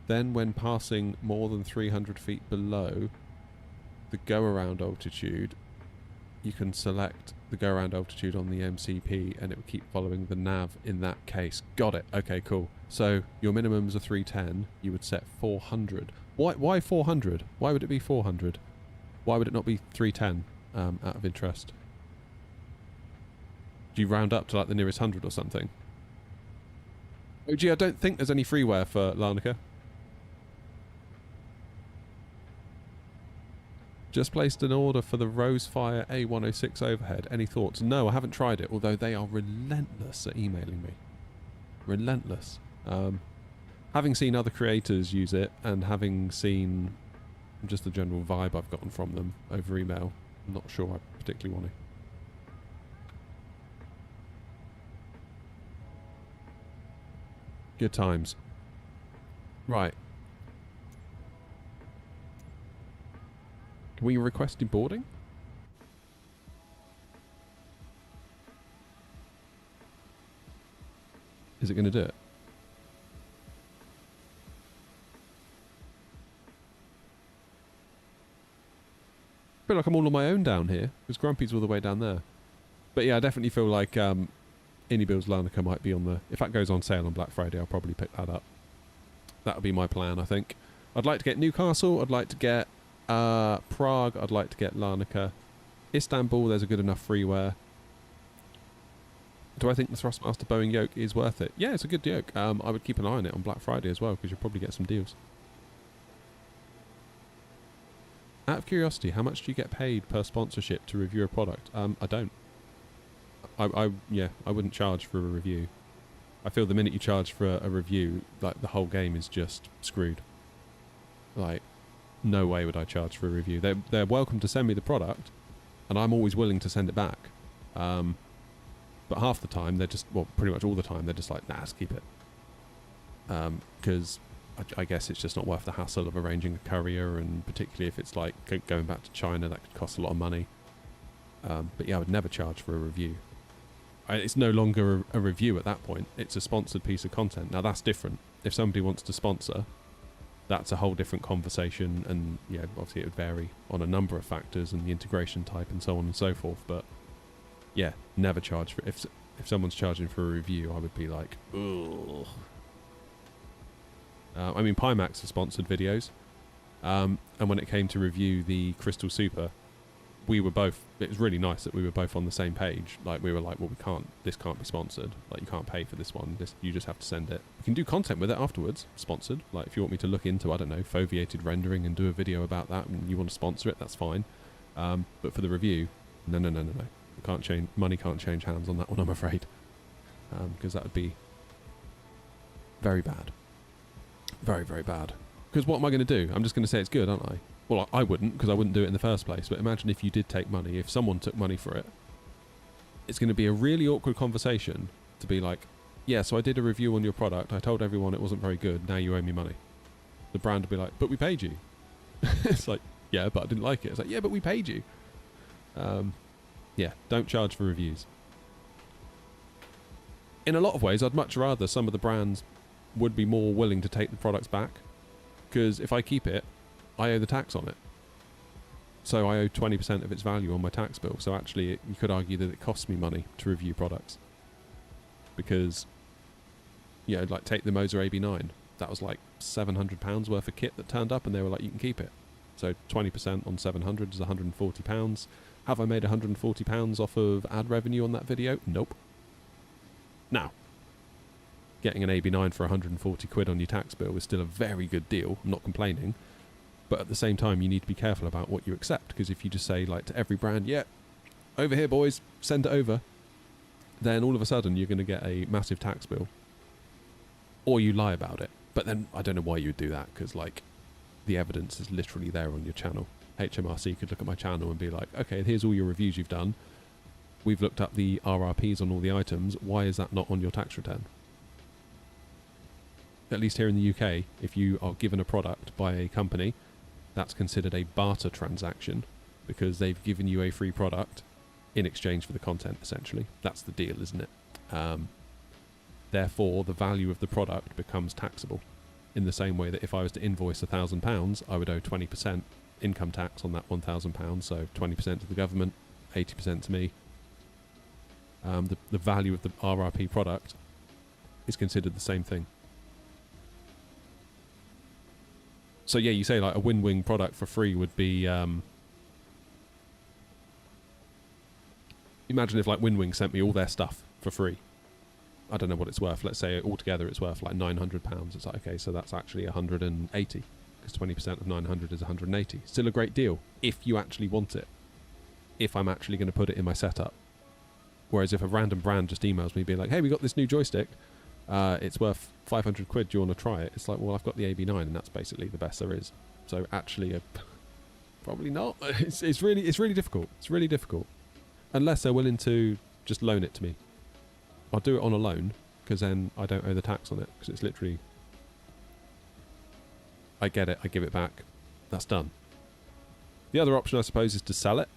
Then when passing more than 300 feet below the go-around altitude, you can select the go-around altitude on the MCP and it will keep following the nav in that case. Got it. Okay, cool. So your minimums are 310. You would set 400. Why 400? Why would it be 400? Why would it not be 310 out of interest? Do you round up to like the nearest 100 or something? Oh gee, I don't think there's any freeware for Larnaca. Just placed an order for the Rosefire A106 overhead. Any thoughts? No, I haven't tried it, although they are relentless at emailing me. Relentless. Having seen other creators use it and having seen just the general vibe I've gotten from them over email, I'm not sure I particularly want to. Good times. Right. Can we request deboarding? Is it going to do it? I feel like I'm all on my own down here, because Grumpy's all the way down there. But yeah, I definitely feel like Inibill's Larnaca might be on the... If that goes on sale on Black Friday, I'll probably pick that up. That'll be my plan, I think. I'd like to get Newcastle, I'd like to get Prague, I'd like to get Larnaca. Istanbul, there's a good enough freeware. Do I think the Thrustmaster Boeing yoke is worth it? Yeah, it's a good yoke. I would keep an eye on it on Black Friday as well, because you'll probably get some deals. Out of curiosity, how much do you get paid per sponsorship to review a product? I don't. I wouldn't charge for a review. I feel the minute you charge for a review, like the whole game is just screwed. Like, no way would I charge for a review. They're welcome to send me the product, and I'm always willing to send it back. But half the time they're just, well, pretty much all the time they're just like, nah, just keep it. Because I guess it's just not worth the hassle of arranging a courier, and particularly if it's like going back to China, that could cost a lot of money. But yeah, I would never charge for a review. It's no longer a review at that point. It's a sponsored piece of content. Now that's different. If somebody wants to sponsor, that's a whole different conversation, and yeah, obviously it would vary on a number of factors and the integration type and so on and so forth. But yeah, never charge for if someone's charging for a review, I would be like, ugh. I mean, Pimax have sponsored videos, and when it came to review the Crystal Super, we were both, it was really nice that we were both on the same page. Like, we were like, well, this can't be sponsored. Like, you can't pay for this one. You just have to send it. You can do content with it afterwards, sponsored. Like, if you want me to look into, I don't know, foveated rendering and do a video about that, and you want to sponsor it, that's fine. But for the review, no. Money can't change hands on that one, I'm afraid. Because that would be very bad. Very, very bad. Because what am I going to do? I'm just going to say it's good, aren't I? Well, I wouldn't, because I wouldn't do it in the first place. But imagine if you did take money, if someone took money for it. It's going to be a really awkward conversation to be like, yeah, so I did a review on your product. I told everyone it wasn't very good. Now you owe me money. The brand would be like, but we paid you. It's like, yeah, but I didn't like it. It's like, yeah, but we paid you. Yeah, don't charge for reviews. In a lot of ways, I'd much rather some of the brands would be more willing to take the products back. Because if I keep it, I owe the tax on it. So I owe 20% of its value on my tax bill. So actually, you could argue that it costs me money to review products. Because, you know, like take the Moser AB9. That was like £700 worth of kit that turned up, and they were like, you can keep it. So 20% on 700 is £140. Have I made £140 off of ad revenue on that video? Nope. Now, getting an AB9 for 140 quid on your tax bill is still a very good deal. I'm not complaining. But at the same time, you need to be careful about what you accept, because if you just say, like, to every brand, yeah, over here, boys, send it over, then all of a sudden you're going to get a massive tax bill. Or you lie about it. But then I don't know why you would do that, because, like, the evidence is literally there on your channel. HMRC could look at my channel and be like, okay, here's all your reviews you've done. We've looked up the RRPs on all the items. Why is that not on your tax return? At least here in the UK, if you are given a product by a company, that's considered a barter transaction, because they've given you a free product in exchange for the content, essentially. That's the deal, isn't it? Therefore, the value of the product becomes taxable, in the same way that if I was to invoice £1,000, I would owe 20% income tax on that £1,000, so 20% to the government, 80% to me. The value of the RRP product is considered the same thing. So yeah, you say like a win-win product for free would be... imagine if like WinWing sent me all their stuff for free. I don't know what it's worth. Let's say altogether it's worth like £900. It's like, okay, so that's actually 180, because 20% of 900 is 180. Still a great deal if you actually want it. If I'm actually going to put it in my setup. Whereas if a random brand just emails me being like, hey, we got this new joystick, it's worth 500 quid, do you want to try it? It's like, well, I've got the AB9 and that's basically the best there is. So actually, probably not. It's really difficult. It's really difficult. Unless they're willing to just loan it to me. I'll do it on a loan, because then I don't owe the tax on it, because it's literally... I get it, I give it back. That's done. The other option, I suppose, is to sell it.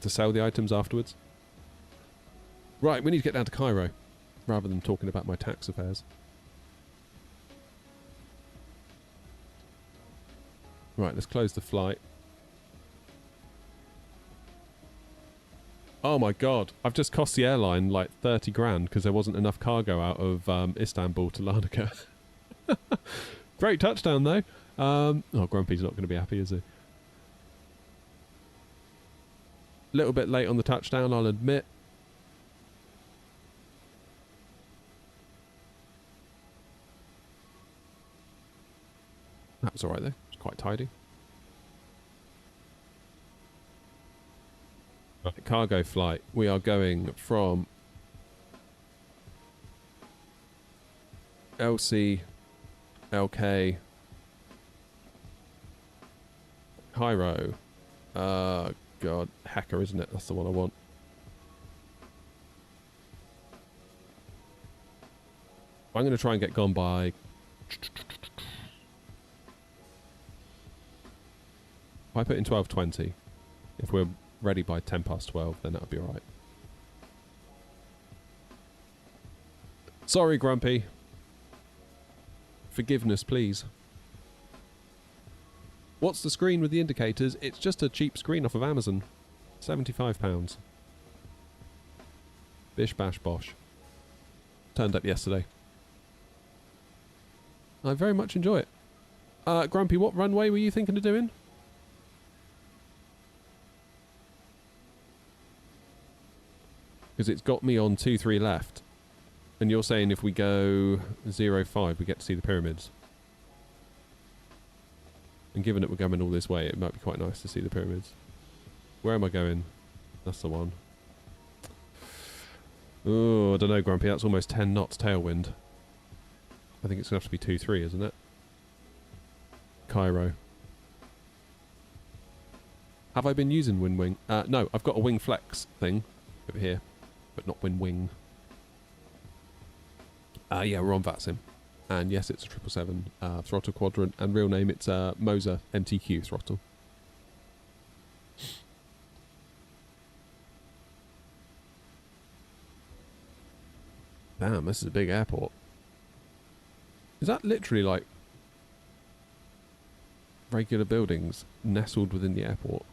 To sell the items afterwards. Right, we need to get down to Cairo, rather than talking about my tax affairs. Right, let's close the flight. Oh my god, I've just cost the airline like 30 grand because there wasn't enough cargo out of Istanbul to Larnaca. Great touchdown though. Oh, Grumpy's not going to be happy, is he? Little bit late on the touchdown, I'll admit. That was alright though, it's quite tidy. Right, cargo flight. We are going from LC, LK, Cairo. God, Hacker, isn't it? That's the one I want. I'm going to try and get gone by... If I put in 12:20, if we're ready by 10 past 12, then that'll be alright. Sorry, Grumpy. Forgiveness, please. What's the screen with the indicators? It's just a cheap screen off of Amazon. £75. Bish bash bosh. Turned up yesterday. I very much enjoy it. Grumpy, what runway were you thinking of doing? Because it's got me on 2-3 left. And you're saying if we go 0-5, we get to see the pyramids. And given that we're going all this way, it might be quite nice to see the pyramids. Where am I going? That's the one. Oh, I don't know, Grumpy. That's almost 10 knots tailwind. I think it's going to have to be 2-3, isn't it? Cairo. Have I been using WinWing? No, I've got a Wing Flex thing over here. But not WinWing. Yeah, we're on VATSIM. And yes, it's a 777 throttle quadrant. And real name, it's Moser MTQ throttle. Damn, this is a big airport. Is that literally like regular buildings nestled within the airport?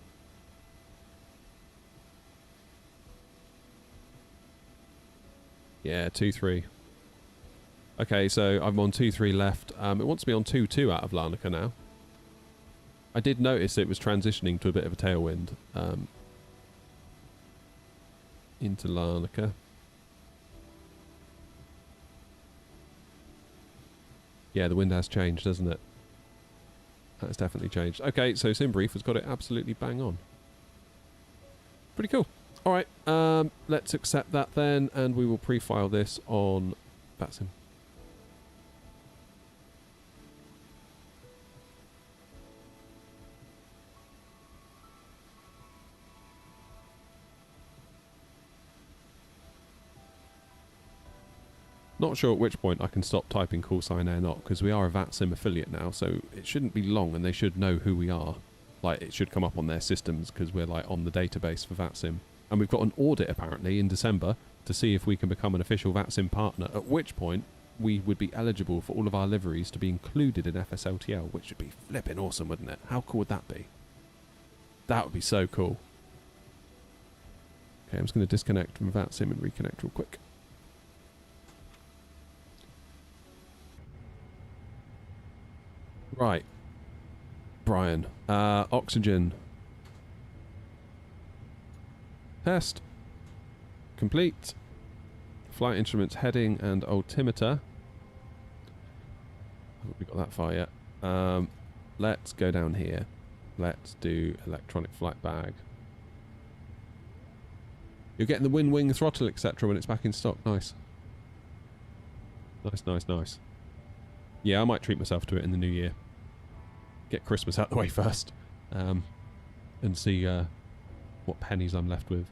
Yeah, 2-3. Okay, so I'm on 2-3 left. It wants me on 2-2 out of Larnaca now. I did notice it was transitioning to a bit of a tailwind into Larnaca. Yeah, the wind has changed, hasn't it? That's definitely changed. Okay, so SimBrief has got it absolutely bang on. Pretty cool. All right, let's accept that then, and we will pre-file this on VATSIM. Not sure at which point I can stop typing call sign air not, because we are a VATSIM affiliate now, so it shouldn't be long and they should know who we are. Like, it should come up on their systems because we're like on the database for VATSIM. And we've got an audit apparently in December to see if we can become an official VATSIM partner, at which point we would be eligible for all of our liveries to be included in FSLTL, which would be flipping awesome, wouldn't it? How cool would that be? That would be so cool. Okay, I'm just going to disconnect from VATSIM and reconnect real quick. Right, Brian, oxygen test complete. Flight instruments, heading and altimeter. Haven't we got that far yet? Let's go down here. Let's do electronic flight bag. You're getting the wing, throttle, etc. when it's back in stock. Nice. Nice. Yeah, I might treat myself to it in the new year. Get Christmas out the way first, and see what pennies I'm left with,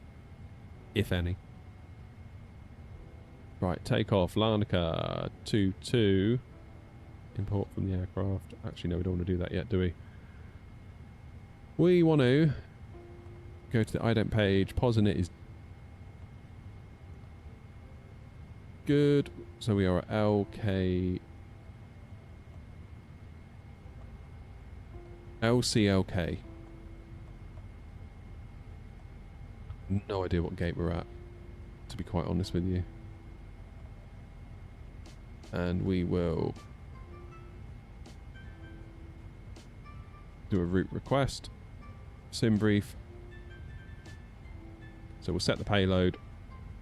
if any. Right, take off. Larnaca 22. Import from the aircraft. Actually, no, we don't want to do that yet, do we? We want to go to the ident page. POS in it is good. So we are at LCLK. No idea what gate we're at, to be quite honest with you. And we will do a route request. SimBrief. So we'll set the payload.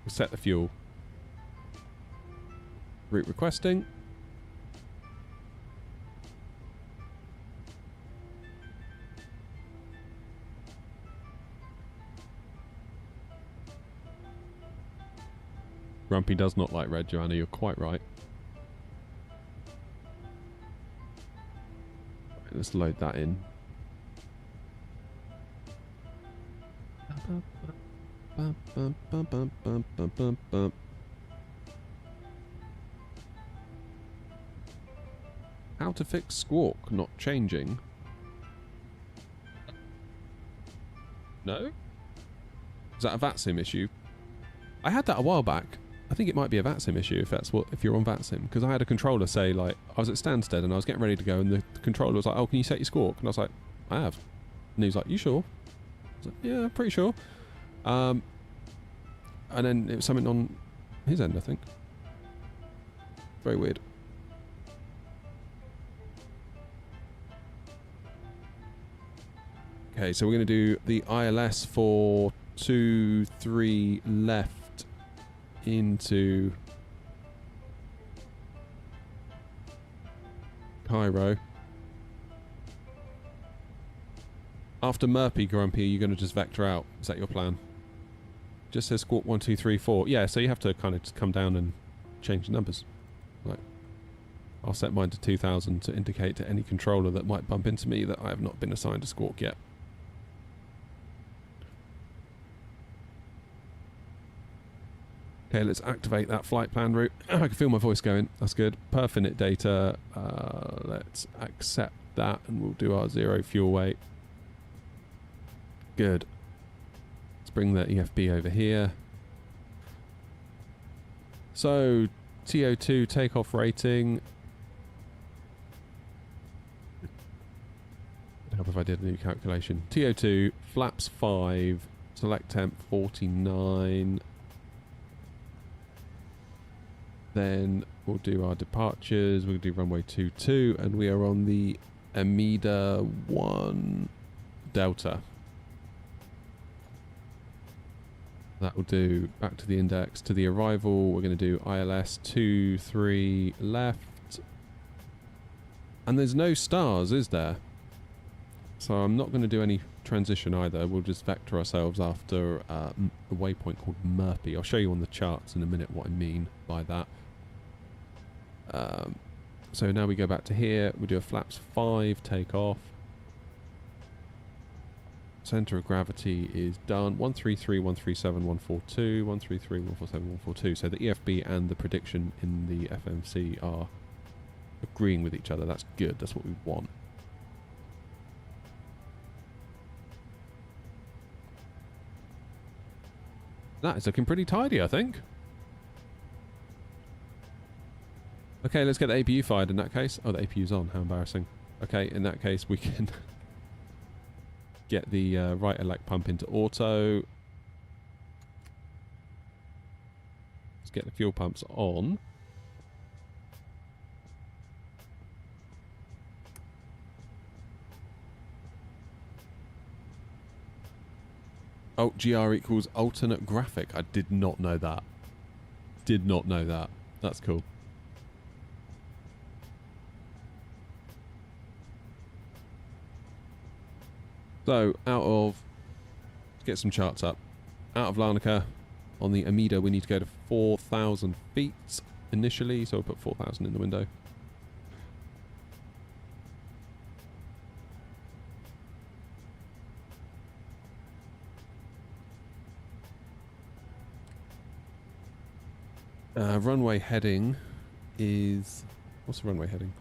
We'll set the fuel. Route requesting. Grumpy does not like red, Joanna. You're quite right. Right, let's load that in. How to fix squawk not changing? No? Is that a VATSIM issue? I had that a while back. I think it might be a VATSIM issue if you're on VATSIM, because I had a controller say, like, I was at Stansted and I was getting ready to go and the controller was like, oh, can you set your squawk? And I was like, I have. And he was like, you sure? I was like, yeah, pretty sure. And then it was something on his end, I think. Very weird. Okay, so we're going to do the ILS for 23 left into Cairo. After Murphy, Grumpy, you're going to just vector out. Is that your plan? Just says squawk 1, 2, 3, 4. Yeah, so you have to kind of just come down and change the numbers. Like, I'll set mine to 2000 to indicate to any controller that might bump into me that I have not been assigned a squawk yet. Okay, let's activate that flight plan route. I can feel my voice going. That's good. Perfinite data. Let's accept that and we'll do our 0 fuel weight. Good. Let's bring the EFB over here. So, TO2 takeoff rating. It'd help if I did a new calculation. TO2, flaps 5, select temp 49. Then we'll do our departures. We'll do runway 22, and we are on the Amida 1 Delta. That will do. Back to the index. To the arrival, we're going to do ILS 23 left. And there's no stars, is there? So I'm not going to do any transition either. We'll just vector ourselves after a waypoint called Murphy. I'll show you on the charts in a minute what I mean by that. So now we go back to here. We do a flaps 5 takeoff. Center of gravity is done. 133, 137, 142, 133, 147, 142. So the EFB and the prediction in the FMC are agreeing with each other. That's good. That's what we want. That is looking pretty tidy, I think. Okay, let's get the APU fired in that case. Oh, the APU's on. How embarrassing. Okay, in that case, we can get the right elect pump into auto. Let's get the fuel pumps on. Oh, GR equals alternate graphic. I did not know that. Did not know that. That's cool. So, let's get some charts up. Out of Larnaca, on the Amida, we need to go to 4,000 feet initially, so we'll put 4,000 in the window. Runway heading is... What's the runway heading?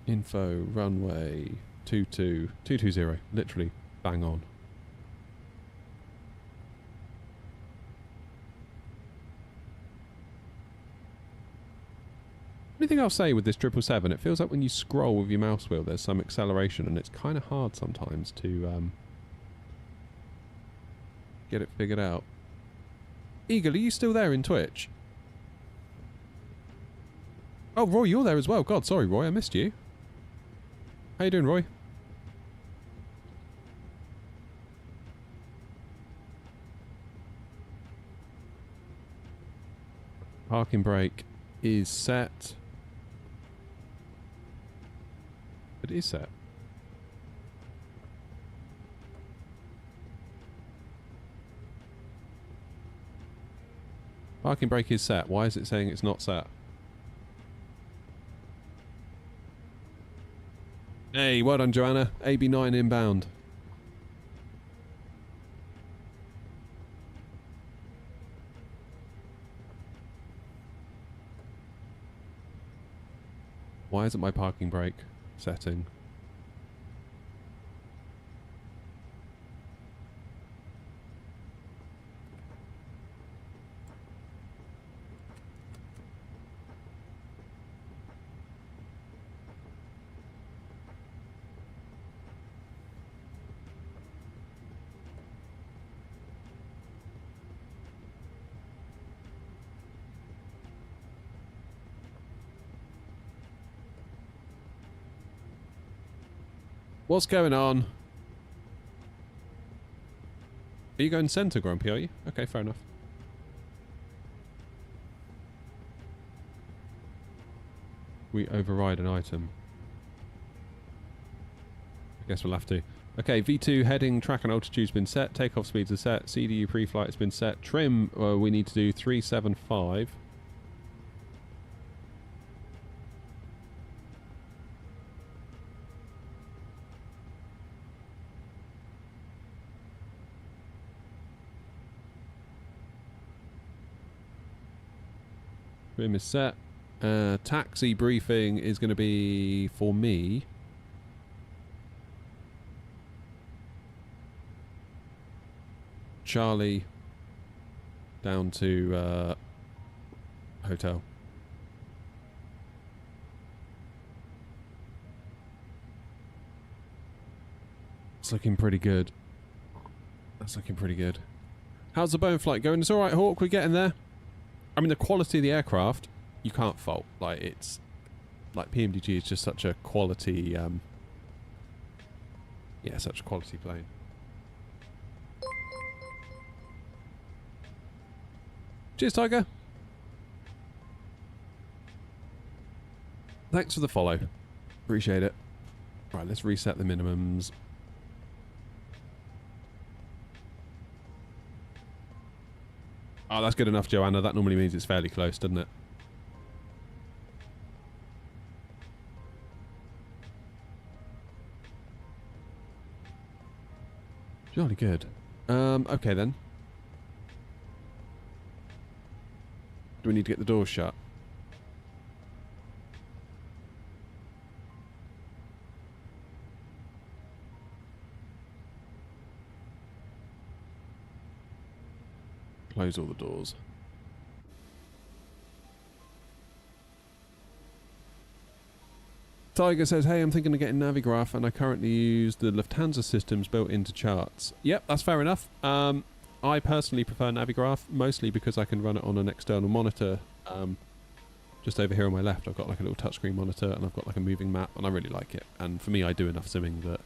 Info, runway, 220, literally bang on. Anything I'll say with this 777, it feels like when you scroll with your mouse wheel there's some acceleration and it's kind of hard sometimes to get it figured out. Eagle, are you still there in Twitch? Oh, Roy, you're there as well. God, sorry, Roy, I missed you. How you doing, Roy? Parking brake is set. It is set. Parking brake is set. Why is it saying it's not set? Hey, well done, Joanna. AB9 inbound. Why isn't my parking brake setting? What's going on? Are you going centre, Grumpy, are you? Okay, fair enough. We override an item. I guess we'll have to. Okay, V2 heading, track and altitude's been set. Takeoff speeds are set. CDU pre-flight has been set. Trim, we need to do 375. Trim is set. Taxi briefing is going to be for me. Charlie down to hotel. It's looking pretty good. That's looking pretty good. How's the Boeing flight going? It's alright, Hawk, we're getting there. I mean, the quality of the aircraft you can't fault. Like, it's like PMDG is just such a quality yeah, such a quality plane. Cheers, Tiger. Thanks for the follow. Appreciate it. Right, let's reset the minimums. Oh, that's good enough, Joanna. That normally means it's fairly close, doesn't it? Jolly good. Okay then. Do we need to get the doors shut? Close all the doors. Tiger says, hey, I'm thinking of getting Navigraph and I currently use the Lufthansa systems built into Charts. Yep, that's fair enough. I personally prefer Navigraph, mostly because I can run it on an external monitor. Just over here on my left, I've got like a little touchscreen monitor and I've got like a moving map and I really like it. And for me, I do enough simming that it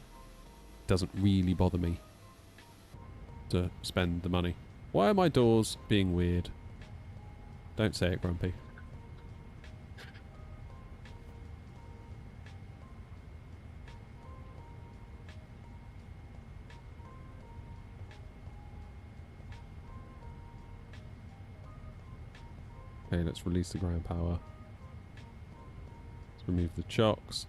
doesn't really bother me to spend the money. Why are my doors being weird? Don't say it, Grumpy. Okay, let's release the ground power. Let's remove the chocks.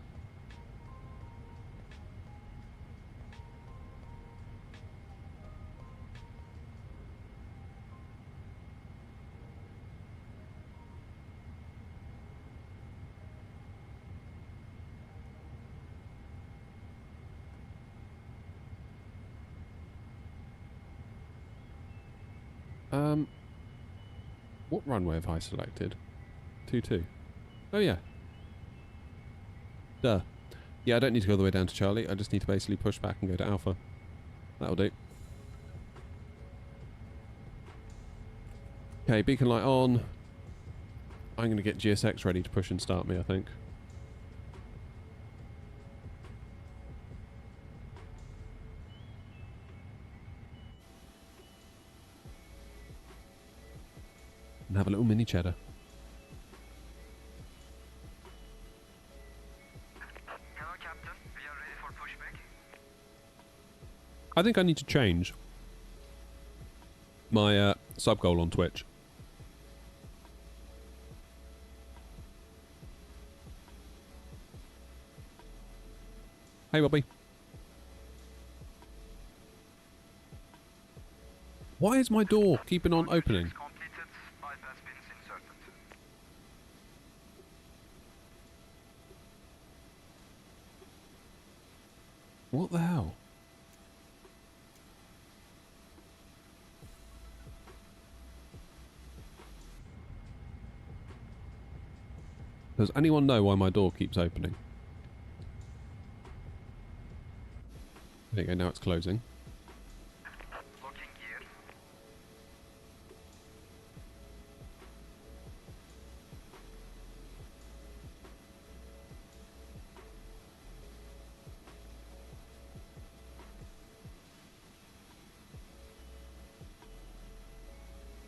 What runway have I selected? 22. Oh yeah. Duh. Yeah, I don't need to go all the way down to Charlie. I just need to basically push back and go to Alpha. That'll do. Okay, beacon light on. I'm going to get GSX ready to push and start me, I think. And have a little mini cheddar. Hello, Captain. We are ready for pushback. I think I need to change my sub goal on Twitch. Hey, Bobby. Why is my door keeping on opening? Completed. Bypass pins inserted. What the hell? Does anyone know why my door keeps opening? There you go, now it's closing. Locking gear.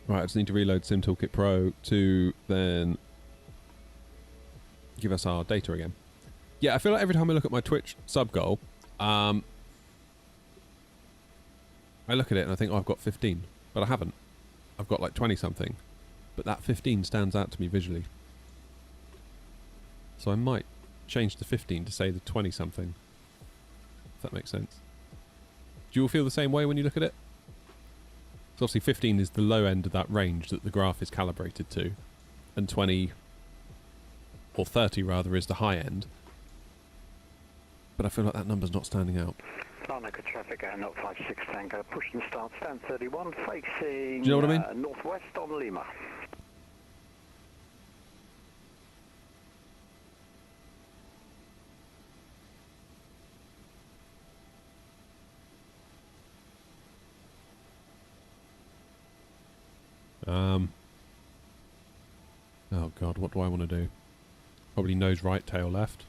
Right, I just need to reload Sim Toolkit Pro to then give us our data again. Yeah, I feel like every time I look at my Twitch sub goal, I look at it and I think, oh, I've got 15. But I haven't. I've got like 20 something. But that 15 stands out to me visually. So I might change the 15 to say the 20 something. If that makes sense. Do you all feel the same way when you look at it? So obviously 15 is the low end of that range that the graph is calibrated to. And 20, or 30 rather, is the high end. But I feel like that number's not standing out. Larnaca traffic and 056 Tango, push and start, stand 31, facing Do you know what I mean? northwest on Lima. Oh god, what do I want to do? Probably nose right, tail left.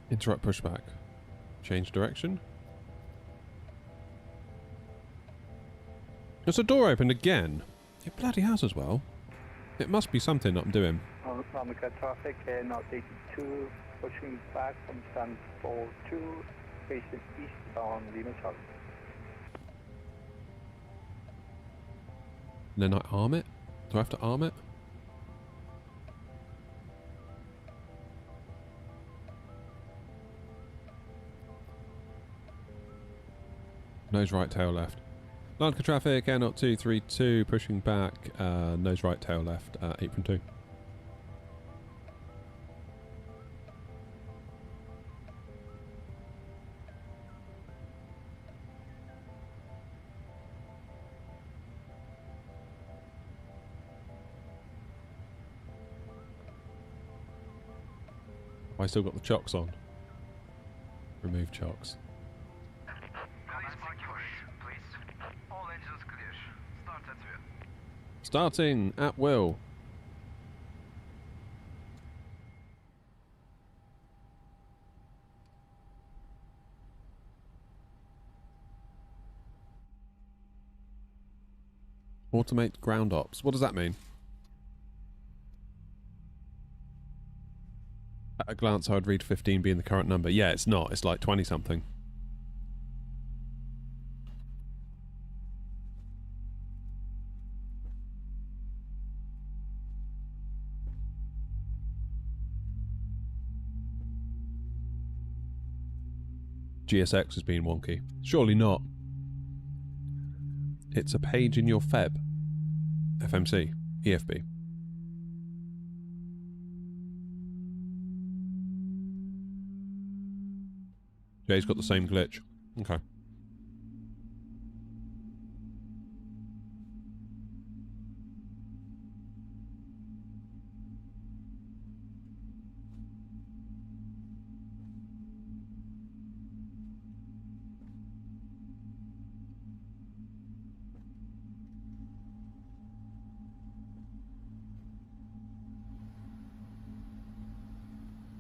Interrupt pushback. Change direction. There's a door open again. It bloody has as well. It must be something that I'm doing. Omega traffic, North 82, pushing back from stand 42, facing east on Lima Charlie. And then I arm it? Do I have to arm it? Nose right, tail left. Lanka traffic, Air 232, pushing back, nose right, tail left, 8 from 2. I still got the chocks on. Remove chocks. All engines clear. Start at will. Starting at will. Automate ground ops. What does that mean? At a glance, I would read 15 being the current number. Yeah, it's not. It's like 20 something. GSX is being wonky. Surely not. It's a page in your FEB. FMC. EFB. Jay's got the same glitch. Okay.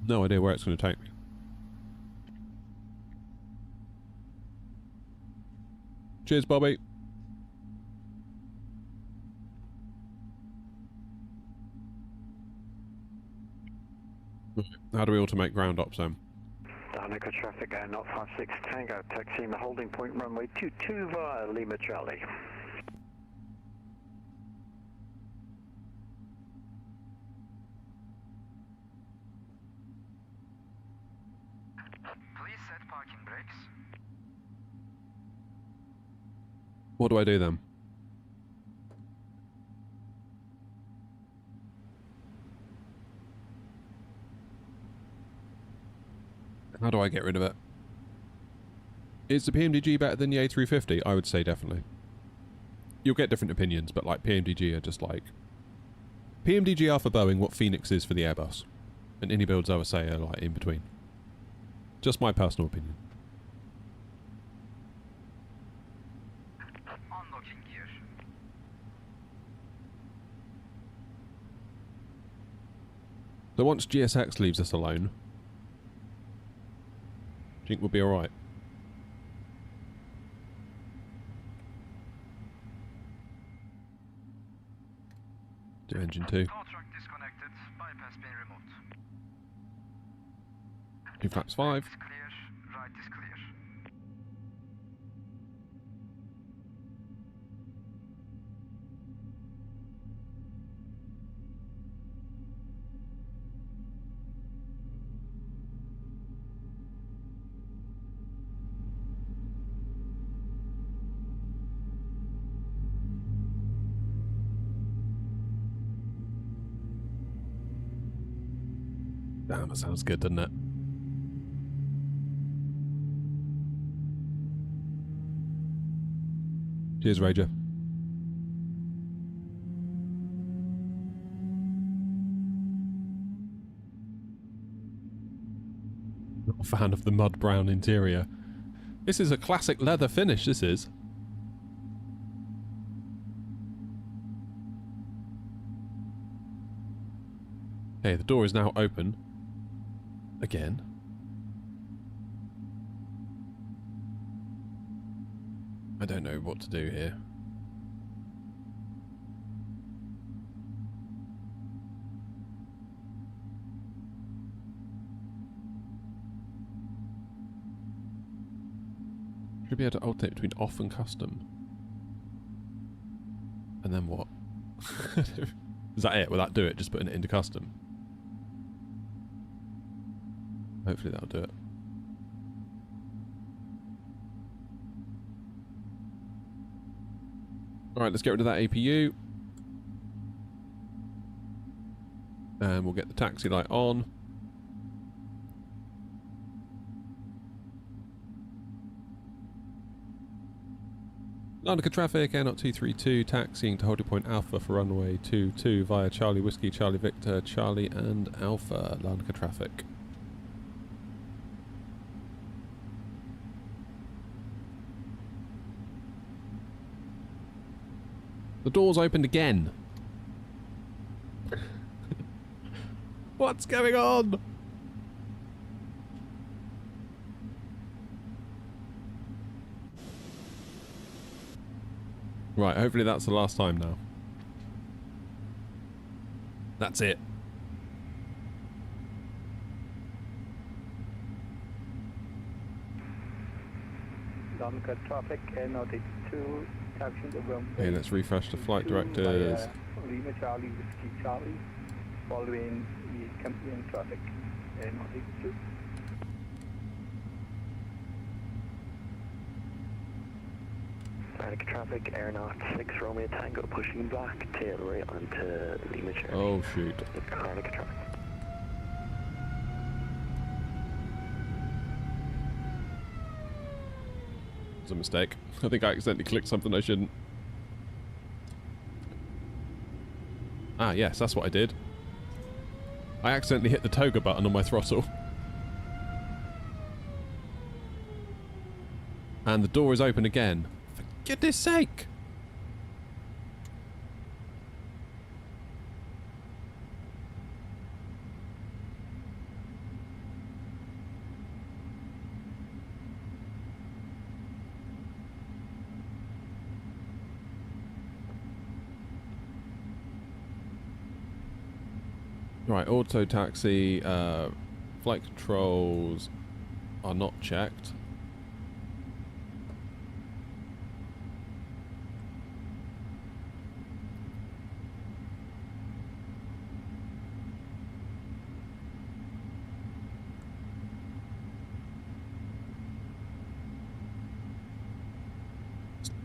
No idea where it's going to take me. Cheers, Bobby. How do we automate ground ops then? Danica traffic, Air 56 Tango, taxiing the holding point runway 22 via Lima Charlie. Please set parking brakes. What do I do then? How do I get rid of it? Is the PMDG better than the A350? I would say definitely. You'll get different opinions, but like PMDG are just like... PMDG are for Boeing what Phoenix is for the Airbus. And any builds I would say are like in between. Just my personal opinion. Unlocking gear. So once GSX leaves us alone, do you think we'll be alright? Do engine 2. Tow truck disconnected. Bypass being removed. 2 flaps 5. Left is clear. Right is clear. Damn, that sounds good, doesn't it? Cheers, Rager. Not a fan of the mud brown interior. This is a classic leather finish, this is. Okay, the door is now open. Again. I don't know what to do here. Should be able to alternate between off and custom. And then what? Is that it? Will that do it? Just putting it into custom? Hopefully that'll do it. Alright, let's get rid of that APU. And we'll get the taxi light on. London traffic, Air 232, taxiing to holding point Alpha for runway 22 via Charlie Whiskey, Charlie Victor, Charlie and Alpha. London traffic. The door's opened again. What's going on? Right, hopefully that's the last time now. That's it. London traffic, Air 2, taxiing the runway. Okay, let's refresh the flight directors. Lima Charlie Whiskey Charlie, following the company traffic, Air 2. Atlantic traffic, Air 6 Romeo Tango, pushing back, tail right onto Lima Charlie. Oh shoot. Atlantic traffic. It's a mistake. I think I accidentally clicked something I shouldn't. Ah yes, that's what I did. I accidentally hit the toga button on my throttle. And the door is open again. For goodness sake! Right, auto taxi, flight controls are not checked.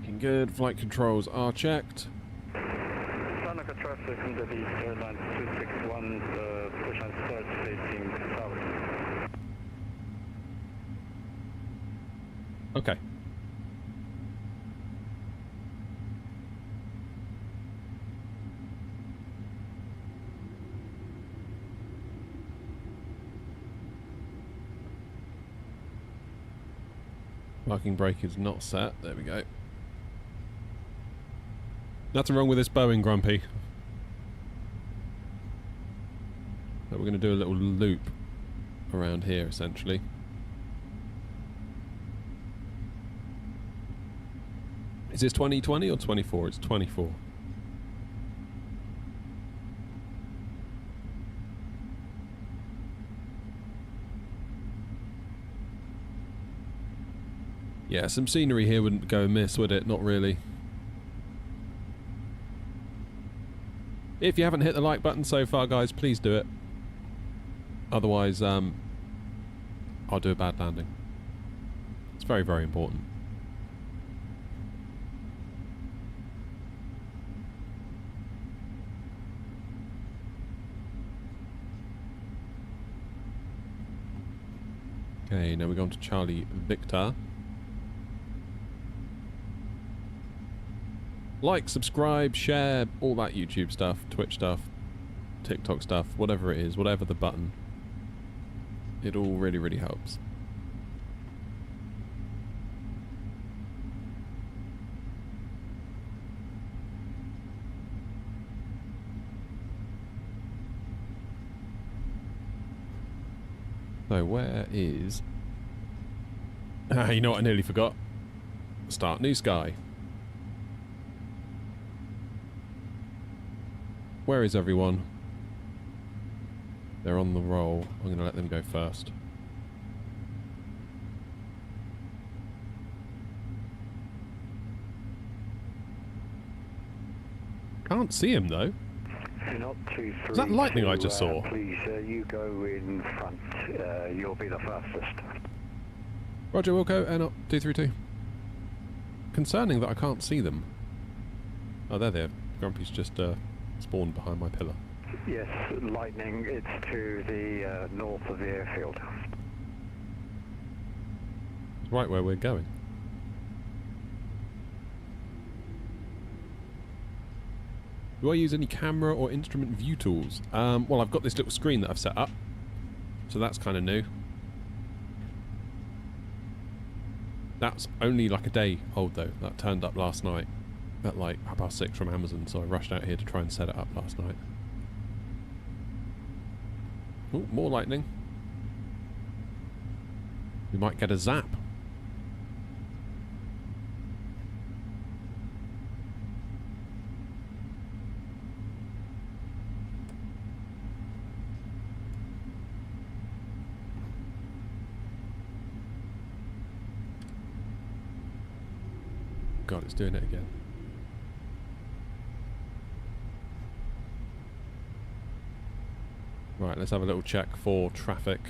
Looking good, flight controls are checked. London traffic under the airline 261, push and start facing south. Okay. Parking brake is not set. There we go. Nothing wrong with this Boeing, Grumpy. So we're going to do a little loop around here, essentially. Is this 2020 or 24? It's 24. Yeah, some scenery here wouldn't go amiss, would it? Not really. If you haven't hit the like button so far, guys, please do it. Otherwise, I'll do a bad landing. It's very, very important. Okay, now we're going to Charlie Victor. Like, subscribe, share, all that YouTube stuff, Twitch stuff, TikTok stuff, whatever it is, whatever the button. It all really, really helps. So where is... you know what I nearly forgot? Start new sky. Where is everyone? They're on the roll. I'm going to let them go first. Can't see him though. Not 232. Is that lightning I just saw? Please, you go in front. You'll be the fastest. Roger, Wilco, not 232. Concerning that I can't see them. Oh, there they are. Grumpy's just spawned behind my pillar. Yes, lightning. It's to the north of the airfield. It's right where we're going. Do I use any camera or instrument view tools? Well, I've got this little screen that I've set up, so that's kind of new. That's only like a day old though. That turned up last night at like 6:30 from Amazon, so I rushed out here to try and set it up last night. Oh, more lightning. We might get a zap. God, it's doing it again. Right, let's have a little check for traffic.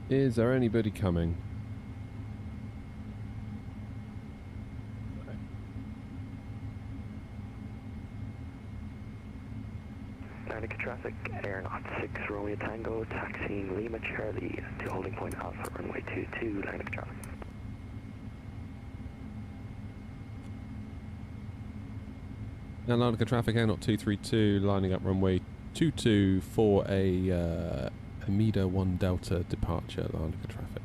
Is there anybody coming? Atlantic traffic, Aeronaut 6 Romeo Tango, taxiing Lima Charlie to holding point Alpha, runway 22, Atlantic traffic. Atlantic traffic, Aeronaut 232, lining up runway 22 for a Amida 1 Delta departure, Atlantic traffic.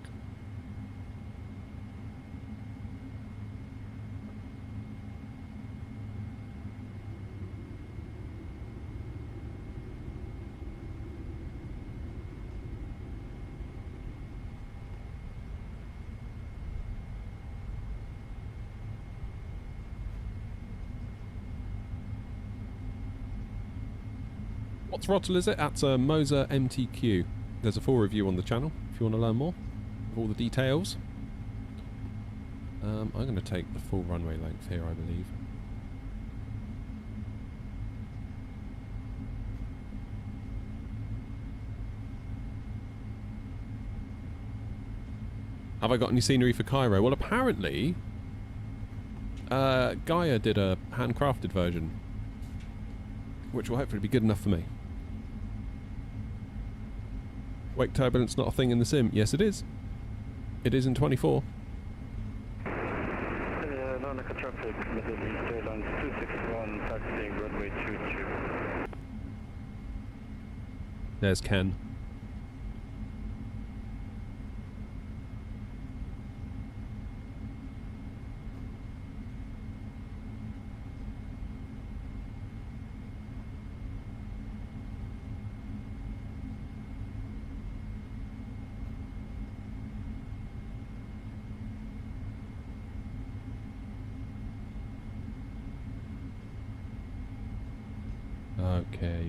What throttle is it? At Moser MTQ. There's a full review on the channel if you want to learn more of all the details. I'm going to take the full runway length here, I believe. Have I got any scenery for Cairo? Well, apparently Gaia did a handcrafted version, which will hopefully be good enough for me. Wake turbulence not a thing in the sim. Yes, it is. It is in 24. Atlantic traffic, Middle East Airlines 261, taxiing runway 22. There's Ken.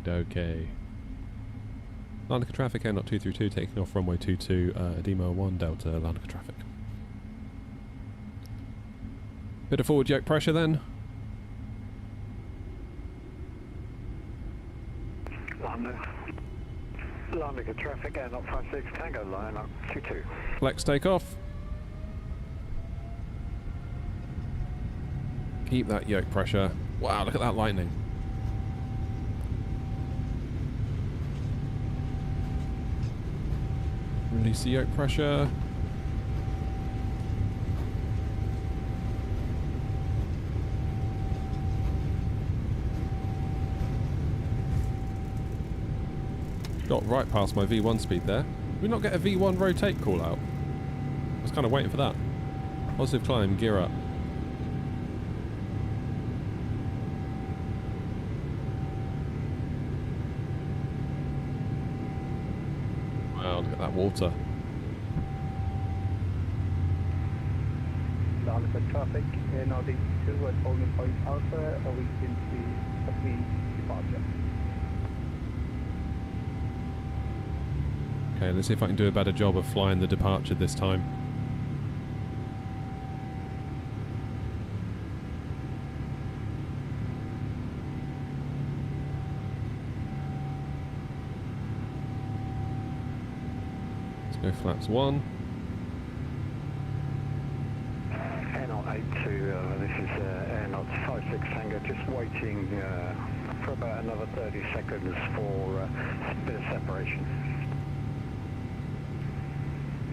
Okay. Atlantic traffic, Aeronaut 232, taking off runway 22, Edema 1 Delta, Atlantic traffic. Bit of forward yoke pressure then. Atlantic traffic, Aeronaut 56, Tango line up 22. Flex takeoff. Keep that yoke pressure. Wow, look at that lightning. Release the yoke pressure. Got right past my V1 speed there. Did we not get a V1 rotate call out? I was kind of waiting for that. Positive climb, gear up. Wow, look at that water. London traffic, Nordic 2 at holding point Alpha, awaiting the departure. Okay, let's see if I can do a better job of flying the departure this time. Let's go flaps 1. Airnaut 82, this is Airnaut 56 Tango, just waiting for about another 30 seconds for a bit of separation.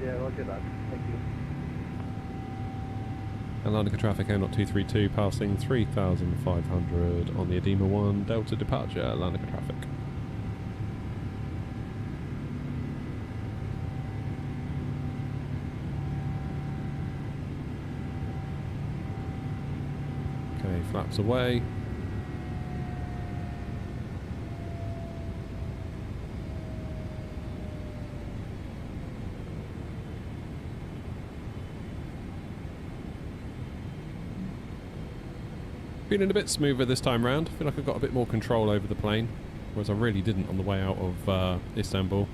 Yeah, roger that. Thank you. Atlantica traffic Airnaut 232 passing 3,500 on the Edema 1 Delta departure, Atlantica traffic. Okay, flaps away. Feeling a bit smoother this time round. I feel like I've got a bit more control over the plane, whereas I really didn't on the way out of Istanbul.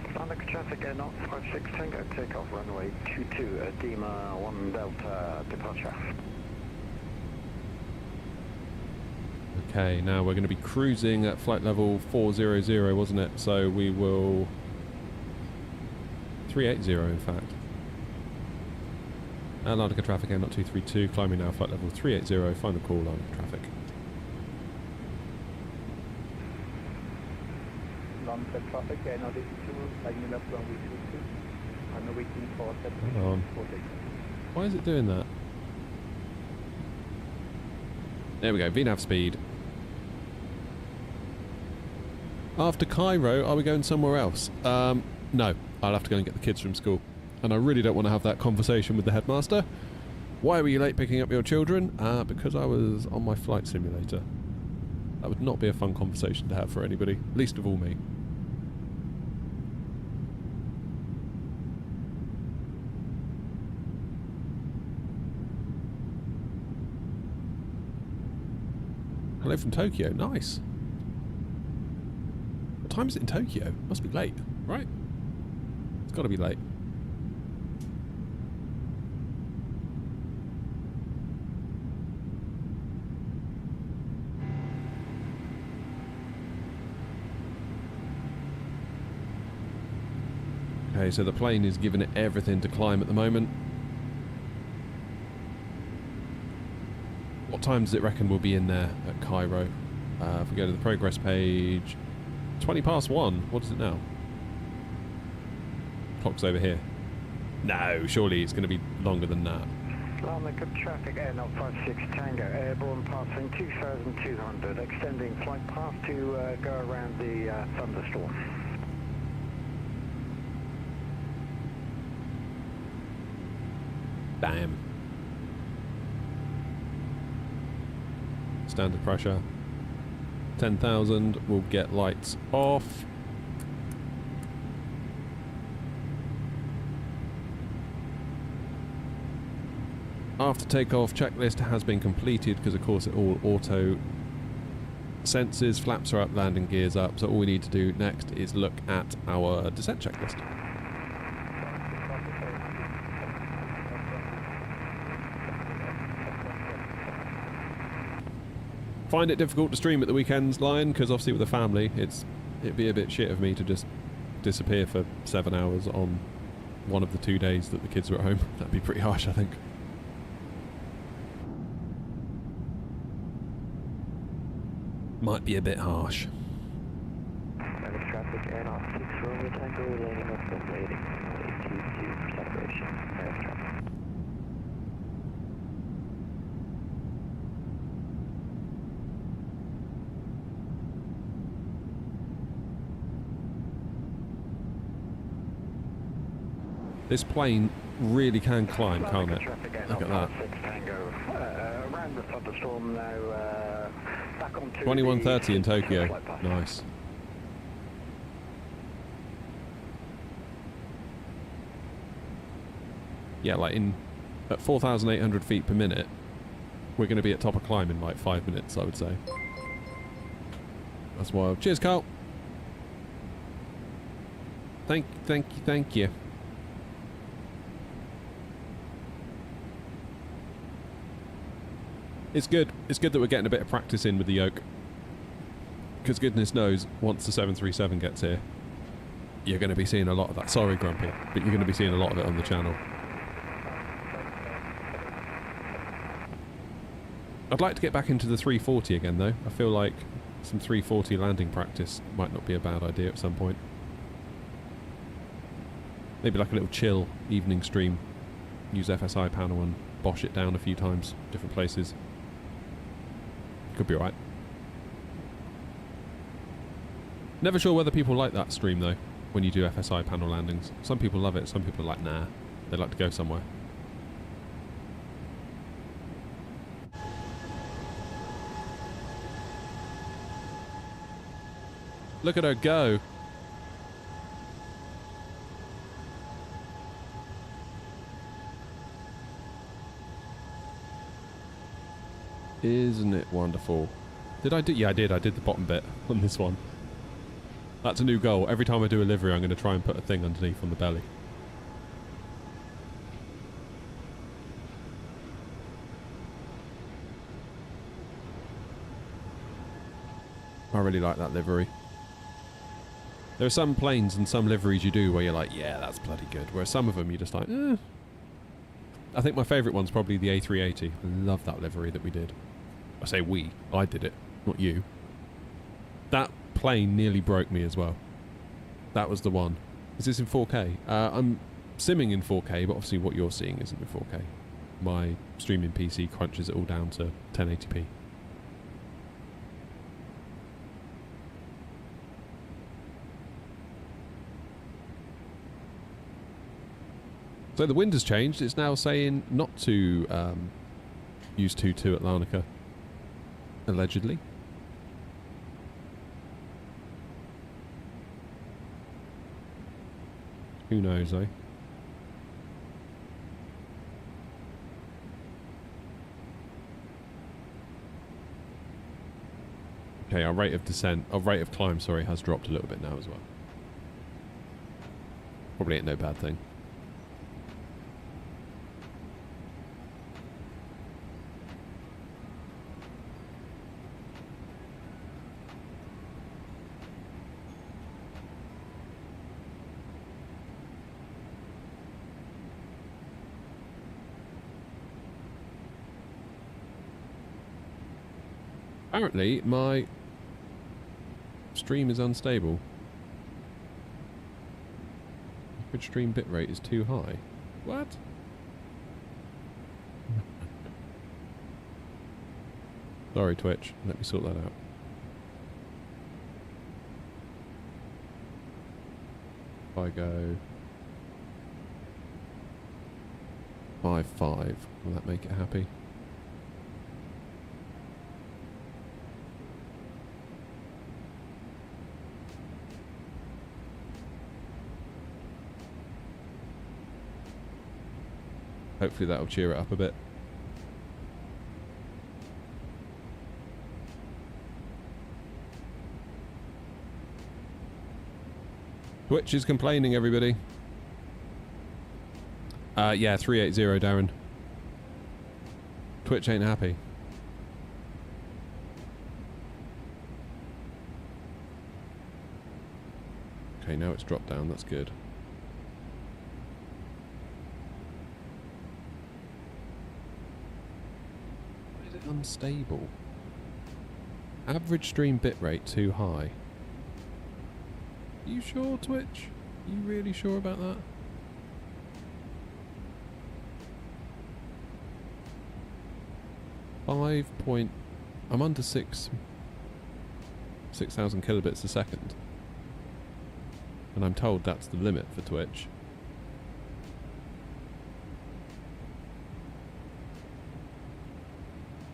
Atlantic traffic Airnaut 56 Tango, takeoff runway 22, Edema 1 Delta departure. Okay, now we're going to be cruising at flight level 400, wasn't it? So we will... 380 in fact. Atlantica traffic Airnaut 232, climbing now flight level 380, final call Atlantica traffic. London traffic, Airnaut 82, lining up runway 22, and awaiting for Hold on. Why is it doing that? There we go, VNAV speed. After Cairo, are we going somewhere else? No, I'll have to go and get the kids from school. And I really don't want to have that conversation with the headmaster. Why were you late picking up your children? Because I was on my flight simulator. That would not be a fun conversation to have for anybody, least of all me. Hello from Tokyo, nice. What time is it in Tokyo? Must be late, right? It's got to be late. Okay, so the plane is giving it everything to climb at the moment. What time does it reckon we'll be in there at Cairo? If we go to the progress page, 20 past 1. What is it now? Clock's over here. No, surely it's going to be longer than that. Atlantic traffic Airnaut 56 Tango, airborne passing 2,200, extending flight path to go around the thunderstorm. Bam. Standard pressure. 10,000. We'll get lights off. After takeoff, checklist has been completed because of course it all auto senses, flaps are up, landing gears up. So all we need to do next is look at our descent checklist. Find it difficult to stream at the weekends, Lion, because obviously with a family, it'd be a bit shit of me to just disappear for 7 hours on one of the 2 days that the kids were at home. That'd be pretty harsh, I think. Might be a bit harsh. Atlantic traffic Airnaut 6 Romeo Tango, landing up and waiting. 22 for separation. Traffic. This plane really can climb, can't it? Look at that. 6 Tango, around the thunderstorm now, back onto 21:30 in Tokyo. flight path. Nice. Yeah, like at 4,800 feet per minute, we're going to be at top of climb in like 5 minutes, I would say. That's wild. Cheers, Carl. Thank you. It's good. It's good that we're getting a bit of practice in with the yoke. Because goodness knows, once the 737 gets here, you're going to be seeing a lot of that. Sorry, Grumpy, but you're going to be seeing a lot of it on the channel. I'd like to get back into the 340 again, though. I feel like some 340 landing practice might not be a bad idea at some point. Maybe like a little chill evening stream. Use FSI panel and bosh it down a few times, different places. Could be alright. Never sure whether people like that stream, though, when you do FSI panel landings. Some people love it, some people are like, nah. They like to go somewhere. Look at her go. Isn't it wonderful? Did I do? Yeah, I did. I did the bottom bit on this one. That's a new goal. Every time I do a livery, I'm going to try and put a thing underneath on the belly. I really like that livery. There are some planes and some liveries you do where you're like, yeah, that's bloody good. Whereas some of them you're just like, eh. I think my favourite one's probably the A380. I love that livery that we did. I say we. I did it, not you. That plane nearly broke me as well. That was the one. Is this in 4K? I'm simming in 4K, but obviously what you're seeing isn't in 4K. My streaming PC crunches it all down to 1080p. So the wind has changed. It's now saying not to use 2-2 at Larnaca. Allegedly. Who knows, eh? Okay, our rate of climb, sorry, has dropped a little bit now as well. Probably ain't no bad thing. Apparently, my stream is unstable. Average stream bitrate is too high. What? Sorry, Twitch. Let me sort that out. If I go 5.5, will that make it happy? Hopefully that'll cheer it up a bit. Twitch is complaining, everybody. Yeah, 380, Darren. Twitch ain't happy. Okay, now it's dropped down, that's good. Unstable. Average stream bitrate too high. You sure, Twitch? You really sure about that? I'm under 6,000 kilobits a second. And I'm told that's the limit for Twitch.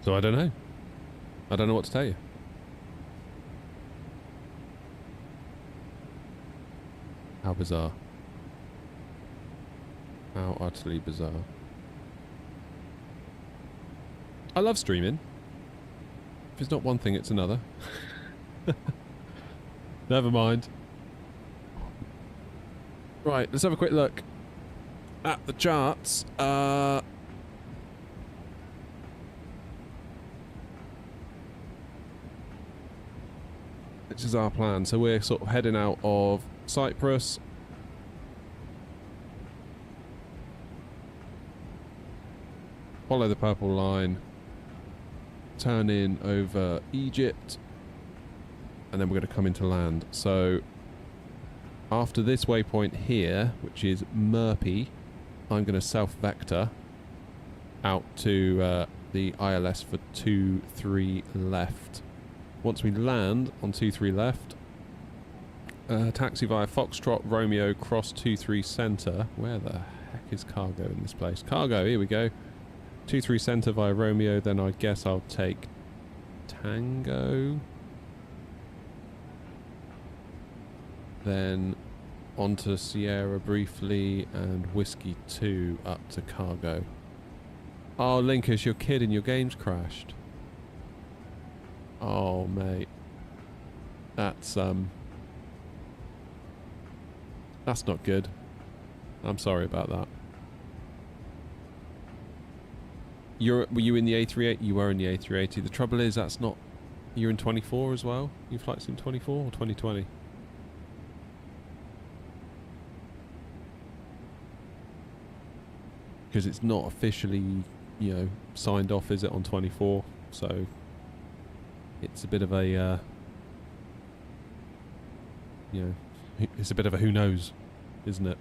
So I don't know. I don't know what to tell you. How bizarre. How utterly bizarre. I love streaming. If it's not one thing, it's another. Never mind. Right, let's have a quick look at the charts. This is our plan. So we're sort of heading out of Cyprus. Follow the purple line. Turn in over Egypt. And then we're going to come into land. So after this waypoint here, which is Murphy, I'm going to self-vector out to the ILS for 2-3 left. Once we land on 2-3 left, taxi via Foxtrot, Romeo, cross 2-3 centre. Where the heck is cargo in this place? Cargo, here we go. 2-3 centre via Romeo, then I guess I'll take Tango. Then onto Sierra briefly and Whiskey 2 up to cargo. Oh, Linkus, you're kidding, your game's crashed. Oh, mate. That's not good. I'm sorry about that. Were you in the A380? You were in the A380. The trouble is, that's not... You're in 24 as well? Your flight's in 24 or 2020? Because it's not officially, you know, signed off, is it, on 24? So it's a bit of a, you know, it's a bit of a who knows, isn't it?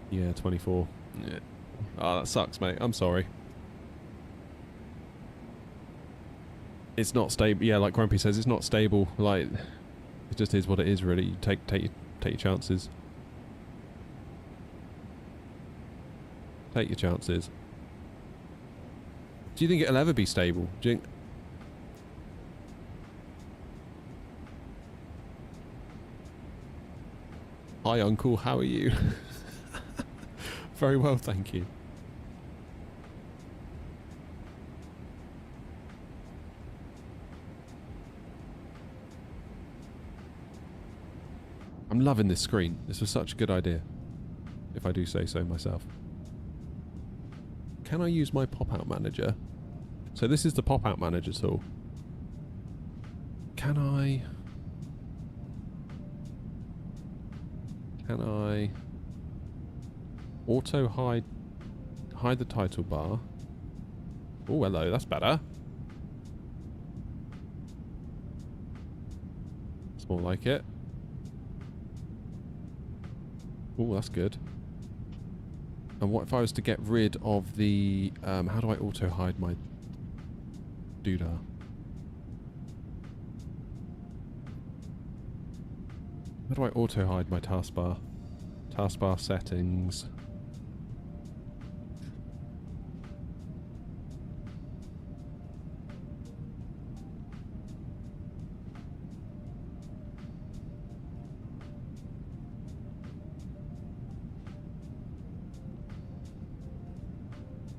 Yeah, 24. Yeah. Oh, that sucks, mate. I'm sorry. It's not stable. Yeah, like Grumpy says, it's not stable. Like, it just is what it is, really. You take your chances. Take your chances. Do you think it'll ever be stable? Do you think... Hi, Uncle. How are you? Very well, thank you. I'm loving this screen. This was such a good idea, if I do say so myself. Can I use my pop-out manager? So this is the pop-out manager tool. Can I auto hide the title bar? Oh, hello, that's better. It's more like it. Oh, that's good. And what if I was to get rid of the... how do I auto-hide my doodah? How do I auto-hide my taskbar? Taskbar settings.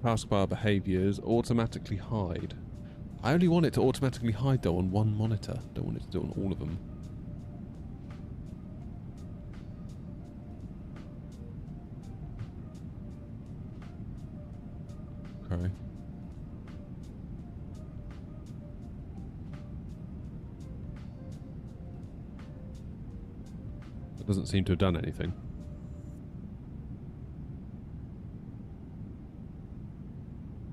Taskbar behaviors, automatically hide. I only want it to automatically hide though on one monitor. Don't want it to do it on all of them. Okay. That doesn't seem to have done anything.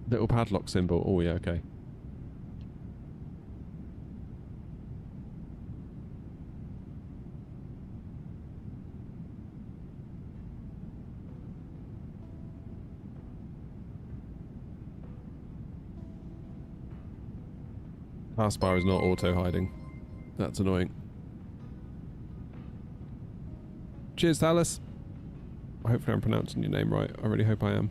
Little padlock symbol. Oh yeah, okay. Taskbar is not auto-hiding. That's annoying. Cheers, Thales. Hopefully I'm pronouncing your name right. I really hope I am.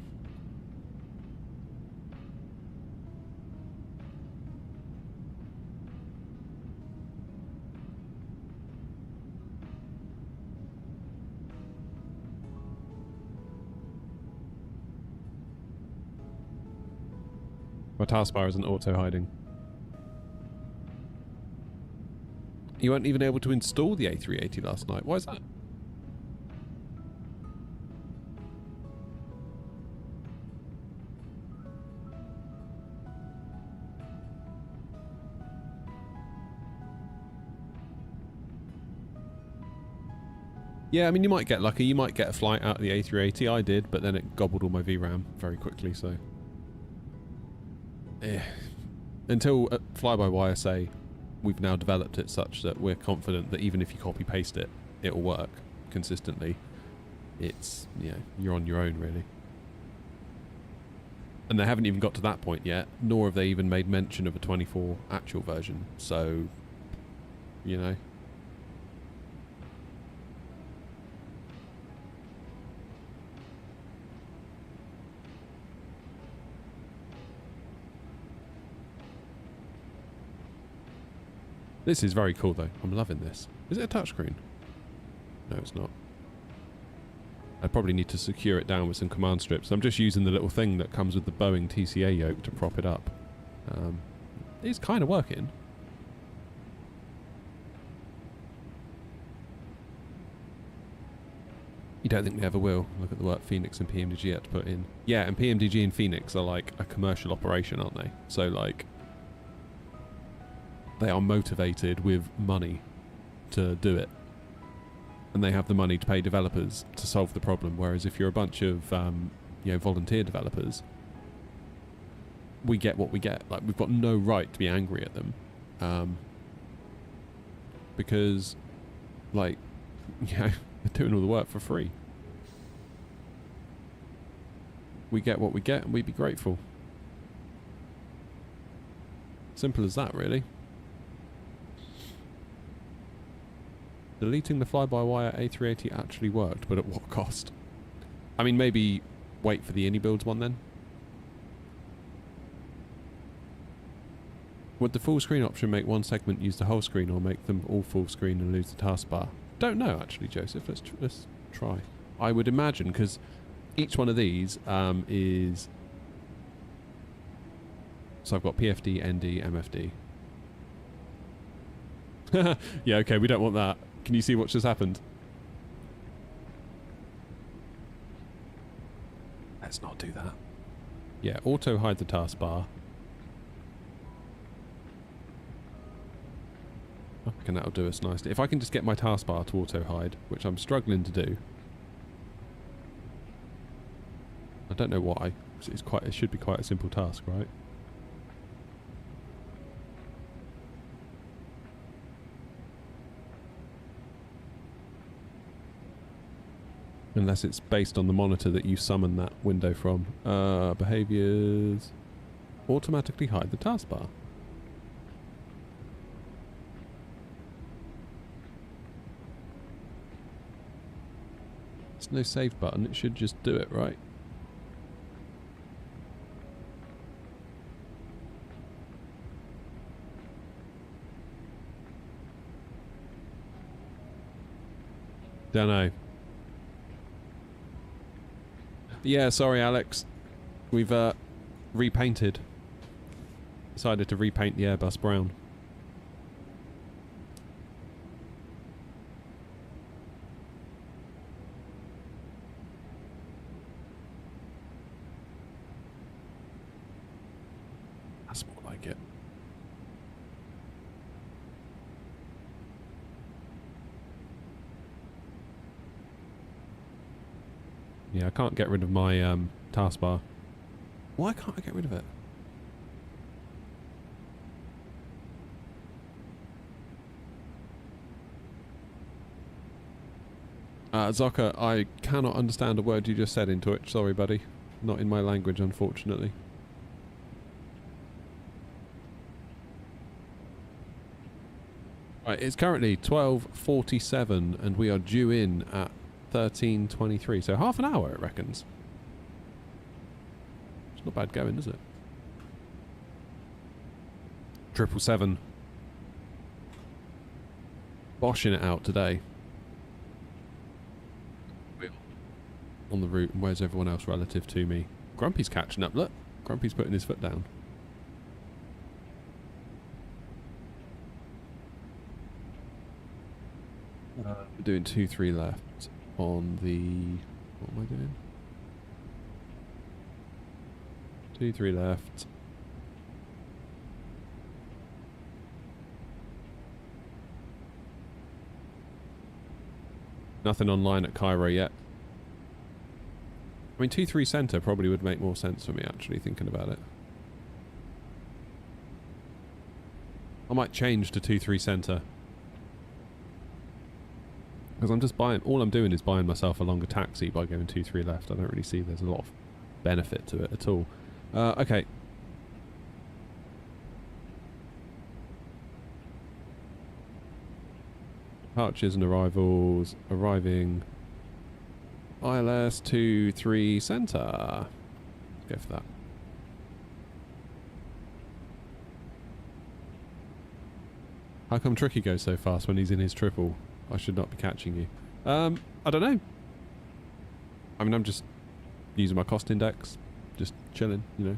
My taskbar isn't auto-hiding. You weren't even able to install the A380 last night. Why is that? Yeah, I mean, you might get lucky. You might get a flight out of the A380. I did, but then it gobbled all my VRAM very quickly, so... Until fly-by-wire say we've now developed it such that we're confident that even if you copy-paste it, it'll work consistently. It's, yeah, you're on your own, really. And they haven't even got to that point yet, nor have they even made mention of a 24 actual version, so, you know... This is very cool though. I'm loving this. Is it a touchscreen? No, it's not. I probably need to secure it down with some command strips. I'm just using the little thing that comes with the Boeing TCA yoke to prop it up. It's kind of working. You don't think they ever will? Look at the work Phoenix and PMDG had to put in. Yeah, and PMDG and Phoenix are like a commercial operation, aren't they? So like... They are motivated with money to do it. And they have the money to pay developers to solve the problem. Whereas if you're a bunch of, you know, volunteer developers, we get what we get. Like, we've got no right to be angry at them. Because, like, you know, they're doing all the work for free. We get what we get and we'd be grateful. Simple as that, really. Deleting the fly-by-wire A380 actually worked, but at what cost? I mean, maybe wait for the AnyBuilds one then? Would the full screen option make one segment use the whole screen or make them all full screen and lose the taskbar? Don't know, actually, Joseph. Let's try. I would imagine, because each one of these is... So I've got PFD, ND, MFD. Yeah, okay, we don't want that. Can you see what just happened? Let's not do that. Yeah, auto hide the taskbar. I reckon that'll do us nicely. If I can just get my taskbar to auto hide, which I'm struggling to do. I don't know why. It should be quite a simple task, right? Unless it's based on the monitor that you summon that window from. Behaviors. Automatically hide the taskbar. There's no save button. It should just do it, right? Don't know. Yeah, sorry, Alex. We've repainted. Decided to repaint the Airbus brown. That's more like it. Yeah, I can't get rid of my taskbar. Why can't I get rid of it? Zoka, I cannot understand a word you just said in Twitch. Sorry, buddy. Not in my language, unfortunately. Right, it's currently 12:47 and we are due in at 13:23, so half an hour it reckons. It's not bad going, is it? 777. Boshing it out today. On the route, and where's everyone else relative to me? Grumpy's catching up, look. Grumpy's putting his foot down. doing 2-3 left on the... What am I doing? 2-3 left. Nothing online at Cairo yet. I mean, 2-3 centre probably would make more sense for me, actually, thinking about it. I might change to 2-3 centre. Because I'm just buying... All I'm doing is buying myself a longer taxi by going 2-3 left. I don't really see there's a lot of benefit to it at all. Okay. Departures and arrivals. Arriving... ILS 2-3 centre. Let's go for that. How come Tricky goes so fast when he's in his triple? I should not be catching you. I don't know. I mean, I'm just using my cost index. Just chilling, you know.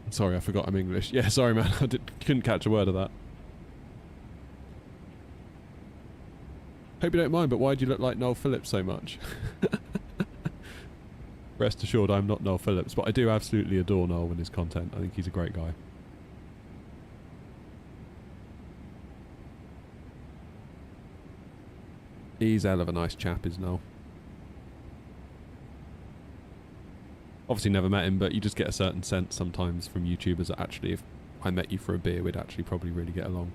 Sorry, I forgot I'm English. Yeah, sorry, man. I couldn't catch a word of that. Hope you don't mind, but why do you look like Noel Phillips so much? Rest assured, I'm not Noel Phillips, but I do absolutely adore Noel and his content. I think he's a great guy. He's a hell of a nice chap, is Noel. Obviously never met him, but you just get a certain sense sometimes from YouTubers that actually, if I met you for a beer, we'd actually probably really get along.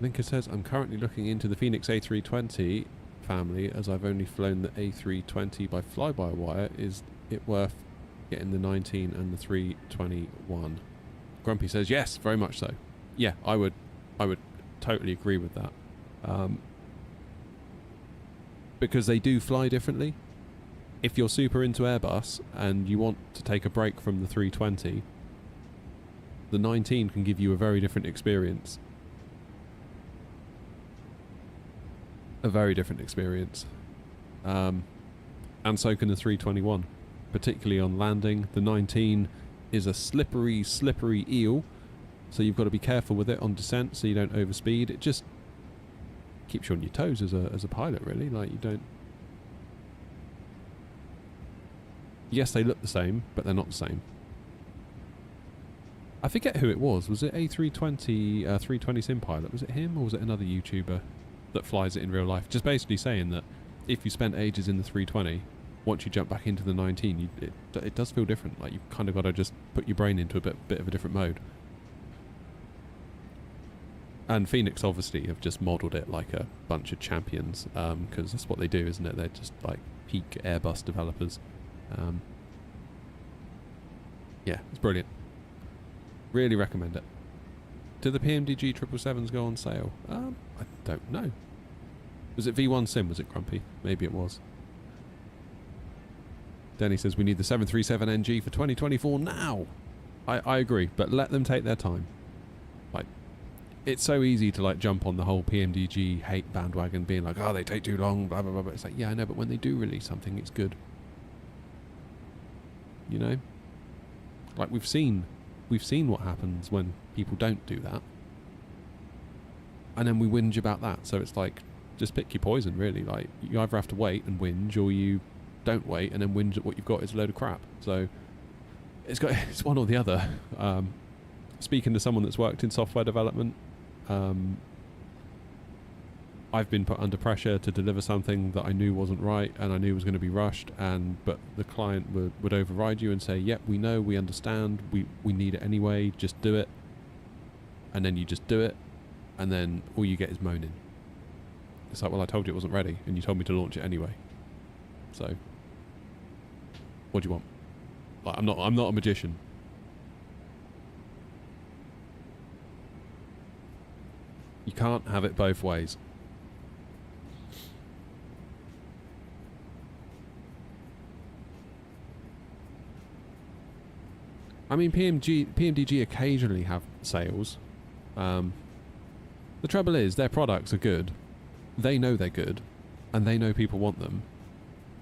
Linker says, I'm currently looking into the Phoenix A320 family as I've only flown the A320 by fly-by-wire. Is it worth getting the 19 and the 321? Grumpy says, yes, very much so. Yeah, I would totally agree with that. Because they do fly differently. If you're super into Airbus and you want to take a break from the 320, the 19 can give you a very different experience. A very different experience. And so can the 321. Particularly on landing. The 19 is a slippery eel. So you've got to be careful with it on descent so you don't overspeed. It just keeps you on your toes as a pilot, really. Like, you don't... Yes, they look the same, but they're not the same. I forget who it was. Was it A320, 320 Sim Pilot? Was it him, or was it another YouTuber that flies it in real life? Just basically saying that if you spent ages in the 320, once you jump back into the 19, it does feel different. Like, you've kind of got to just put your brain into a bit of a different mode. And Phoenix obviously have just modelled it like a bunch of champions, because that's what they do, isn't it? They're just like peak Airbus developers. Yeah, it's brilliant. Really recommend it. Do the PMDG 777s go on sale? I don't know. Was it V1 Sim? Was it Grumpy? Maybe it was. Denny says we need the 737NG for 2024 now. I agree, but let them take their time. Like, it's so easy to like jump on the whole PMDG hate bandwagon, being like, oh, they take too long, blah blah blah. But it's like, yeah, I know, but when they do release something, it's good. You know, like we've seen what happens when people don't do that, and then we whinge about that. So it's like, just pick your poison, really. Like, you either have to wait and whinge, or you don't wait and then whinge that what you've got is a load of crap. So it's one or the other. Speaking to someone that's worked in software development, I've been put under pressure to deliver something that I knew wasn't right and I knew was going to be rushed, but the client would override you and say, yep, we know, we understand, we need it anyway, just do it. And then you just do it, and then all you get is moaning. It's like, well, I told you it wasn't ready and you told me to launch it anyway. So what do you want? Like, I'm not a magician. You can't have it both ways. I mean, PMDG occasionally have sales. The trouble is, their products are good. They know they're good, and they know people want them.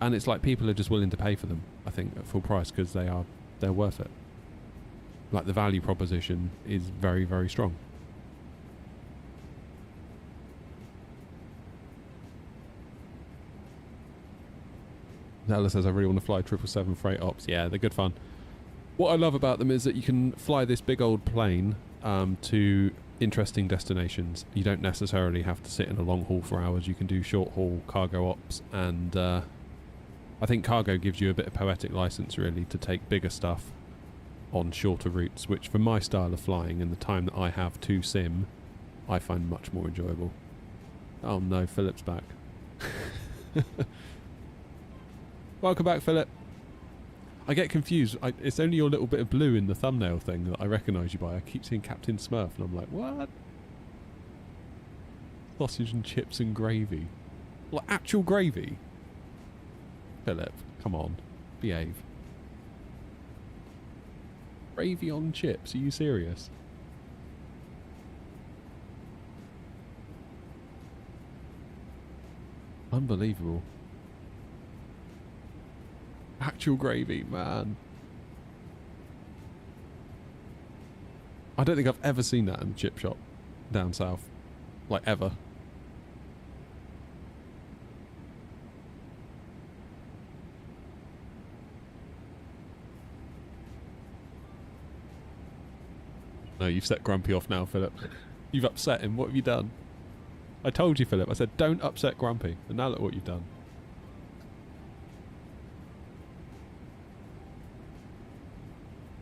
And it's like people are just willing to pay for them. I think, at full price, because they're worth it. Like, the value proposition is very, very strong. Ella says, I really want to fly 777 freight ops. Yeah, they're good fun. What I love about them is that you can fly this big old plane to interesting destinations. You don't necessarily have to sit in a long haul for hours. You can do short haul cargo ops, and I think cargo gives you a bit of poetic license, really, to take bigger stuff on shorter routes, which for my style of flying and the time that I have to sim, I find much more enjoyable. Oh no, Philip's back. Welcome back, Philip. I get confused. It's only your little bit of blue in the thumbnail thing that I recognise you by. I keep seeing Captain Smurf and I'm like, what? Sausage and chips and gravy. Like, actual gravy? Philip, come on. Behave. Gravy on chips? Are you serious? Unbelievable. Actual gravy, man. I don't think I've ever seen that in a chip shop down south. Like, ever. No, you've set Grumpy off now, Philip. You've upset him. What have you done? I told you, Philip. I said, don't upset Grumpy. And now look what you've done.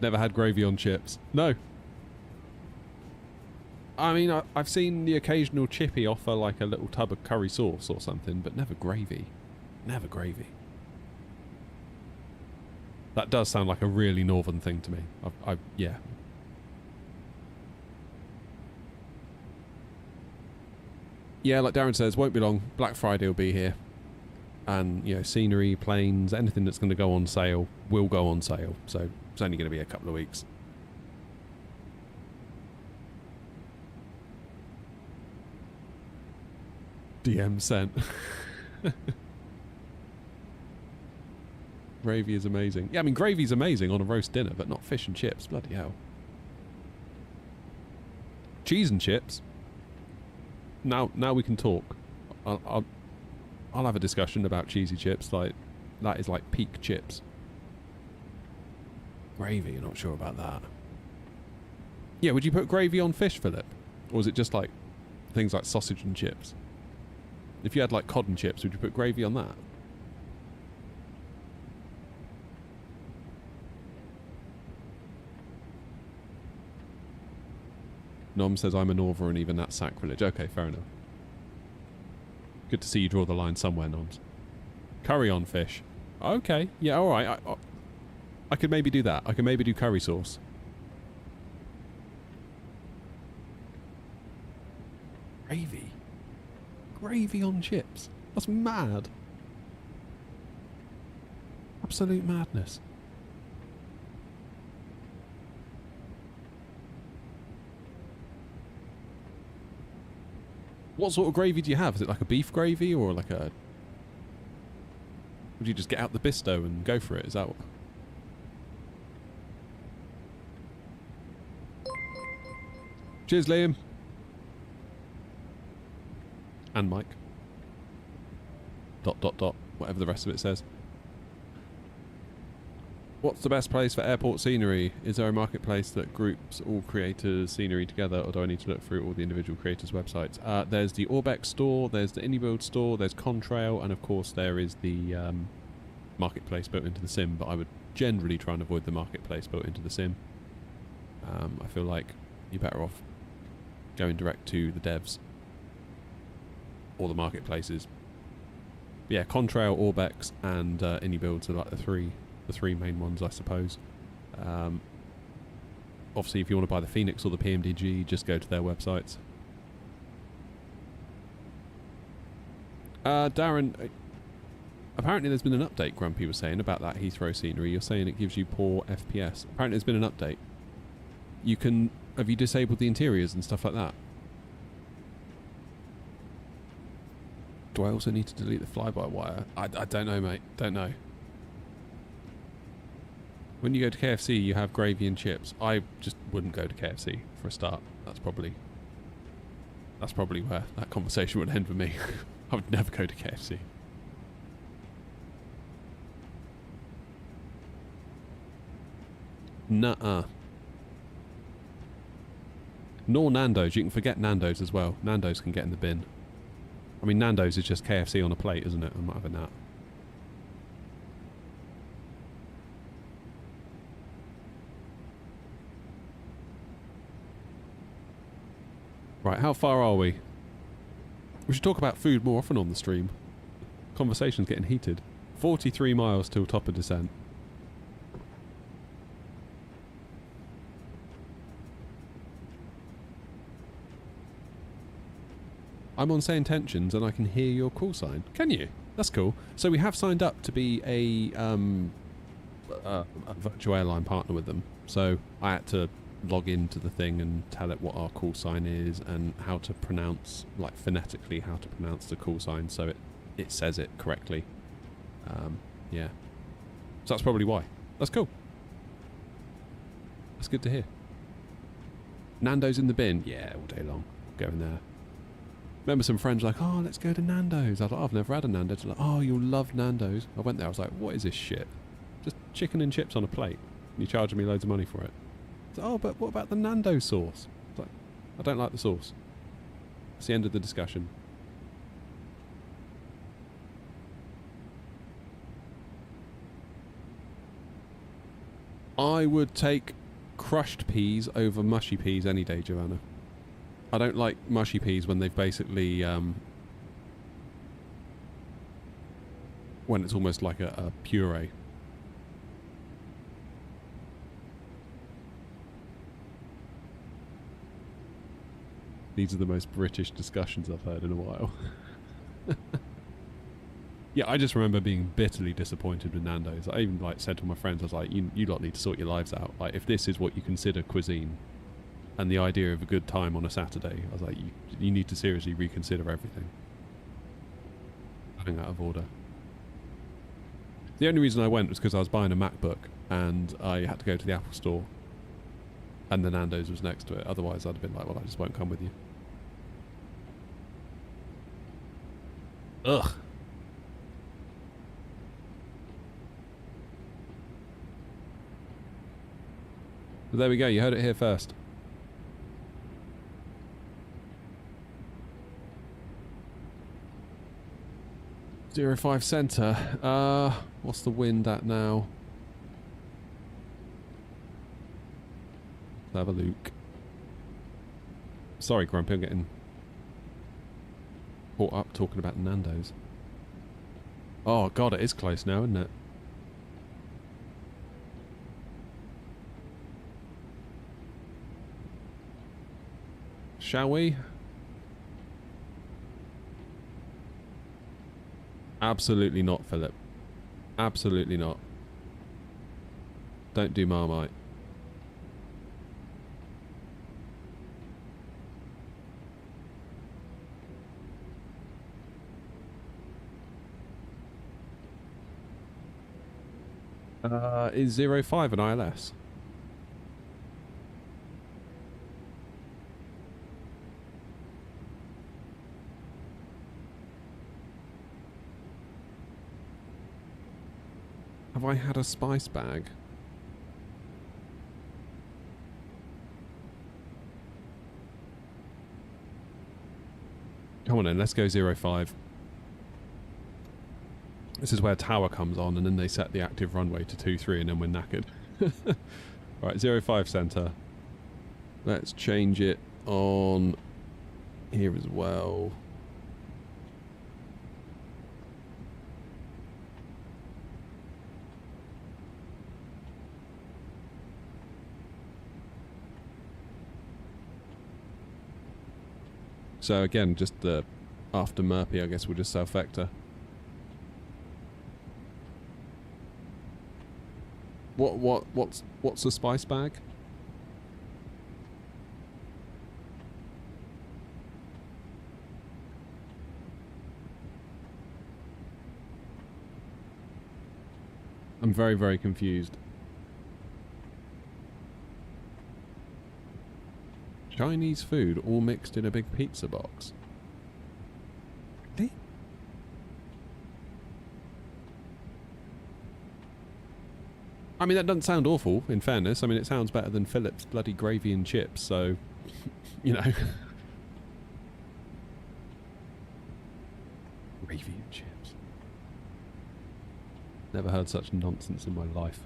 Never had gravy on chips. No. I mean, I've seen the occasional chippy offer like a little tub of curry sauce or something, but never gravy. Never gravy. That does sound like a really northern thing to me. Yeah. Yeah, like Darren says, won't be long. Black Friday will be here. And, you know, scenery, planes, anything that's going to go on sale will go on sale. So it's only going to be a couple of weeks. DM sent. Gravy is amazing. Yeah, I mean, gravy's amazing on a roast dinner, but not fish and chips. Bloody hell. Cheese and chips. Now we can talk. I'll have a discussion about cheesy chips. Like, that is like peak chips. Gravy, you're not sure about that. Yeah, would you put gravy on fish, Philip? Or is it just like things like sausage and chips? If you had like cod and chips, would you put gravy on that? Nom says, I'm a northerner and even that's sacrilege. Okay, fair enough. Good to see you draw the line somewhere, Noms. Curry on fish. Okay, yeah, alright. I could maybe do that. I could maybe do curry sauce. Gravy? Gravy on chips? That's mad. Absolute madness. What sort of gravy do you have? Is it like a beef gravy or like a... Would you just get out the Bisto and go for it? Is that what... Cheers, Liam. And Mike. ... Whatever the rest of it says. What's the best place for airport scenery? Is there a marketplace that groups all creators' scenery together, or do I need to look through all the individual creators' websites? There's the Orbex store, there's the IndyBuild store, there's Contrail, and of course there is the marketplace built into the sim, but I would generally try and avoid the marketplace built into the sim. I feel like you're better off going direct to the devs or the marketplaces. But yeah, Contrail, Orbex, and IndyBuilds are like the three main ones, I suppose. Obviously, if you want to buy the Phoenix or the PMDG, just go to their websites. Darren, apparently there's been an update, Grumpy was saying, about that Heathrow scenery. You're saying it gives you poor FPS. Apparently there's been an update. You can... Have you disabled the interiors and stuff like that? Do I also need to delete the fly-by-wire? I don't know, mate. Don't know. When you go to KFC, you have gravy and chips. I just wouldn't go to KFC for a start. That's probably where that conversation would end for me. I would never go to KFC. Nuh-uh. Nor Nando's. You can forget Nando's as well. Nando's can get in the bin. I mean, Nando's is just KFC on a plate, isn't it? I'm not having that. Right, how far are we? We should talk about food more often on the stream. Conversation's getting heated. 43 miles till top of descent. I'm on Say Intentions and I can hear your call sign. Can you? That's cool. So we have signed up to be a virtual airline partner with them. So I had to log into the thing and tell it what our call sign is and how to pronounce, like phonetically, how to pronounce the call sign so it says it correctly. Yeah. So that's probably why. That's cool. That's good to hear. Nando's in the bin? Yeah, all day long. Going there. Remember some friends like, oh, let's go to Nando's. I was like, oh, I've never had a Nando's. They're like, oh, you'll love Nando's. I went there. I was like, what is this shit? Just chicken and chips on a plate. And you're charging me loads of money for it. Like, oh, but what about the Nando's sauce? It's like, I don't like the sauce. It's the end of the discussion. I would take crushed peas over mushy peas any day, Joanna. I don't like mushy peas when they've basically when it's almost like a puree. These are the most British discussions I've heard in a while. Yeah, I just remember being bitterly disappointed with Nando's. I even said to my friends, I was like, you lot need to sort your lives out. Like, if this is what you consider cuisine and the idea of a good time on a Saturday, I was like, you need to seriously reconsider everything. Going out of order. The only reason I went was because I was buying a MacBook and I had to go to the Apple store and the Nando's was next to it. Otherwise I'd have been like, well, I just won't come with you. Ugh. But there we go, you heard it here first. .05 centre. What's the wind at now? Let's have a look. Sorry, Grumpy, I'm getting caught up talking about Nando's. Oh god, it is close now, isn't it? Shall we? Absolutely not, Philip. Absolutely not. Don't do Marmite. Is 05 an ILS? Have I had a spice bag? Come on then, let's go 05. This is where tower comes on and then they set the active runway to 23 and then we're knackered. Right, 05 centre. Let's change it on here as well. So again, just the after Murphy, I guess we'll just self-vector. What's the spice bag? I'm very, very confused. Chinese food all mixed in a big pizza box. Really? I mean, that doesn't sound awful, in fairness. I mean, it sounds better than Philip's bloody gravy and chips, so, you know. Gravy and chips. Never heard such nonsense in my life.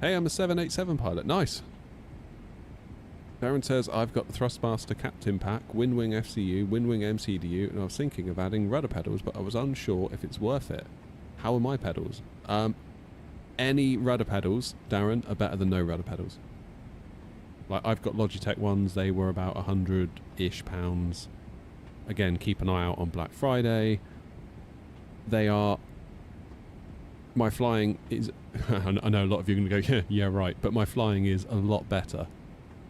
Hey, I'm a 787 pilot. Nice. Darren says, I've got the Thrustmaster Captain Pack, Windwing FCU, Windwing MCDU, and I was thinking of adding rudder pedals, but I was unsure if it's worth it. How are my pedals? Any rudder pedals, Darren, are better than no rudder pedals. Like, I've got Logitech ones. They were about £100-ish. Again, keep an eye out on Black Friday. They are... My flying is... I know a lot of you are going to go, yeah, right. But my flying is a lot better.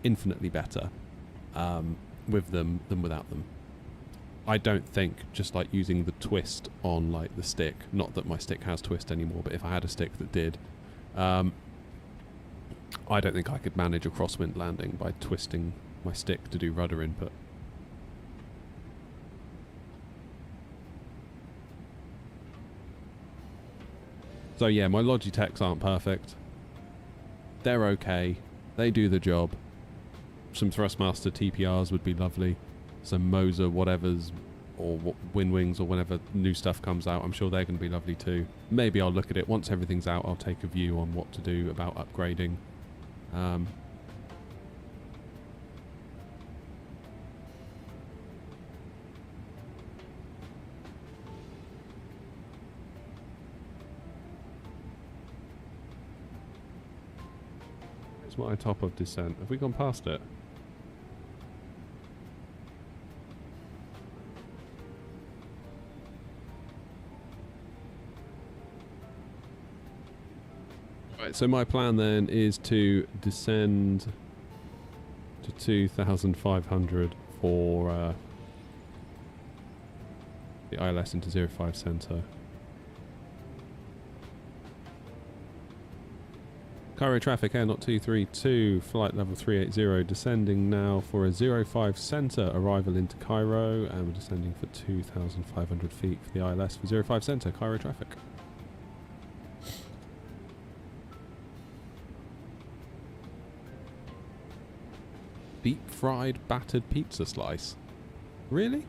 Infinitely better. With them than without them. I don't think, just like using the twist on like the stick, not that my stick has twist anymore, but if I had a stick that did, I don't think I could manage a crosswind landing by twisting my stick to do rudder input. So yeah, my Logitechs aren't perfect. They're okay. They do the job. Some Thrustmaster TPRs would be lovely. Some Moser whatevers, or Windwings, or whenever new stuff comes out. I'm sure they're going to be lovely too. Maybe I'll look at it. Once everything's out, I'll take a view on what to do about upgrading. It's my top of descent. Have we gone past it? Right, so my plan then is to descend to 2,500 for the ILS into 05 centre. Cairo traffic, Air Not 232, flight level 380, descending now for a 05 centre, arrival into Cairo, and we're descending for 2,500 feet for the ILS for 05 centre, Cairo traffic. Deep fried battered pizza slice. Really?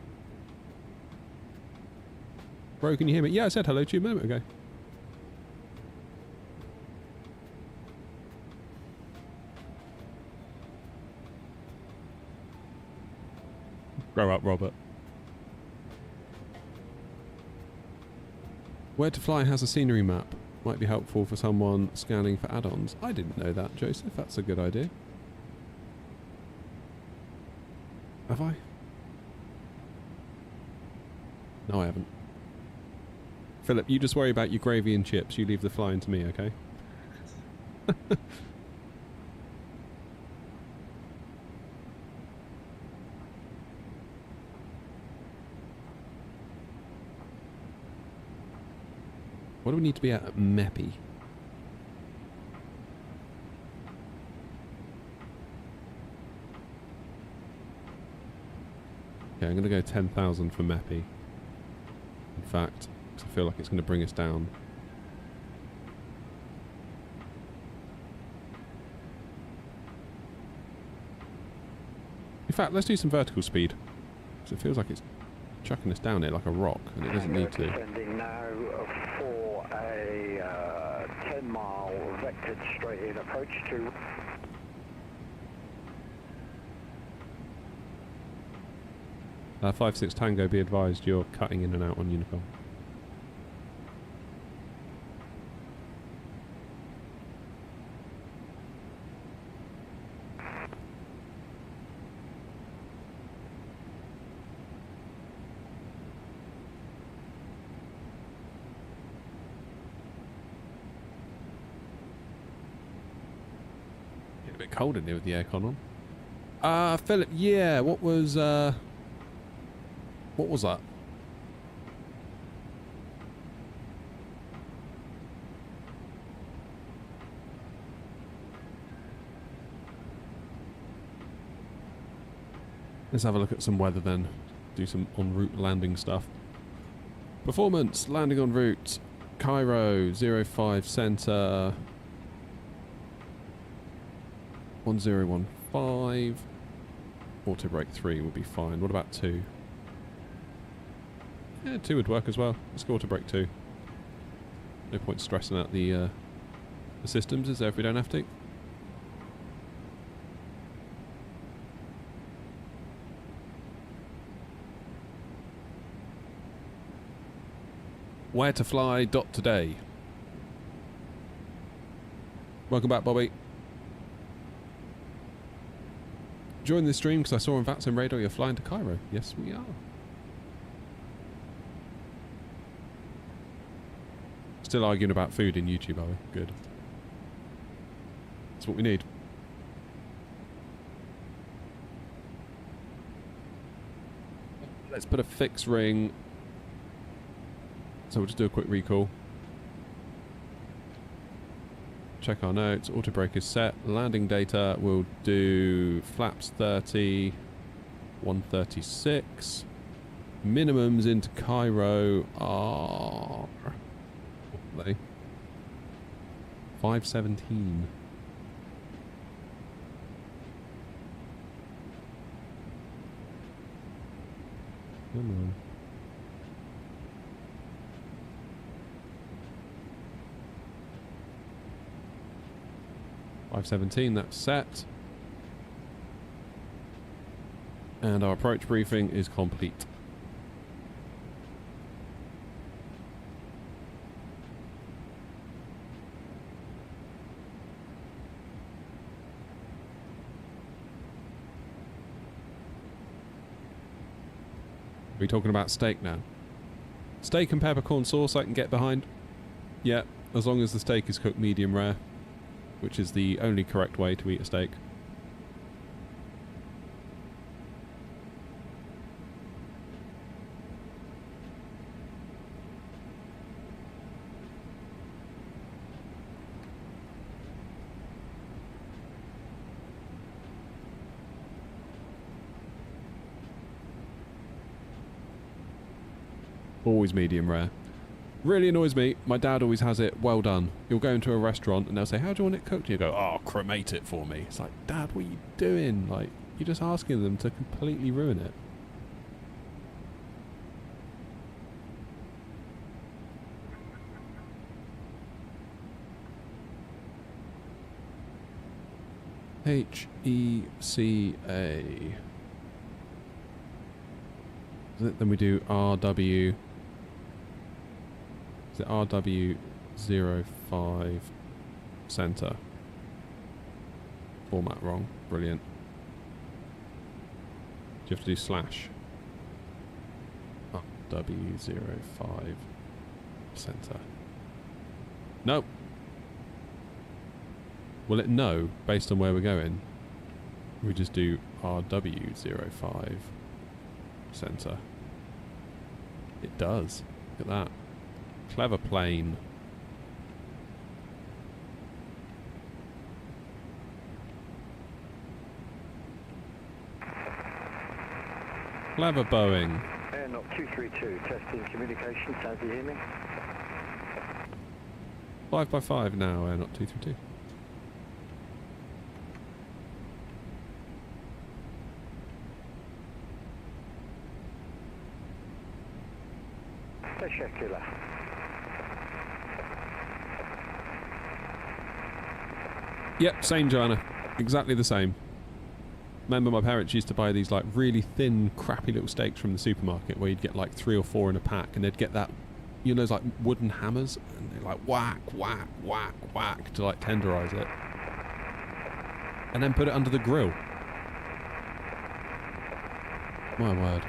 Bro, can you hear me? Yeah, I said hello to you a moment ago. Grow up, Robert. Where to Fly has a scenery map. Might be helpful for someone scanning for add-ons. I didn't know that, Joseph. That's a good idea. Have I? No, I haven't. Philip, you just worry about your gravy and chips. You leave the flying to me, okay? What do we need to be at MEPI? Okay, I'm going to go 10,000 for MEPI. In fact, I feel like it's going to bring us down. In fact, let's do some vertical speed. Because it feels like it's chucking us down here like a rock, and it doesn't need to. Descending now for a 10-mile vectored straight-in approach to... 56 Tango, be advised you're cutting in and out on Unicom. Getting a bit cold in here with the aircon on. Philip, yeah, what was that? Let's have a look at some weather then. Do some en route landing stuff. Performance, landing en route. Cairo, 05 centre. 1015. Auto brake 3 would be fine. What about 2? Yeah, 2 would work as well. Let's go auto brake 2. No point stressing out the systems, is there, if we don't have to? Where to fly today. Welcome back, Bobby. Join this stream because I saw on VATSIM radar you're flying to Cairo. Yes, we are. Still arguing about food in YouTube, are we? Good. That's what we need. Let's put a fixed ring. So we'll just do a quick recall. Check our notes. Auto brake is set. Landing data, we'll do flaps 30, 136. Minimums into Cairo are... what are they? 517. Come on. 517, that's set. And our approach briefing is complete. Are we talking about steak now? Steak and peppercorn sauce I can get behind. Yeah, as long as the steak is cooked medium rare, which is the only correct way to eat a steak. Always medium rare. Really annoys me. My dad always has it well done. You'll go into a restaurant and they'll say, how do you want it cooked? And you go, oh, cremate it for me. It's like, Dad, what are you doing? Like, you're just asking them to completely ruin it. HECA. Then we do RW. Is it RW05 center? Format wrong. Brilliant. Do you have to do slash? RW05 center. Nope. Will it know based on where we're going? We just do RW05 center. It does. Look at that. Clever plane. Clever Boeing. Airnaut 232, testing communications. How do you hear me? 5x5 now, Airnaut 232. Teşekkürler. Yep, same, Joanna. Exactly the same. Remember, my parents used to buy these like really thin, crappy little steaks from the supermarket where you'd get like 3 or 4 in a pack, and they'd get that, you know, those like wooden hammers, and they'd like whack, whack, whack, whack to like tenderize it, and then put it under the grill. My word.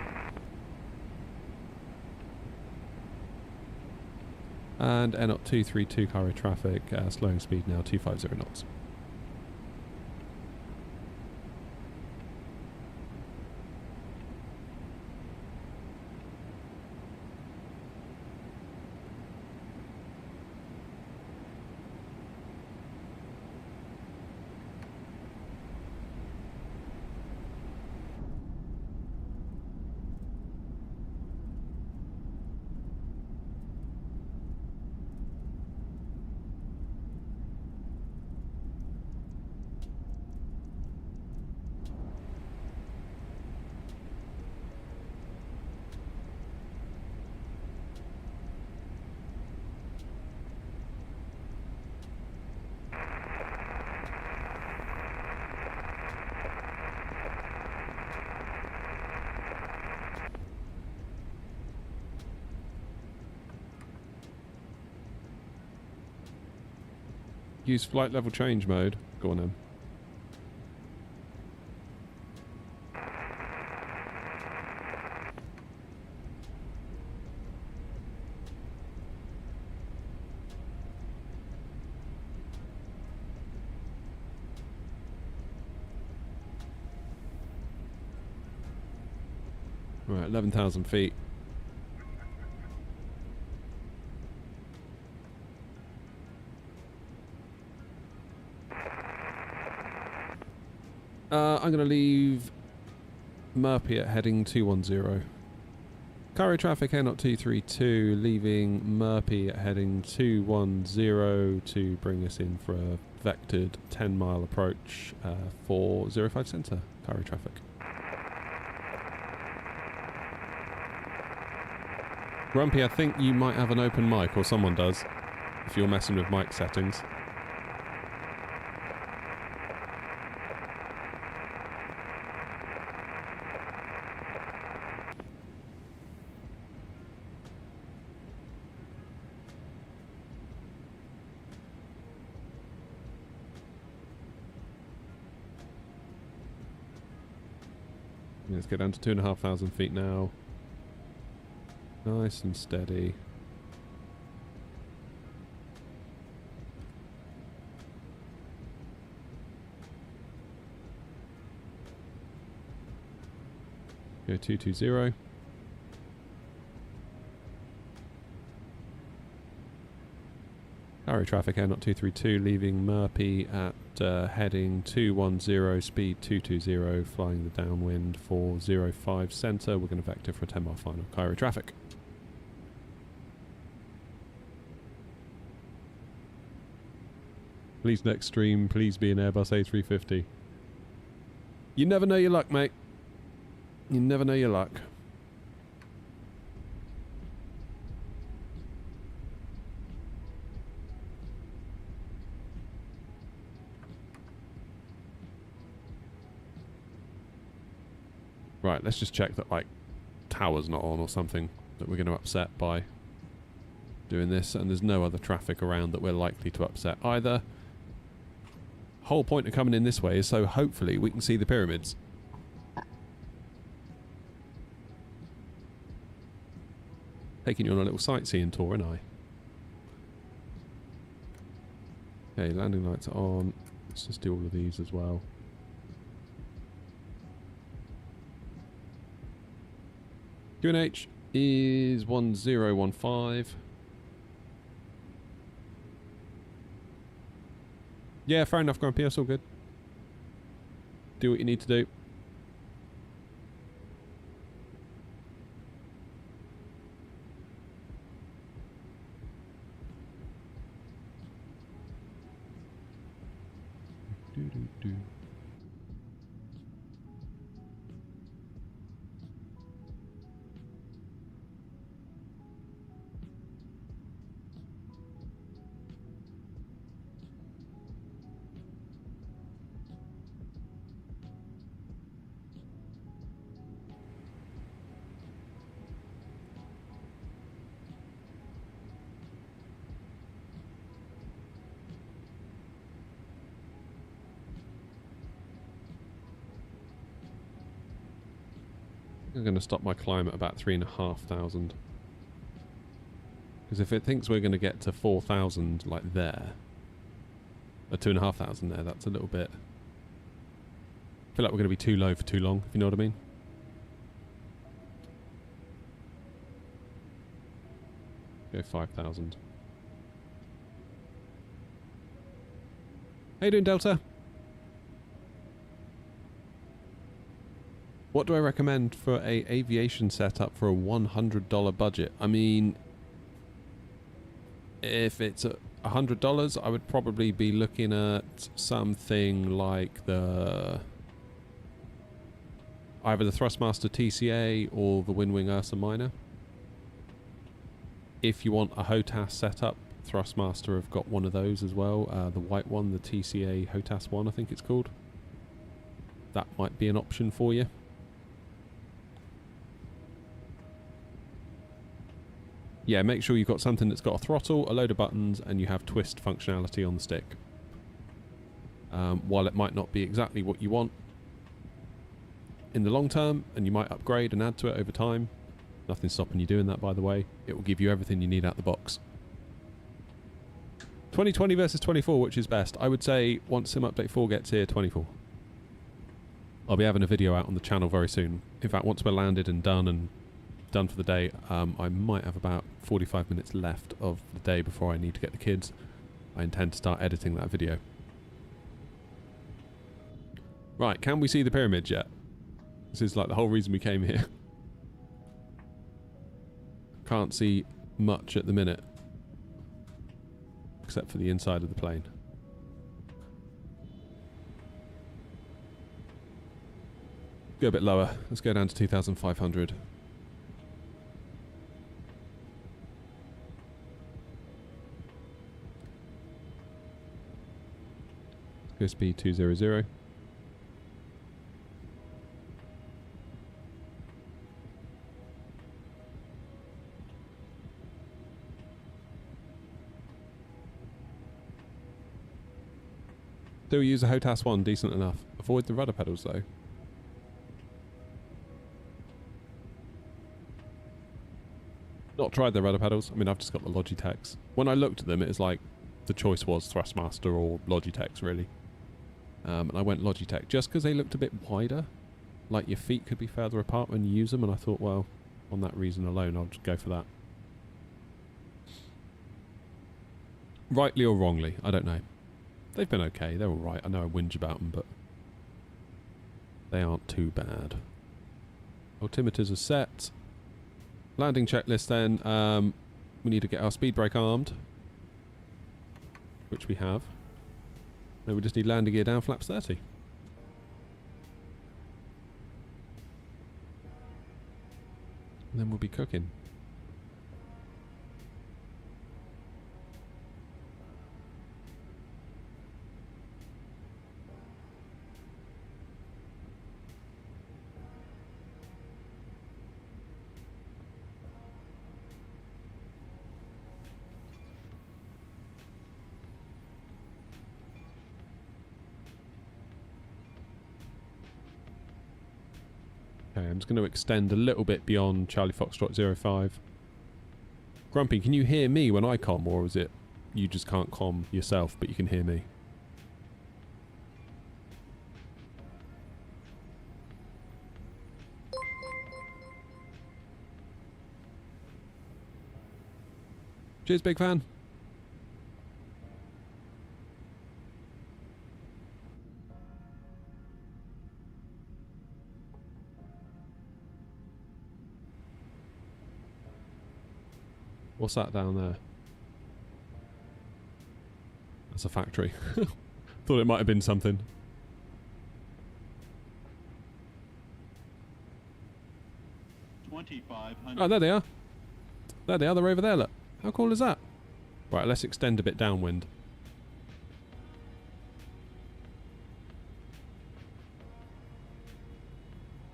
And Airnaut 232 Cairo traffic, slowing speed now 250 knots. Use flight level change mode. Go on then. Right, 11,000 feet. I'm going to leave Murphy at heading 210. Cairo traffic Air 232, leaving Murphy at heading 210 to bring us in for a vectored 10-mile approach for 05 centre. Cairo traffic. Grumpy, I think you might have an open mic, or someone does, if you're messing with mic settings. Let's get down to 2,500 feet now. Nice and steady. Go 220. Cairo traffic Air 232, leaving Murphy at heading 210, speed 220, flying the downwind for 05 centre. We're going to vector for a 10-mile final. Cairo traffic. Please next stream, please be an Airbus A350. You never know your luck, mate. You never know your luck. Right, let's just check that, like, tower's not on or something that we're going to upset by doing this, and there's no other traffic around that we're likely to upset either. Whole point of coming in this way is so hopefully we can see the pyramids. Taking you on a little sightseeing tour, ain't I? Okay, landing lights are on. Let's just do all of these as well. QNH is 1015. Yeah, fair enough, Grumpy. That's all good. Do what you need to do. Do. I'm going to stop my climb at about 3,500. Because if it thinks we're going to get to 4,000 like there, or 2,500 there, that's a little bit... I feel like we're going to be too low for too long, if you know what I mean. Go 5,000. How you doing, Delta? What do I recommend for a aviation setup for a $100 budget? I mean, if it's $100, I would probably be looking at something like either the Thrustmaster TCA or the Windwing Ursa Minor. If you want a HOTAS setup, Thrustmaster have got one of those as well. The white one, the TCA HOTAS 1, I think it's called. That might be an option for you. Yeah, make sure you've got something that's got a throttle, a load of buttons, and you have twist functionality on the stick. while it might not be exactly what you want in the long term, and you might upgrade and add to it over time. Nothing's stopping you doing that, by the way. It will give you everything you need out the box. 2020 versus 24, which is best? I would say once Sim Update 4 gets here, 24. I'll be having a video out on the channel very soon. In fact, once we're landed and done for the day, I might have about 45 minutes left of the day before I need to get the kids. I intend to start editing that video. Right, can we see the pyramids yet? This is like the whole reason we came here. Can't see much at the minute, except for the inside of the plane. Go a bit lower. Let's go down to 2,500. Go speed 200. Still use a HOTAS 1, decent enough. Avoid the rudder pedals though. Not tried the rudder pedals. I mean, I've just got the Logitechs. When I looked at them, it was like the choice was Thrustmaster or Logitechs, really. And I went Logitech just because they looked a bit wider. Like your feet could be further apart when you use them, and I thought, well, on that reason alone, I'll just go for that. Rightly or wrongly, I don't know. They've been okay. They're alright. I know I whinge about them, but they aren't too bad. Altimeters are set. Landing checklist then. We need to get our speed brake armed, which we have. Then we just need landing gear down, flaps 30. And then we'll be cooking. Okay, I'm just going to extend a little bit beyond Charlie Foxtrot 05. Grumpy, can you hear me when I comm, or is it you just can't comm yourself, but you can hear me? Cheers, big fan. What's that down there? That's a factory. Thought it might have been something. Oh, there they are. There they are. They're over there, look. How cool is that? Right, let's extend a bit downwind.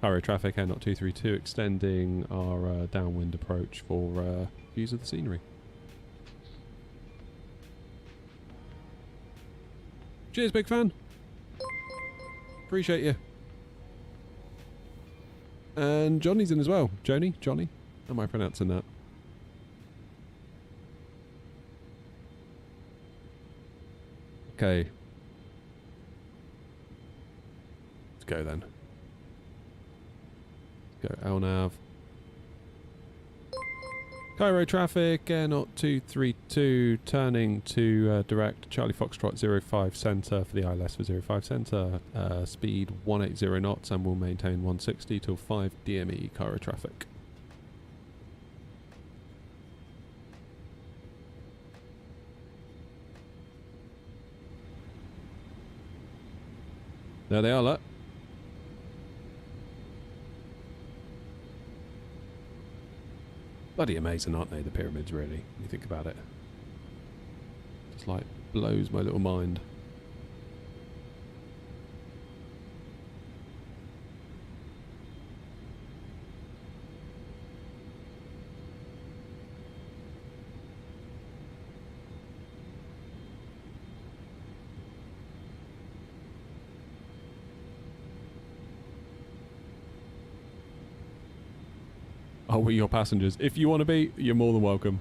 Cairo traffic, Air 232, extending our downwind approach for views of the scenery. Cheers, big fan. Appreciate you. And Johnny's in as well. Johnny? How am I pronouncing that? Okay. Let's go then. Go LNAV. Cairo traffic, Air 232, turning to direct Charlie Foxtrot 05 centre for the ILS for 05 centre. Speed 180 knots, and we'll maintain 160 till 5 DME Cairo traffic. There they are, look. Bloody amazing, aren't they, the pyramids, really, when you think about it. Just like blows my little mind. Are we your passengers? If you want to be, you're more than welcome.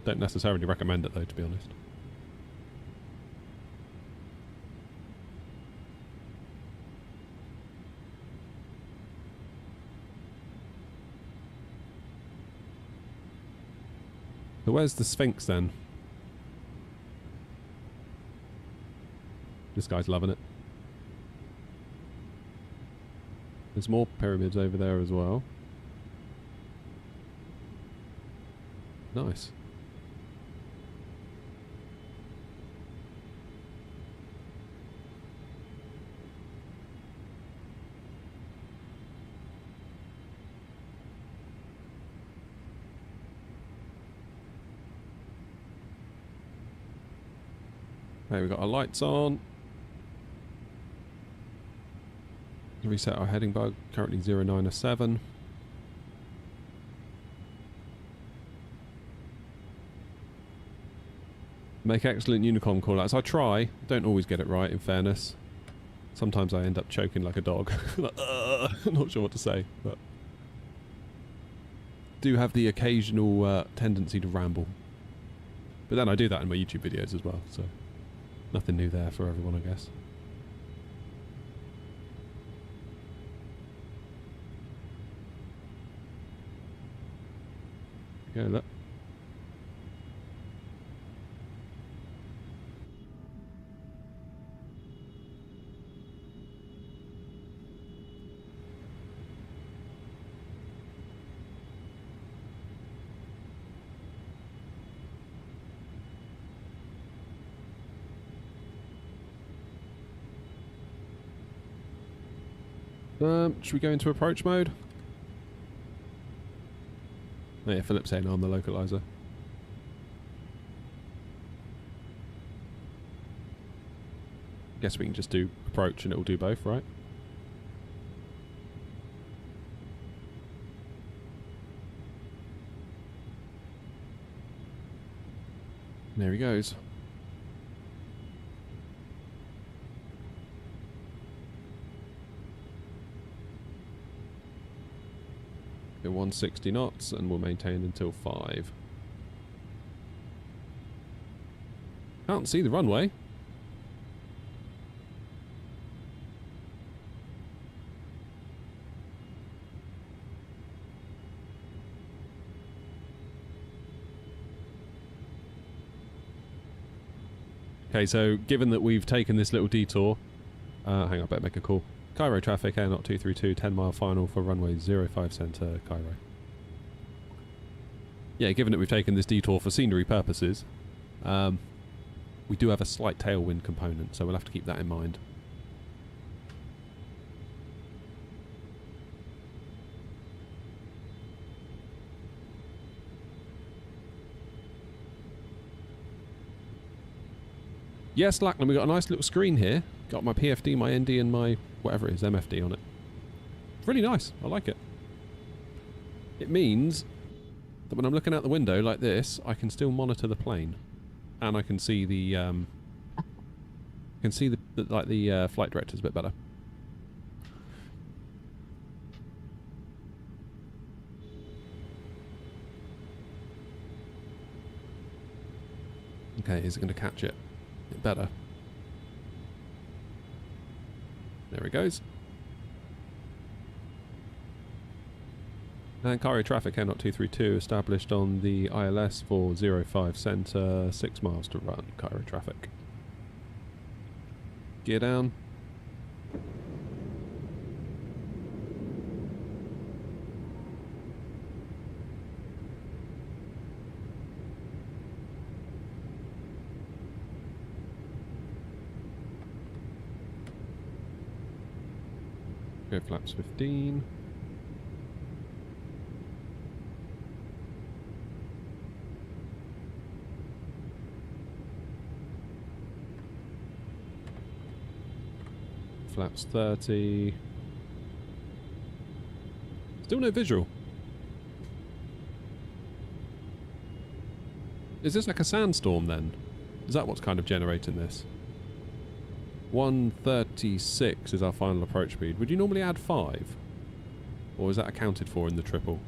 Don't necessarily recommend it though, to be honest. So where's the Sphinx then? This guy's loving it. There's more pyramids over there as well. Nice. Okay, we've got our lights on. Reset our heading bug, currently 0907. Make excellent Unicom callouts. I try, don't always get it right in fairness. Sometimes I end up choking like a dog. Like, I'm not sure what to say, but do have the occasional tendency to ramble. But then I do that in my YouTube videos as well, so nothing new there for everyone, I guess. Okay, look. Should we go into approach mode? Oh yeah, Philip's saying on the localizer. Guess we can just do approach and it'll do both, right? There he goes. At 160 knots and we'll maintain until 5. Can't see the runway. Okay, so given that we've taken this little detour, hang on, I better make a call. Cairo traffic, Air Knot 232, 10 mile final for runway 05 centre, Cairo. Yeah, given that we've taken this detour for scenery purposes, we do have a slight tailwind component, so we'll have to keep that in mind. Yes, Lackland, we've got a nice little screen here. Got my PFD, my ND and my whatever it is, MFD on it. Really nice. I like it. It means that when I'm looking out the window like this, I can still monitor the plane, and I can see the flight directors a bit better. Okay, is it going to catch it? It better. There it goes. And Cairo traffic, Air Knot 232, established on the ILS for 05 centre, 6 miles to run, Cairo traffic. Gear down. Go flaps 15. Flaps 30. Still no visual. Is this like a sandstorm then? Is that what's kind of generating this? 136 is our final approach speed. Would you normally add 5? Or is that accounted for in the triple?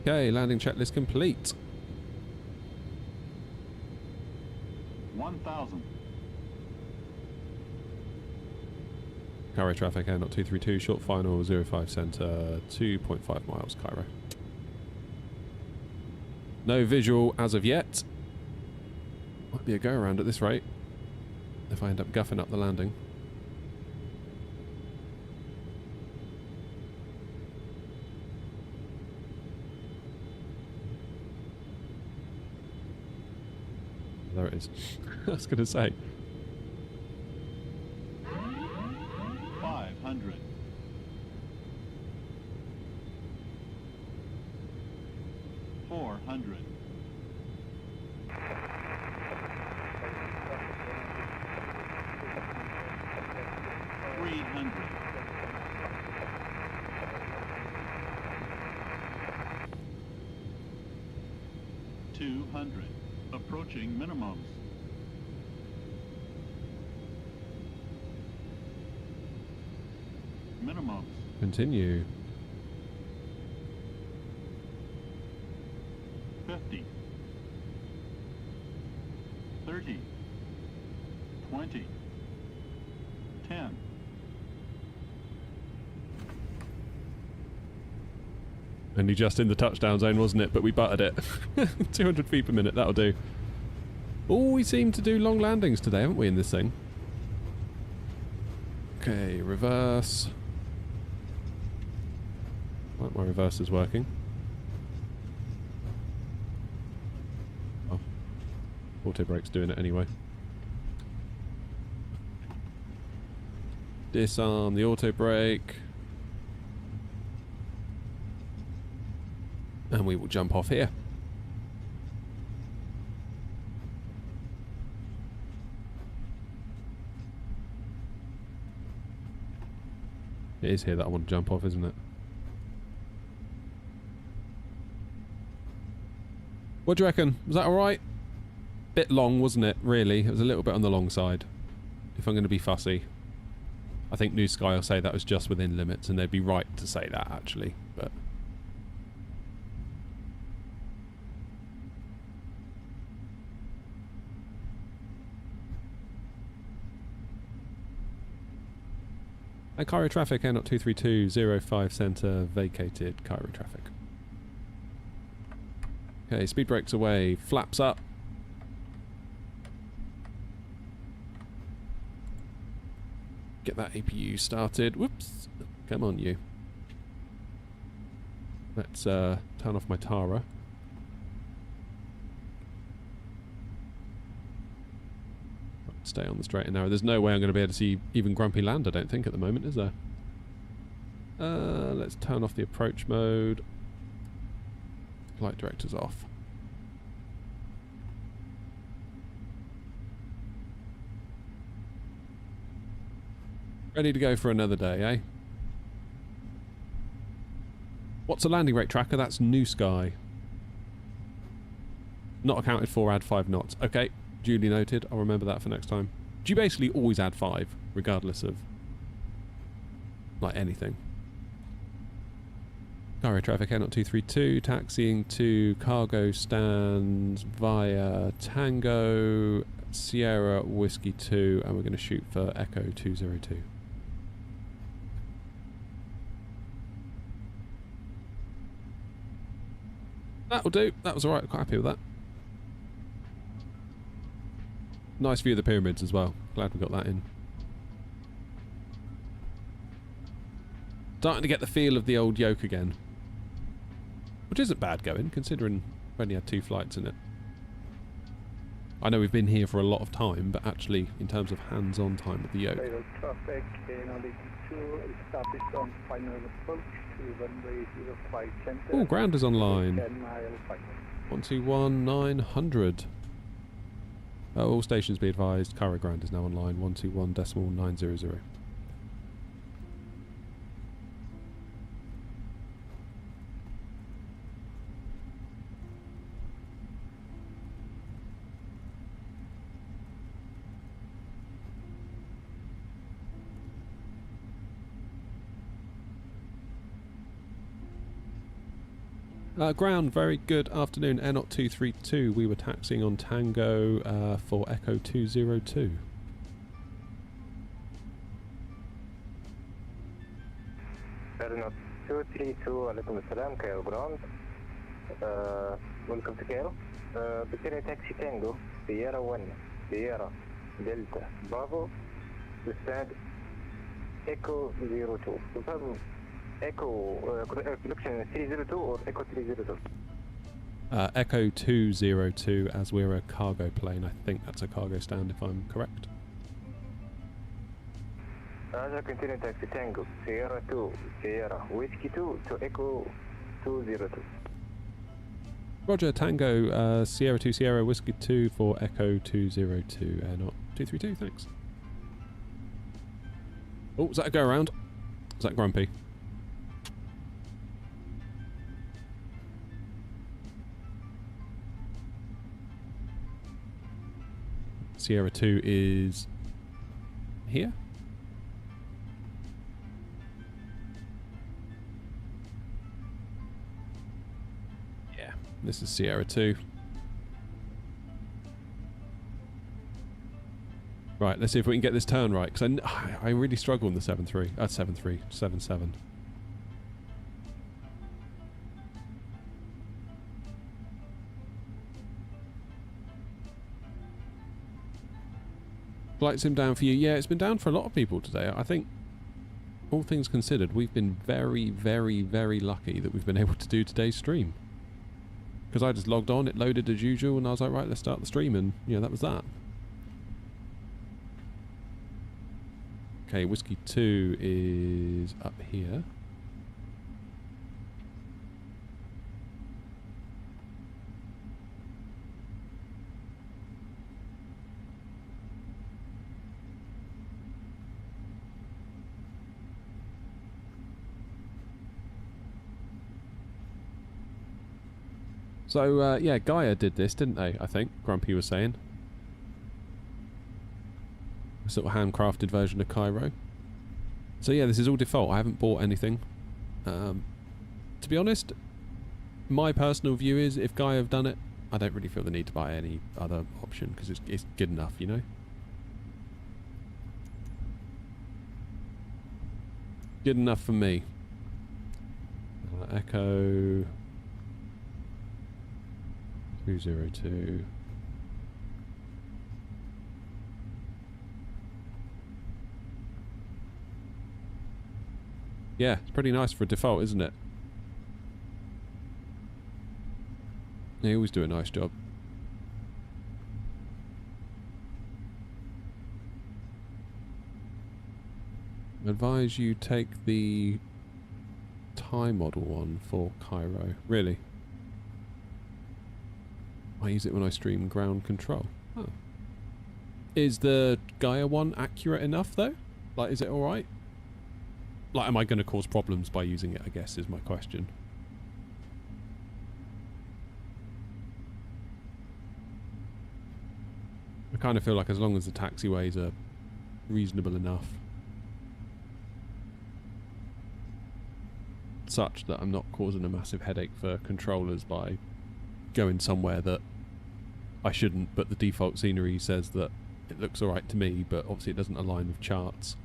Okay, landing checklist complete. 1,000. Cairo traffic, air not 232, short final, 05 centre, 2.5 miles, Cairo. No visual as of yet. Might be a go around at this rate, if I end up guffing up the landing. There it is. I was going to say. 500. 400. 300. 200. Approaching minimums. Minimums. Continue. 50. 30. 20. 10. Only just in the touchdown zone, wasn't it? But we butted it. 200 feet per minute, that'll do. Oh, we seem to do long landings today, haven't we, in this thing? Okay, reverse. Right, my reverse is working. Oh. Auto brake's doing it anyway. Disarm the auto brake. And we will jump off here. It is here that I want to jump off, isn't it? What do you reckon? Was that alright? Bit long, wasn't it, really? It was a little bit on the long side. If I'm going to be fussy. I think New Sky will say that was just within limits, and they'd be right to say that, actually. But and Cairo traffic, air not 232, 05 centre, vacated Cairo traffic. Okay, speed brakes away, flaps up. Get that APU started. Whoops. Come on, you. Let's turn off my Tara. Stay on the straight and narrow. There's no way I'm going to be able to see even Grumpy Land, I don't think, at the moment, is there? Let's turn off the approach mode. Flight director's off. Ready to go for another day, eh? What's a landing rate tracker? That's New Sky. Not accounted for, add 5 knots. Okay. Duly noted. I'll remember that for next time. Do you basically always add 5, regardless of, like, anything? Cairo traffic, air not 232, taxiing to cargo stands via Tango, Sierra, Whiskey 2, and we're going to shoot for Echo 202. That'll do. That was alright. Quite happy with that. Nice view of the pyramids as well. Glad we got that in. Starting to get the feel of the old yoke again. Which isn't bad going, considering we've only had 2 flights in it. I know we've been here for a lot of time, but actually, in terms of hands-on time with the yoke. Cairo traffic, N2, established on final approach to runway 05 center. Oh, ground is online. 10 mile final. 121 900. All stations be advised, Cairo ground is now online, 121.900. Ground, very good afternoon. Air Knot 232. We were taxiing on Tango for Echo 202. Air Knot 232, alaikum assalam, Cairo ground. Welcome to Cairo. Prepare taxi Tango, Sierra 1, Sierra, Delta, Bravo, to stand Echo 02. Confirm Echo, connection 302 or Echo 302? Echo 202, as we're a cargo plane. I think that's a cargo stand, if I'm correct. Roger, continue taxi Tango, Sierra 2, Sierra, Whiskey 2 to Echo 202. Roger, Tango, Sierra 2, Sierra, Whiskey 2 for Echo 202, Air Knot 232, thanks. Oh, is that a go around? Is that Grumpy? Sierra 2 is here. Yeah, this is Sierra 2. Right, let's see if we can get this turn right, because I really struggle in the 7-3. 7-3, 7-7. Flight sim down for you. Yeah, it's been down for a lot of people today. I think, all things considered, we've been very, very, very lucky that we've been able to do today's stream. Because I just logged on, it loaded as usual, and I was like, right, let's start the stream, and, you know, that was that. Okay, Whiskey 2 is up here. So, yeah, Gaia did this, didn't they, I think, Grumpy was saying. A sort of handcrafted version of Cairo. So yeah, this is all default. I haven't bought anything. To be honest, my personal view is if Gaia have done it, I don't really feel the need to buy any other option because it's good enough, you know? Good enough for me. Echo 202. Yeah, it's pretty nice for a default, isn't it? They always do a nice job. Advise you take the Thai model one for Cairo. Really? I use it when I stream ground control. Oh. Is the Gaia one accurate enough though? Like, is it alright? Like, am I going to cause problems by using it, I guess, is my question. I kind of feel like as long as the taxiways are reasonable enough, such that I'm not causing a massive headache for controllers by going somewhere that I shouldn't, but the default scenery says that it looks alright to me, but obviously it doesn't align with charts.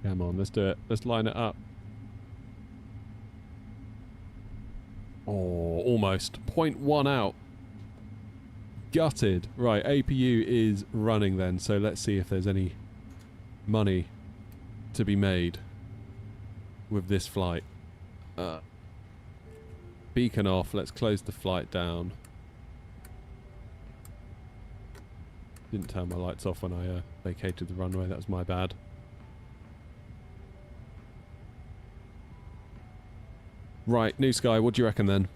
Come on, let's do it. Let's line it up. Oh, almost. 0.1 out. Gutted. Right, APU is running then, so let's see if there's any money to be made with this flight. Beacon off. Let's close the flight down. Didn't turn my lights off when I vacated the runway. That was my bad. Right, New Sky, what do you reckon then?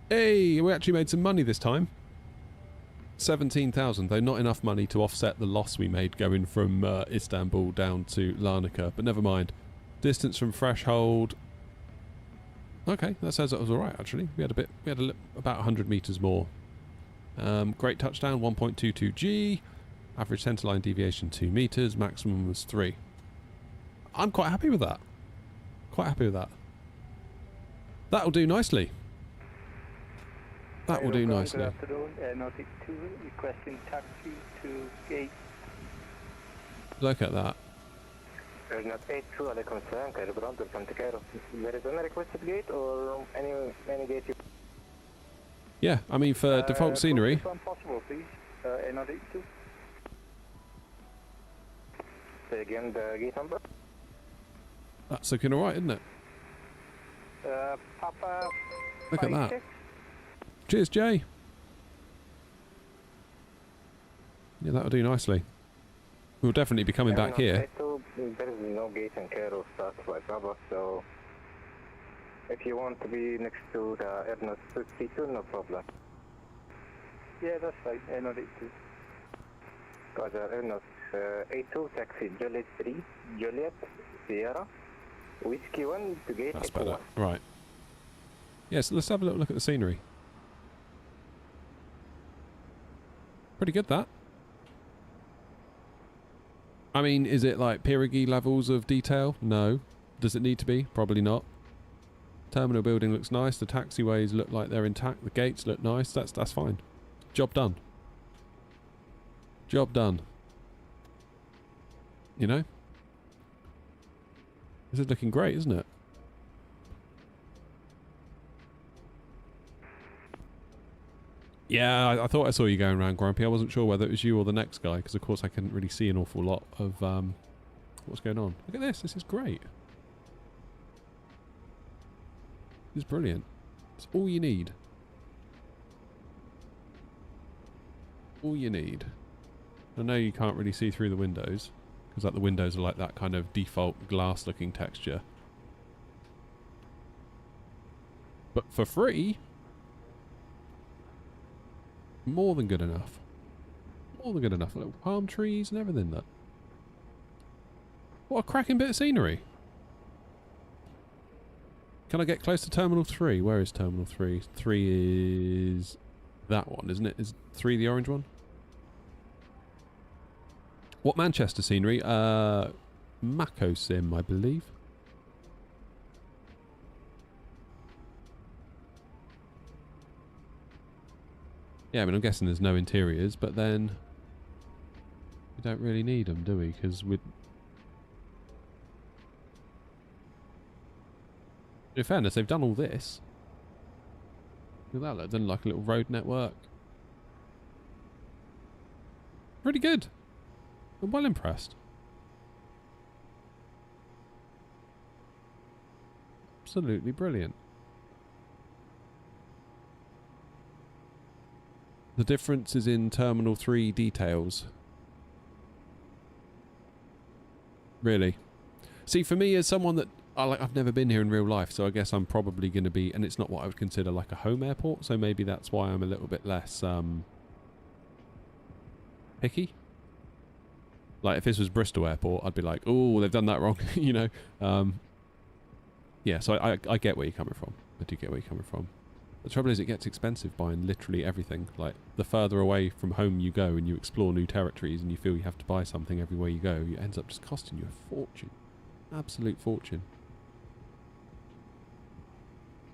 Hey, we actually made some money this time. 17,000, though not enough money to offset the loss we made going from Istanbul down to Larnaca, but never mind. Distance from threshold. Okay, that says that was alright actually. We had about 100 metres more. Great touchdown, 1.22 G. Average centerline deviation 2 metres, maximum was 3. I'm quite happy with that. Quite happy with that. That'll do nicely. That will do nicely. Good afternoon, Nautic 2, requesting taxi to gate. Look at that. Not 82, alaikum salam, Cairo ground, welcome to Cairo. There is any requested gate or any gate you... Yeah, I mean for default scenery. If possible, please. Not 82. Say again the gate number. That's looking alright, isn't it? Papa. Look at that. Cheers, Jay. Yeah, that'll do nicely. We'll definitely be coming back here. There is no gate in Cairo starts like Baba, so if you want to be next to the Airnot 52, no problem. Yeah, that's fine. Airnot 82. Got the Airnot 82 taxi Juliet 3, Juliet, Sierra, Whiskey 1 to gate. That's better. Right. Yes, let's have a little look at the scenery. Pretty good, that. I mean, is it like Pirigi levels of detail? No. Does it need to be? Probably not. Terminal building looks nice. The taxiways look like they're intact. The gates look nice. That's fine. Job done. Job done. You know? This is looking great, isn't it? Yeah, I thought I saw you going around, Grumpy. I wasn't sure whether it was you or the next guy, because of course I couldn't really see an awful lot of what's going on. Look at this. This is great. This is brilliant. It's all you need. All you need. I know you can't really see through the windows, because like the windows are like that kind of default glass-looking texture. But for free... more than good enough. More than good enough. Little palm trees and everything. That. What a cracking bit of scenery. Can I get close to Terminal 3? Where is Terminal 3? 3 is that one, isn't it? Is 3 the orange one? What Manchester scenery? Mako Sim, I believe. Yeah, I mean, I'm guessing there's no interiors, but then we don't really need them, do we? Because we'd... In fairness, they've done all this. Look at that, they've done like a little road network. Pretty good. I'm well impressed. Absolutely brilliant. The difference is in Terminal 3 details. Really. See, for me, as someone that... I've never been here in real life, so I guess I'm probably going to be... And it's not what I would consider like a home airport, so maybe that's why I'm a little bit less... picky. Like, if this was Bristol Airport, I'd be like, oh, they've done that wrong, you know. Yeah, so I get where you're coming from. I do get where you're coming from. The trouble is it gets expensive buying literally everything. Like, the further away from home you go and you explore new territories and you feel you have to buy something everywhere you go, it ends up just costing you a fortune. Absolute fortune.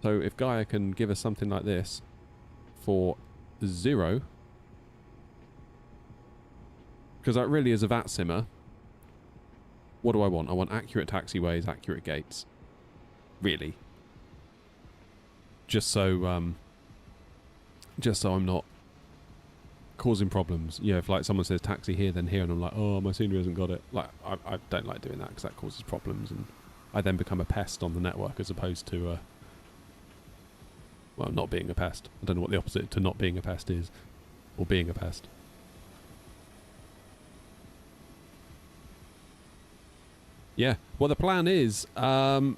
So if Gaia can give us something like this for 0, because that really is a VAT simmer, what do I want? I want accurate taxiways, accurate gates. Really. Just so I'm not causing problems. You know, if like someone says taxi here, then here, and I'm like, oh, my scenery hasn't got it. Like, I don't like doing that because that causes problems, and I then become a pest on the network as opposed to, well, not being a pest. I don't know what the opposite to not being a pest is, or being a pest. Yeah. Well, the plan is hopefully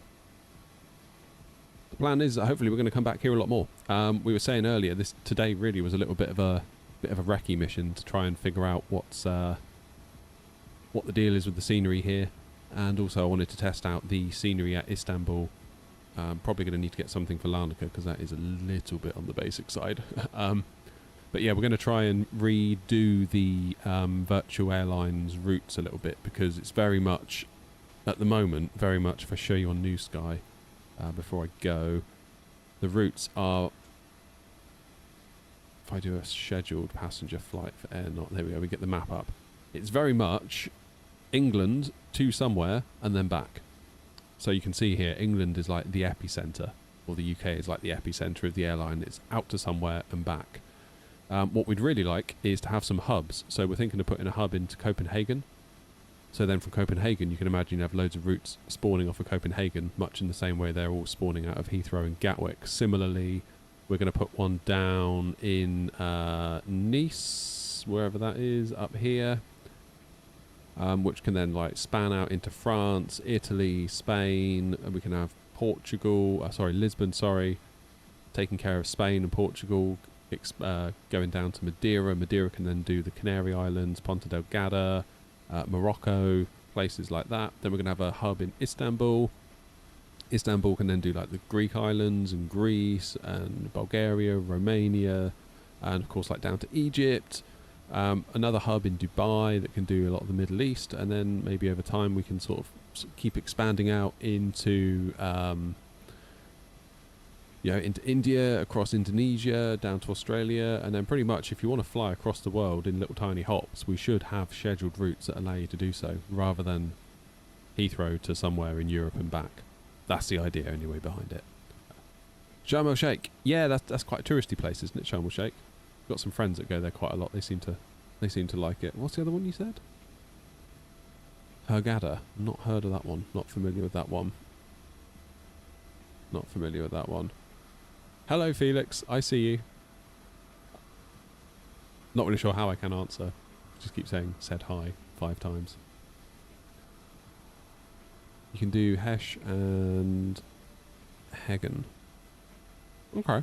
we're going to come back here a lot more. We were saying earlier, today really was a little bit of a recce mission to try and figure out what the deal is with the scenery here, and also I wanted to test out the scenery at Istanbul. Probably going to need to get something for Larnaca because that is a little bit on the basic side. But yeah, we're going to try and redo the virtual airlines routes a little bit, because it's very much, at the moment, very much, if I show you on New Sky before I go, the routes are, if I do a scheduled passenger flight for Air Not, there we go, we get the map up. It's very much England to somewhere and then back. So you can see here, England is like the epicenter, or the UK is like the epicenter of the airline. It's out to somewhere and back. What we'd really like is to have some hubs. So we're thinking of putting a hub into Copenhagen. So then from Copenhagen, you can imagine you have loads of routes spawning off of Copenhagen, much in the same way they're all spawning out of Heathrow and Gatwick. Similarly, we're going to put one down in Nice, wherever that is, up here, which can then like span out into France, Italy, Spain, and we can have Lisbon, taking care of Spain and Portugal, going down to Madeira. Madeira can then do the Canary Islands, Ponta Delgada, Morocco, places like that. Then we're going to have a hub in Istanbul. Istanbul can then do like the Greek islands and Greece and Bulgaria, Romania, and of course like down to Egypt. Another hub in Dubai that can do a lot of the Middle East, and then maybe over time we can sort of keep expanding out into into India, across Indonesia, down to Australia, and then pretty much if you want to fly across the world in little tiny hops, we should have scheduled routes that allow you to do so, rather than Heathrow to somewhere in Europe and back. That's the idea anyway behind it. Sharm el Sheikh, yeah, that's quite a touristy place, isn't it? Sharm el Sheikh. Got some friends that go there quite a lot. They seem to like it. What's the other one you said? Hurghada. Not heard of that one. Not familiar with that one. Hello, Felix. I see you. Not really sure how I can answer. Just keep saying said hi 5 times. You can do Hesh and Hegen. Okay.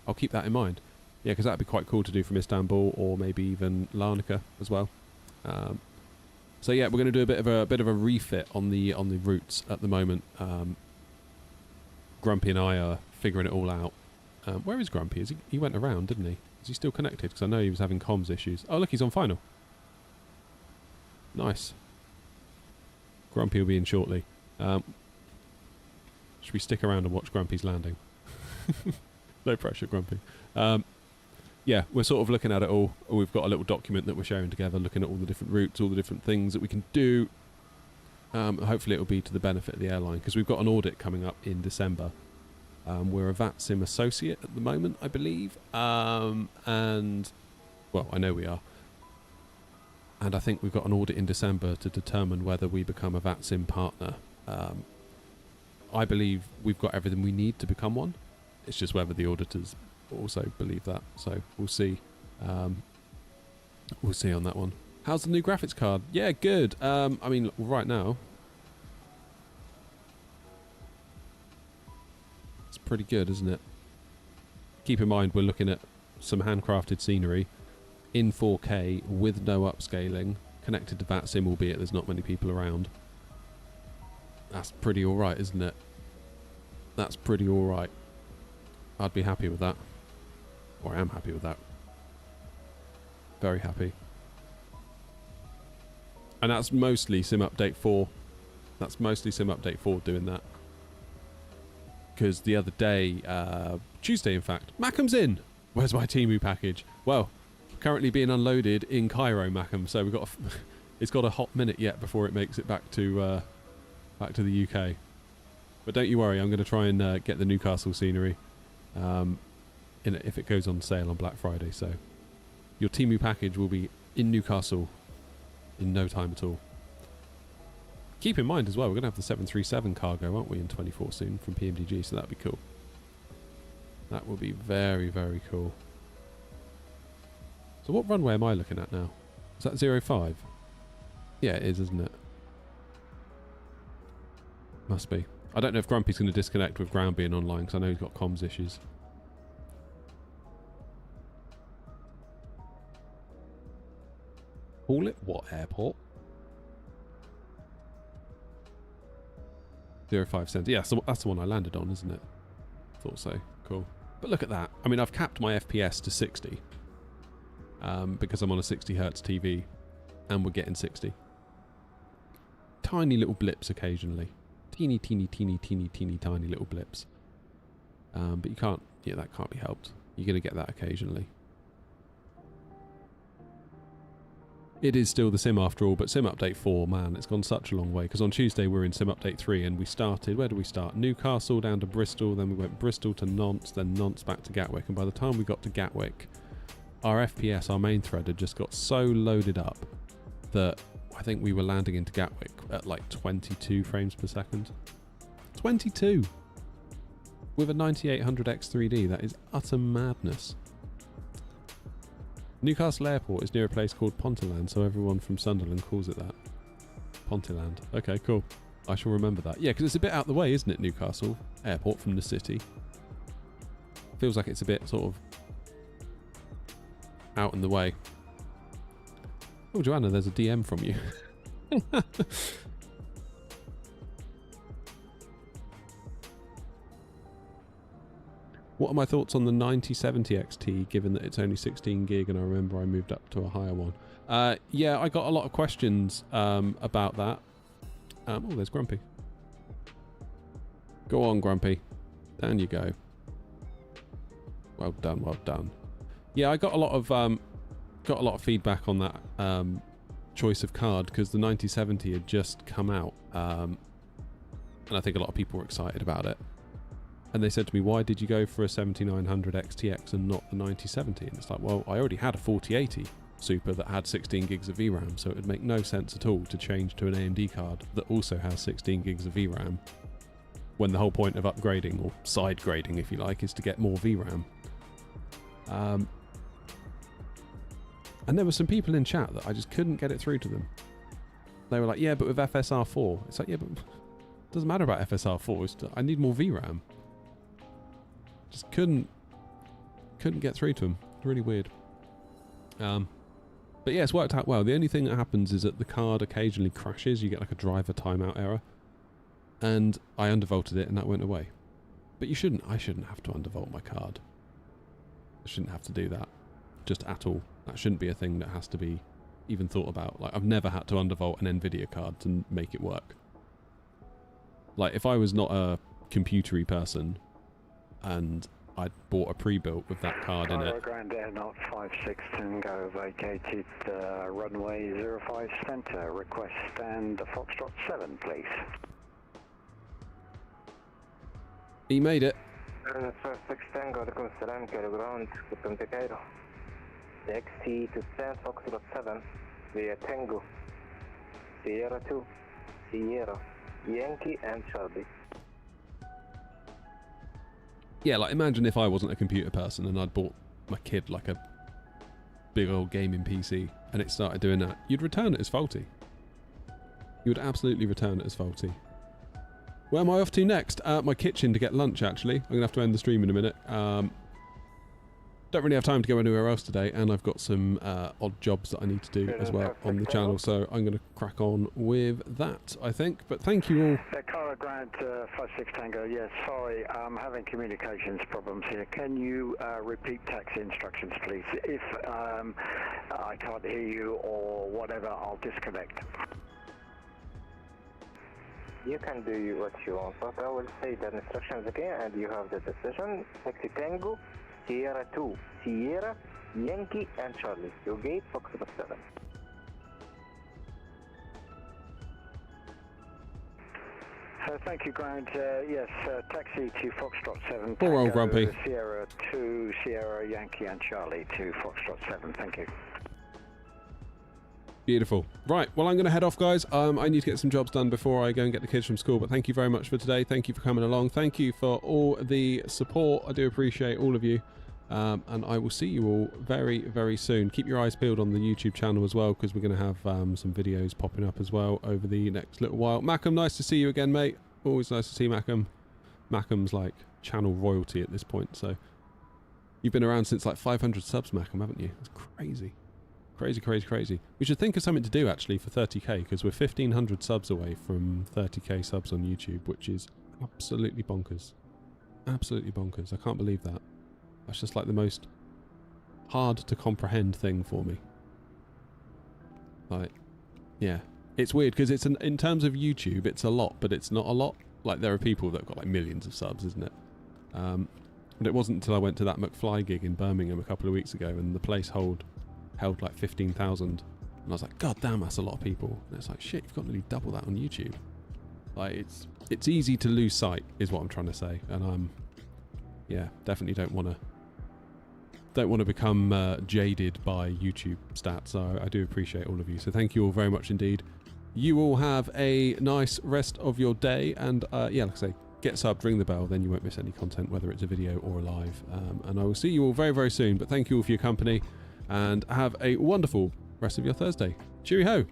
I'll keep that in mind. Yeah, because that'd be quite cool to do from Istanbul, or maybe even Larnaca as well. So yeah, we're going to do a bit of a refit on the routes at the moment. Grumpy and I are figuring it all out. Where is Grumpy? He went around, didn't he? Is he still connected? Because I know he was having comms issues. Oh, look, he's on final. Nice. Grumpy will be in shortly. Should we stick around and watch Grumpy's landing? No pressure, Grumpy. Yeah, we're sort of looking at it all. We've got a little document that we're sharing together, looking at all the different routes, all the different things that we can do. Hopefully it'll be to the benefit of the airline, because we've got an audit coming up in December. We're a VATSIM associate at the moment, I believe. And, well, I know we are. And I think we've got an audit in December to determine whether we become a VATSIM partner. I believe we've got everything we need to become one. It's just whether the auditors also believe that. So we'll see. We'll see on that one. How's the new graphics card? Yeah, good. I mean, right now, it's pretty good, isn't it? Keep in mind, we're looking at some handcrafted scenery in 4K with no upscaling, connected to VATSIM, albeit there's not many people around. That's pretty alright, isn't it? That's pretty alright. I'd be happy with that. Or I am happy with that. Very happy. And that's mostly Sim Update 4. That's mostly Sim Update 4 doing that. Because the other day, Tuesday in fact, Mackham's in! Where's my Temu package? Well, currently being unloaded in Cairo, Mackham, so we've got it's got a hot minute yet before it makes it back to the UK. But don't you worry, I'm going to try and get the Newcastle scenery if it goes on sale on Black Friday. So your Temu package will be in Newcastle in no time at all. Keep in mind as well, we're going to have the 737 cargo, aren't we, in 24 soon from PMDG, so that'll be cool. That will be very, very cool. So what runway am I looking at now? Is that 05? Yeah, it is, isn't it? Must be. I don't know if Grumpy's going to disconnect with ground being online, because I know he's got comms issues. Call it what airport? 0570. Yeah, so that's the one I landed on, isn't it? Thought so. Cool. But look at that. I mean, I've capped my FPS to 60 because I'm on a 60 hertz TV and we're getting 60. Tiny little blips occasionally. Teeny tiny little blips. But you can't, yeah, that can't be helped. You're going to get that occasionally. It is still the sim after all, but sim update 4, man, it's gone such a long way. Because on Tuesday we were in sim update 3 and we started, where did we start? Newcastle down to Bristol, then we went Bristol to Nantes, then Nantes back to Gatwick. And by the time we got to Gatwick, our FPS, our main thread, had just got so loaded up that I think we were landing into Gatwick at like 22 frames per second. 22! With a 9800X3D, that is utter madness. Newcastle Airport is near a place called Ponteland, so everyone from Sunderland calls it that. Ponteland. Okay, cool. I shall remember that. Yeah, because it's a bit out the way, isn't it, Newcastle Airport from the city? Feels like it's a bit sort of out in the way. Oh, Joanna, there's a DM from you. What are my thoughts on the 9070 XT, given that it's only 16 gig and I remember I moved up to a higher one? Yeah, I got a lot of questions about that. Oh, there's Grumpy. Go on, Grumpy. Down you go. Well done, well done. Yeah, I got a lot of feedback on that choice of card because the 9070 had just come out, and I think a lot of people were excited about it. And they said to me, why did you go for a 7900 XTX and not the 9070? And it's like, well, I already had a 4080 Super that had 16 gigs of VRAM, so it would make no sense at all to change to an AMD card that also has 16 gigs of VRAM, when the whole point of upgrading, or side grading if you like, is to get more VRAM. And there were some people in chat that I just couldn't get it through to them. They were like, yeah, but with FSR4. It's like, yeah, but it doesn't matter about FSR4. I need more VRAM. Just couldn't get through to them. Really weird. But yeah, it's worked out well. The only thing that happens is that the card occasionally crashes. You get like a driver timeout error. And I undervolted it and that went away. But you shouldn't. I shouldn't have to undervolt my card. I shouldn't have to do that. Just at all. That shouldn't be a thing that has to be even thought about. Like, I've never had to undervolt an NVIDIA card to make it work. Like, if I was not a computery person and I'd bought a pre-built with that card in it. Grand Air Knot 56 Tango vacated runway 05 centre. Request stand Foxtrot 7, please. He made it. 56 Tango, عليكم السلام, Cairo ground, welcome to Cairo. XT to stand Foxtrot 7 via Tango, Sierra 2, Sierra, Yankee and Charlie. Yeah, like imagine if I wasn't a computer person and I'd bought my kid like a big old gaming PC and it started doing that. You'd return it as faulty. You would absolutely return it as faulty. Where am I off to next? My kitchen to get lunch, actually. I'm going to have to end the stream in a minute. Don't really have time to go anywhere else today, and I've got some odd jobs that I need to do as well on the channel, so I'm going to crack on with that, I think. But thank you all. Cairo Grand 56 Tango, yes, sorry, I'm having communications problems here. Can you repeat taxi instructions, please? If I can't hear you or whatever, I'll disconnect. You can do what you want, but I will say the instructions again and you have the decision. Taxi Tango, Sierra 2, Sierra, Yankee and Charlie. Your gate, Foxtrot 7. Thank you, Grant. Yes, taxi to Foxtrot 7. Poor old Grumpy. Sierra 2, Sierra, Yankee and Charlie to Foxtrot 7. Thank you. Beautiful. Right, well, I'm going to head off, guys. I need to get some jobs done before I go and get the kids from school, but thank you very much for today. Thank you for coming along. Thank you for all the support. I do appreciate all of you. And I will see you all very, very soon. Keep your eyes peeled on the YouTube channel as well, because we're going to have some videos popping up as well over the next little while. Macam, nice to see you again, mate. Always nice to see Mackham. Mackham's like channel royalty at this point, so you've been around since like 500 subs, Mackham, haven't you? It's crazy. Crazy, crazy, crazy. We should think of something to do actually for 30k, because we're 1,500 subs away from 30k subs on YouTube, which is absolutely bonkers. Absolutely bonkers. I can't believe that. That's just like the most hard to comprehend thing for me. Like, yeah. It's weird because it's in terms of YouTube, it's a lot, but it's not a lot. Like, there are people that have got like millions of subs, isn't it? But it wasn't until I went to that McFly gig in Birmingham a couple of weeks ago, and the place held like 15,000, and I was like, God damn, that's a lot of people. And it's like, shit, you've got nearly double that on YouTube. Like, it's easy to lose sight, is what I'm trying to say, and yeah, definitely don't want to become jaded by YouTube stats. So I do appreciate all of you. So thank you all very much indeed. You all have a nice rest of your day, and yeah, like I say, get subbed, ring the bell, then you won't miss any content, whether it's a video or a live. And I will see you all very, very soon. But thank you all for your company, and have a wonderful rest of your Thursday. Cheerio ho!